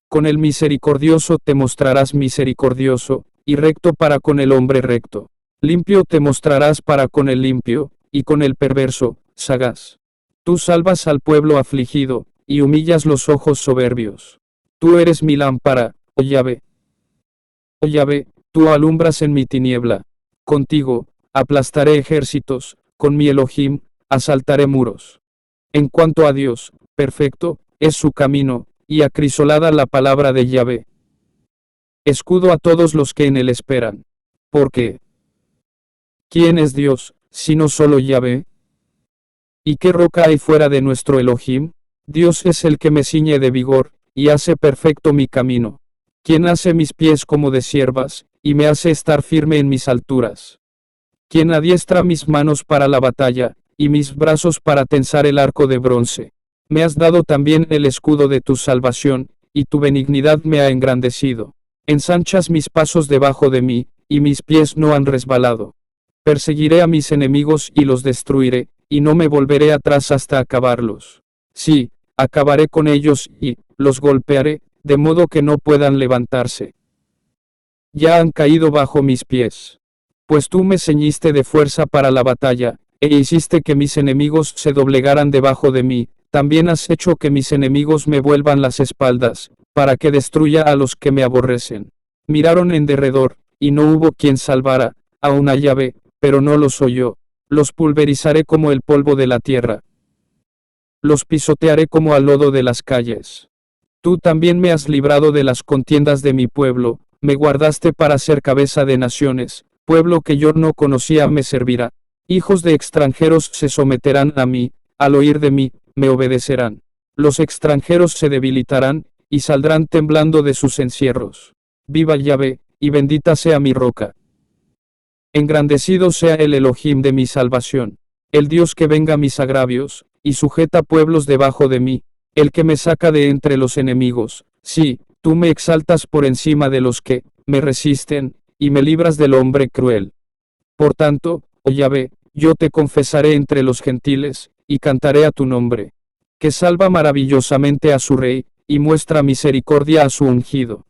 Con el misericordioso te mostrarás misericordioso, y recto para con el hombre recto. Limpio te mostrarás para con el limpio, y con el perverso, sagaz. Tú salvas al pueblo afligido, y humillas los ojos soberbios. Tú eres mi lámpara, oh Yahvé. Oh Yahvé, tú alumbras en mi tiniebla. Contigo, aplastaré ejércitos, con mi Elohim, asaltaré muros. En cuanto a Dios, perfecto es su camino, y acrisolada la palabra de Yahvé. Escudo a todos los que en él esperan. Porque ¿quién es Dios, sino solo Yahvé? ¿Y qué roca hay fuera de nuestro Elohim? Dios es el que me ciñe de vigor, y hace perfecto mi camino. Quien hace mis pies como de ciervas, y me hace estar firme en mis alturas. Quien adiestra mis manos para la batalla, y mis brazos para tensar el arco de bronce. Me has dado también el escudo de tu salvación, y tu benignidad me ha engrandecido. Ensanchas mis pasos debajo de mí, y mis pies no han resbalado. Perseguiré a mis enemigos y los destruiré, y no me volveré atrás hasta acabarlos. Sí, acabaré con ellos, y los golpearé, de modo que no puedan levantarse. Ya han caído bajo mis pies. Pues tú me ceñiste de fuerza para la batalla, e hiciste que mis enemigos se doblegaran debajo de mí. También has hecho que mis enemigos me vuelvan las espaldas, para que destruya a los que me aborrecen. Miraron en derredor, y no hubo quien salvara, aun a Yahvé, pero no los oyó. Los pulverizaré como el polvo de la tierra. Los pisotearé como al lodo de las calles. Tú también me has librado de las contiendas de mi pueblo, me guardaste para ser cabeza de naciones, pueblo que yo no conocía me servirá. Hijos de extranjeros se someterán a mí, al oír de mí, me obedecerán. Los extranjeros se debilitarán, y saldrán temblando de sus encierros. Viva Yahvé, y bendita sea mi roca. Engrandecido sea el Elohim de mi salvación, el Dios que venga mis agravios, y sujeta pueblos debajo de mí, el que me saca de entre los enemigos. Sí, tú me exaltas por encima de los que me resisten, y me libras del hombre cruel. Por tanto, oh Yahvé, yo te confesaré entre los gentiles, y cantaré a tu nombre, que salva maravillosamente a su rey, y muestra misericordia a su ungido.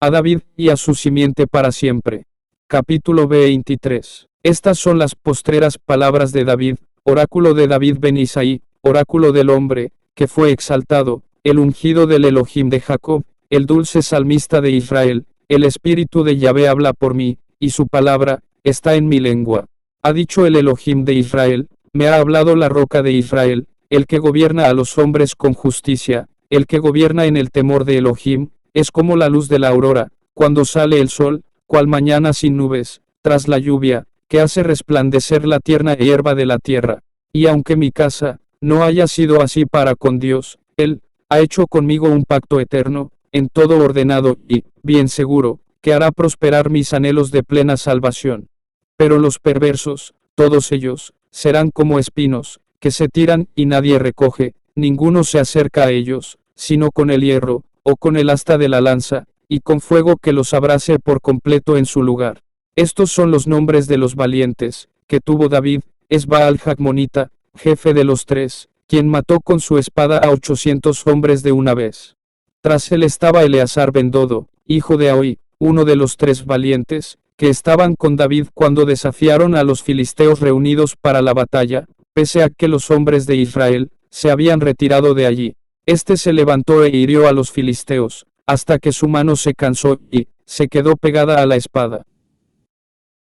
A David, y a su simiente para siempre. Capítulo 23. Estas son las postreras palabras de David, oráculo de David ben Isaí, oráculo del hombre, que fue exaltado, el ungido del Elohim de Jacob, el dulce salmista de Israel, el Espíritu de Yahvé habla por mí, y su palabra está en mi lengua. Ha dicho el Elohim de Israel, me ha hablado la roca de Israel, el que gobierna a los hombres con justicia, el que gobierna en el temor de Elohim, es como la luz de la aurora, cuando sale el sol, cual mañana sin nubes, tras la lluvia, que hace resplandecer la tierna hierba de la tierra. Y aunque mi casa no haya sido así para con Dios, Él ha hecho conmigo un pacto eterno, en todo ordenado y bien seguro, que hará prosperar mis anhelos de plena salvación. Pero los perversos, todos ellos, serán como espinos, que se tiran y nadie recoge, ninguno se acerca a ellos, sino con el hierro, o con el asta de la lanza, y con fuego que los abrase por completo en su lugar. Estos son los nombres de los valientes, que tuvo David, es Baal-Jacmonita, jefe de los 3, quien mató con su espada a 800 hombres de una vez. Tras él estaba Eleazar ben Dodo, hijo de Ahí, uno de los 3 valientes, que estaban con David cuando desafiaron a los filisteos reunidos para la batalla, pese a que los hombres de Israel se habían retirado de allí. Este se levantó e hirió a los filisteos, hasta que su mano se cansó y se quedó pegada a la espada.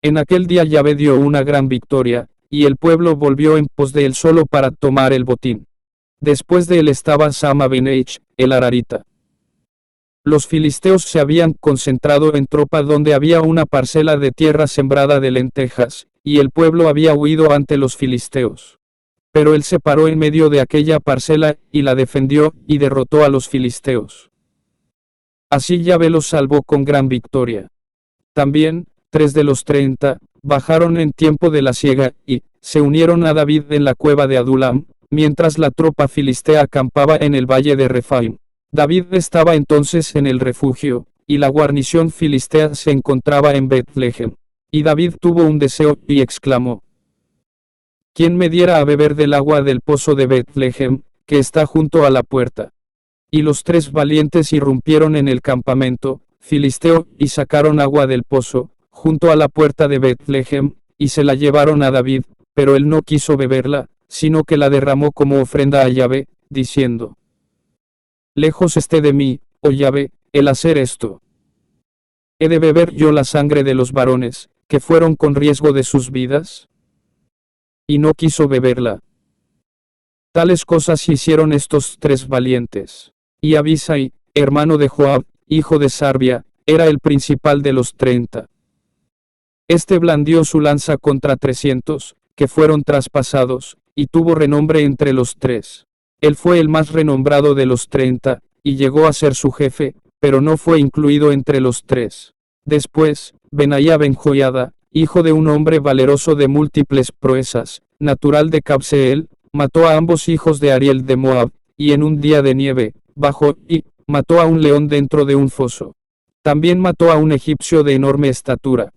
En aquel día Yahvé dio una gran victoria, y el pueblo volvió en pos de él solo para tomar el botín. Después de él estaba Sama ben Eich, el Hararita. Los filisteos se habían concentrado en tropa donde había una parcela de tierra sembrada de lentejas, y el pueblo había huido ante los filisteos. Pero él se paró en medio de aquella parcela, y la defendió, y derrotó a los filisteos. Así Yahvé los salvó con gran victoria. También, 3 de los 30, bajaron en tiempo de la siega, y se unieron a David en la cueva de Adulam, mientras la tropa filistea acampaba en el valle de Refaim. David estaba entonces en el refugio, y la guarnición filistea se encontraba en Betlehem. Y David tuvo un deseo, y exclamó: ¿Quién me diera a beber del agua del pozo de Betlehem, que está junto a la puerta? Y los 3 valientes irrumpieron en el campamento filisteo, y sacaron agua del pozo, junto a la puerta de Betlehem, y se la llevaron a David, pero él no quiso beberla, sino que la derramó como ofrenda a Yahvé, diciendo: Lejos esté de mí, oh Yahvé, el hacer esto. ¿He de beber yo la sangre de los varones, que fueron con riesgo de sus vidas? Y no quiso beberla. Tales cosas hicieron estos 3 valientes. Y Abisai, hermano de Joab, hijo de Sarbia, era el principal de los 30. Este blandió su lanza contra 300, que fueron traspasados, y tuvo renombre entre los 3. Él fue el más renombrado de los 30, y llegó a ser su jefe, pero no fue incluido entre los 3. Después, Benaía ben Joiada, hijo de un hombre valeroso de múltiples proezas, natural de Cabseel, mató a ambos hijos de Ariel de Moab, y en un día de nieve, bajó y mató a un león dentro de un foso. También mató a un egipcio de enorme estatura.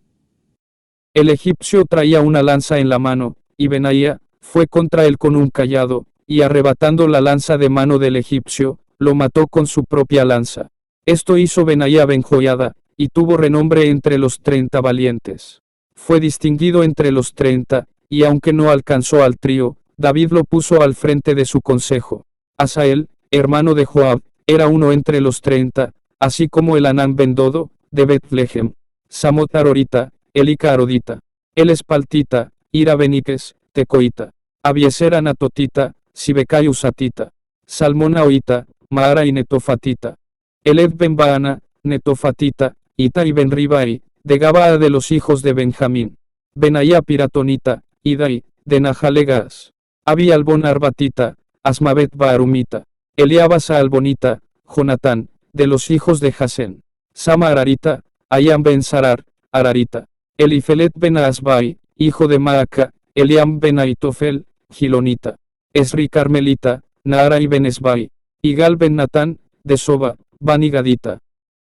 El egipcio traía una lanza en la mano, y Benaía fue contra él con un cayado, y arrebatando la lanza de mano del egipcio, lo mató con su propia lanza. Esto hizo Benaía ben Joiada, y tuvo renombre entre los 30 valientes. Fue distinguido entre los 30, y aunque no alcanzó al trío, David lo puso al frente de su consejo. Asael, hermano de Joab, era uno entre los 30, así como Elhanán ben Dodo, de Betlehem, Samot Arorita, Elica Arodita, el Espaltita, Ira Beniques, Tecoita, Abieser Anatotita, Sibecai Usatita, Salmón Aoita, Maara y Netofatita, Eled ben Baana, Netofatita, Ita y ben Ribai, de Gabaa de los hijos de Benjamín, Benaía Piratonita, Idai, de Nahalegas, Abi Albon Arbatita, Asmavet Baarumita, Eliabasa Albonita, Jonatán, de los hijos de Jasén, Sama Ararita, Ayam ben Sarar, Ararita, Elifelet ben Asbai, hijo de Maaca, Eliam ben Aitofel, Gilonita, Esri Carmelita, Naara y ben Esbai, Igal ben Natán, de Soba, Bani Gadita,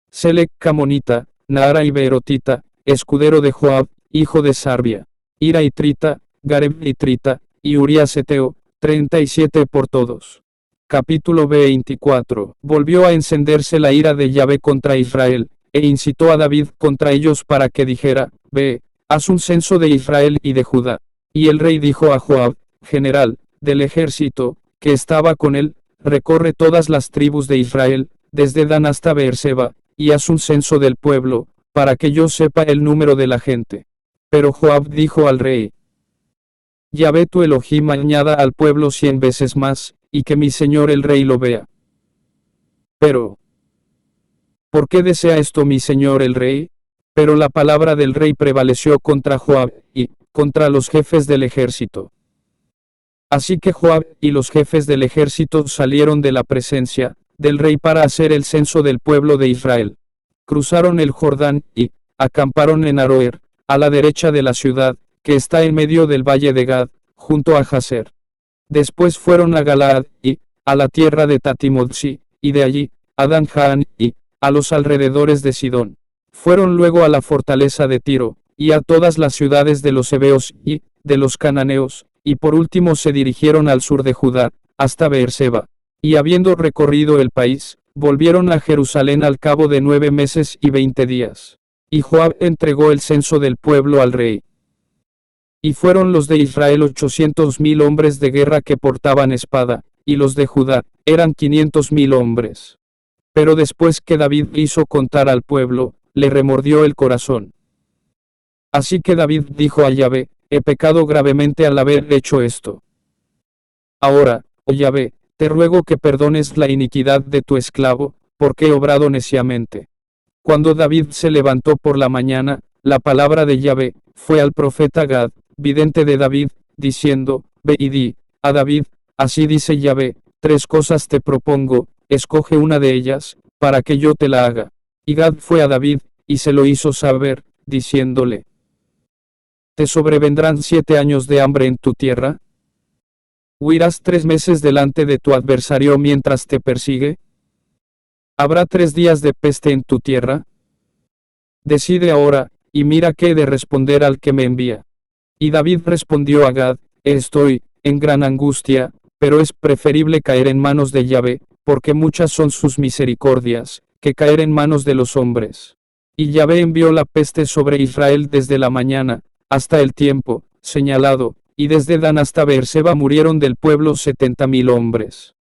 Selec Camonita, Naara y Beerotita, escudero de Joab, hijo de Sarbia, Ira y Trita, Gareb y Trita, y Urías Eteo, 37 por todos. Capítulo 24. Volvió a encenderse la ira de Yahvé contra Israel, e incitó a David contra ellos para que dijera: Ve, haz un censo de Israel y de Judá. Y el rey dijo a Joab, general del ejército, que estaba con él: recorre todas las tribus de Israel, desde Dan hasta Beerseba, y haz un censo del pueblo, para que yo sepa el número de la gente. Pero Joab dijo al rey: Yahvé tu Elohim añada al pueblo 100 veces más, y que mi señor el rey lo vea. Pero, ¿por qué desea esto mi señor el rey? Pero la palabra del rey prevaleció contra Joab, y contra los jefes del ejército. Así que Joab y los jefes del ejército salieron de la presencia del rey para hacer el censo del pueblo de Israel. Cruzaron el Jordán, y acamparon en Aroer, a la derecha de la ciudad, que está en medio del valle de Gad, junto a Jazer. Después fueron a Galaad, y a la tierra de Tatimodsi, y de allí, a Dan-Jaán, y a los alrededores de Sidón. Fueron luego a la fortaleza de Tiro, y a todas las ciudades de los heveos, y de los cananeos, y por último se dirigieron al sur de Judá, hasta Beerseba. Y habiendo recorrido el país, volvieron a Jerusalén al cabo de 9 meses y 20 días. Y Joab entregó el censo del pueblo al rey. Y fueron los de Israel 800.000 hombres de guerra que portaban espada, y los de Judá eran 500.000 hombres. Pero después que David hizo contar al pueblo, le remordió el corazón. Así que David dijo a Yahvé: he pecado gravemente al haber hecho esto. Ahora, oh Yahvé, te ruego que perdones la iniquidad de tu esclavo, porque he obrado neciamente. Cuando David se levantó por la mañana, la palabra de Yahvé fue al profeta Gad, vidente de David, diciendo: ve y di a David, así dice Yahvé, 3 cosas te propongo, escoge una de ellas, para que yo te la haga. Y Gad fue a David, y se lo hizo saber, diciéndole: ¿te sobrevendrán 7 años de hambre en tu tierra? ¿Huirás 3 meses delante de tu adversario mientras te persigue? ¿Habrá 3 días de peste en tu tierra? Decide ahora, y mira qué he de responder al que me envía. Y David respondió a Gad: estoy en gran angustia, pero es preferible caer en manos de Yahvé, porque muchas son sus misericordias, que caer en manos de los hombres. Y Yahvé envió la peste sobre Israel desde la mañana, hasta el tiempo señalado, y desde Dan hasta Beerseba murieron del pueblo 70.000 hombres.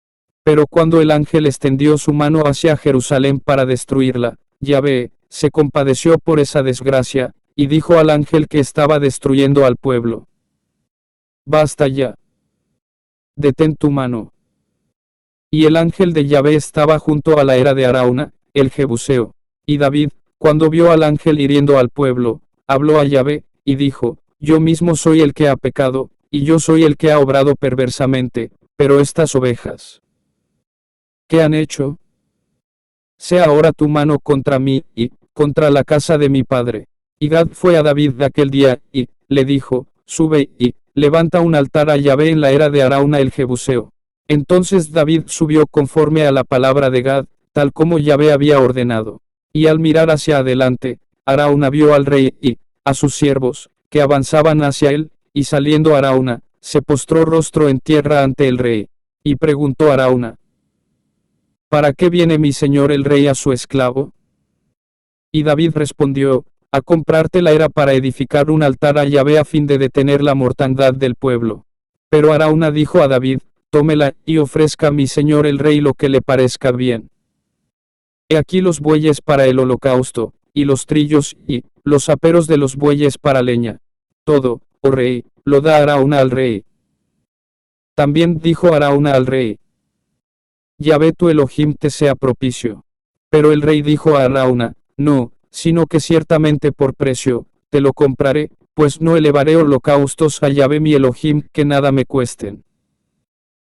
Pero cuando el ángel extendió su mano hacia Jerusalén para destruirla, Yahvé se compadeció por esa desgracia, y dijo al ángel que estaba destruyendo al pueblo: basta ya. Detén tu mano. Y el ángel de Yahvé estaba junto a la era de Arauna, el Jebuseo. Y David, cuando vio al ángel hiriendo al pueblo, habló a Yahvé, y dijo: yo mismo soy el que ha pecado, y yo soy el que ha obrado perversamente, pero estas ovejas, ¿qué han hecho? Sea ahora tu mano contra mí, y contra la casa de mi padre. Y Gad fue a David de aquel día, y le dijo: sube, y levanta un altar a Yahvé en la era de Arauna el Jebuseo. Entonces David subió conforme a la palabra de Gad, tal como Yahvé había ordenado. Y al mirar hacia adelante, Arauna vio al rey, y a sus siervos, que avanzaban hacia él, y saliendo Arauna, se postró rostro en tierra ante el rey. Y preguntó a Arauna: ¿para qué viene mi señor el rey a su esclavo? Y David respondió: a comprarte la era para edificar un altar a Yahvé a fin de detener la mortandad del pueblo. Pero Arauna dijo a David: tómela, y ofrezca a mi señor el rey lo que le parezca bien. He aquí los bueyes para el holocausto, y los trillos, y los aperos de los bueyes para leña. Todo, oh rey, lo da Arauna al rey. También dijo Arauna al rey: Yahvé tu Elohim te sea propicio. Pero el rey dijo a Arauna: no, sino que ciertamente por precio, te lo compraré, pues no elevaré holocaustos a Yahvé mi Elohim que nada me cuesten.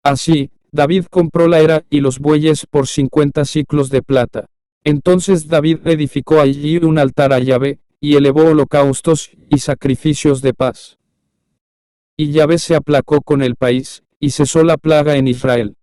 Así, David compró la era y los bueyes por 50 siclos de plata. Entonces David edificó allí un altar a Yahvé, y elevó holocaustos y sacrificios de paz. Y Yahvé se aplacó con el país, y cesó la plaga en Israel.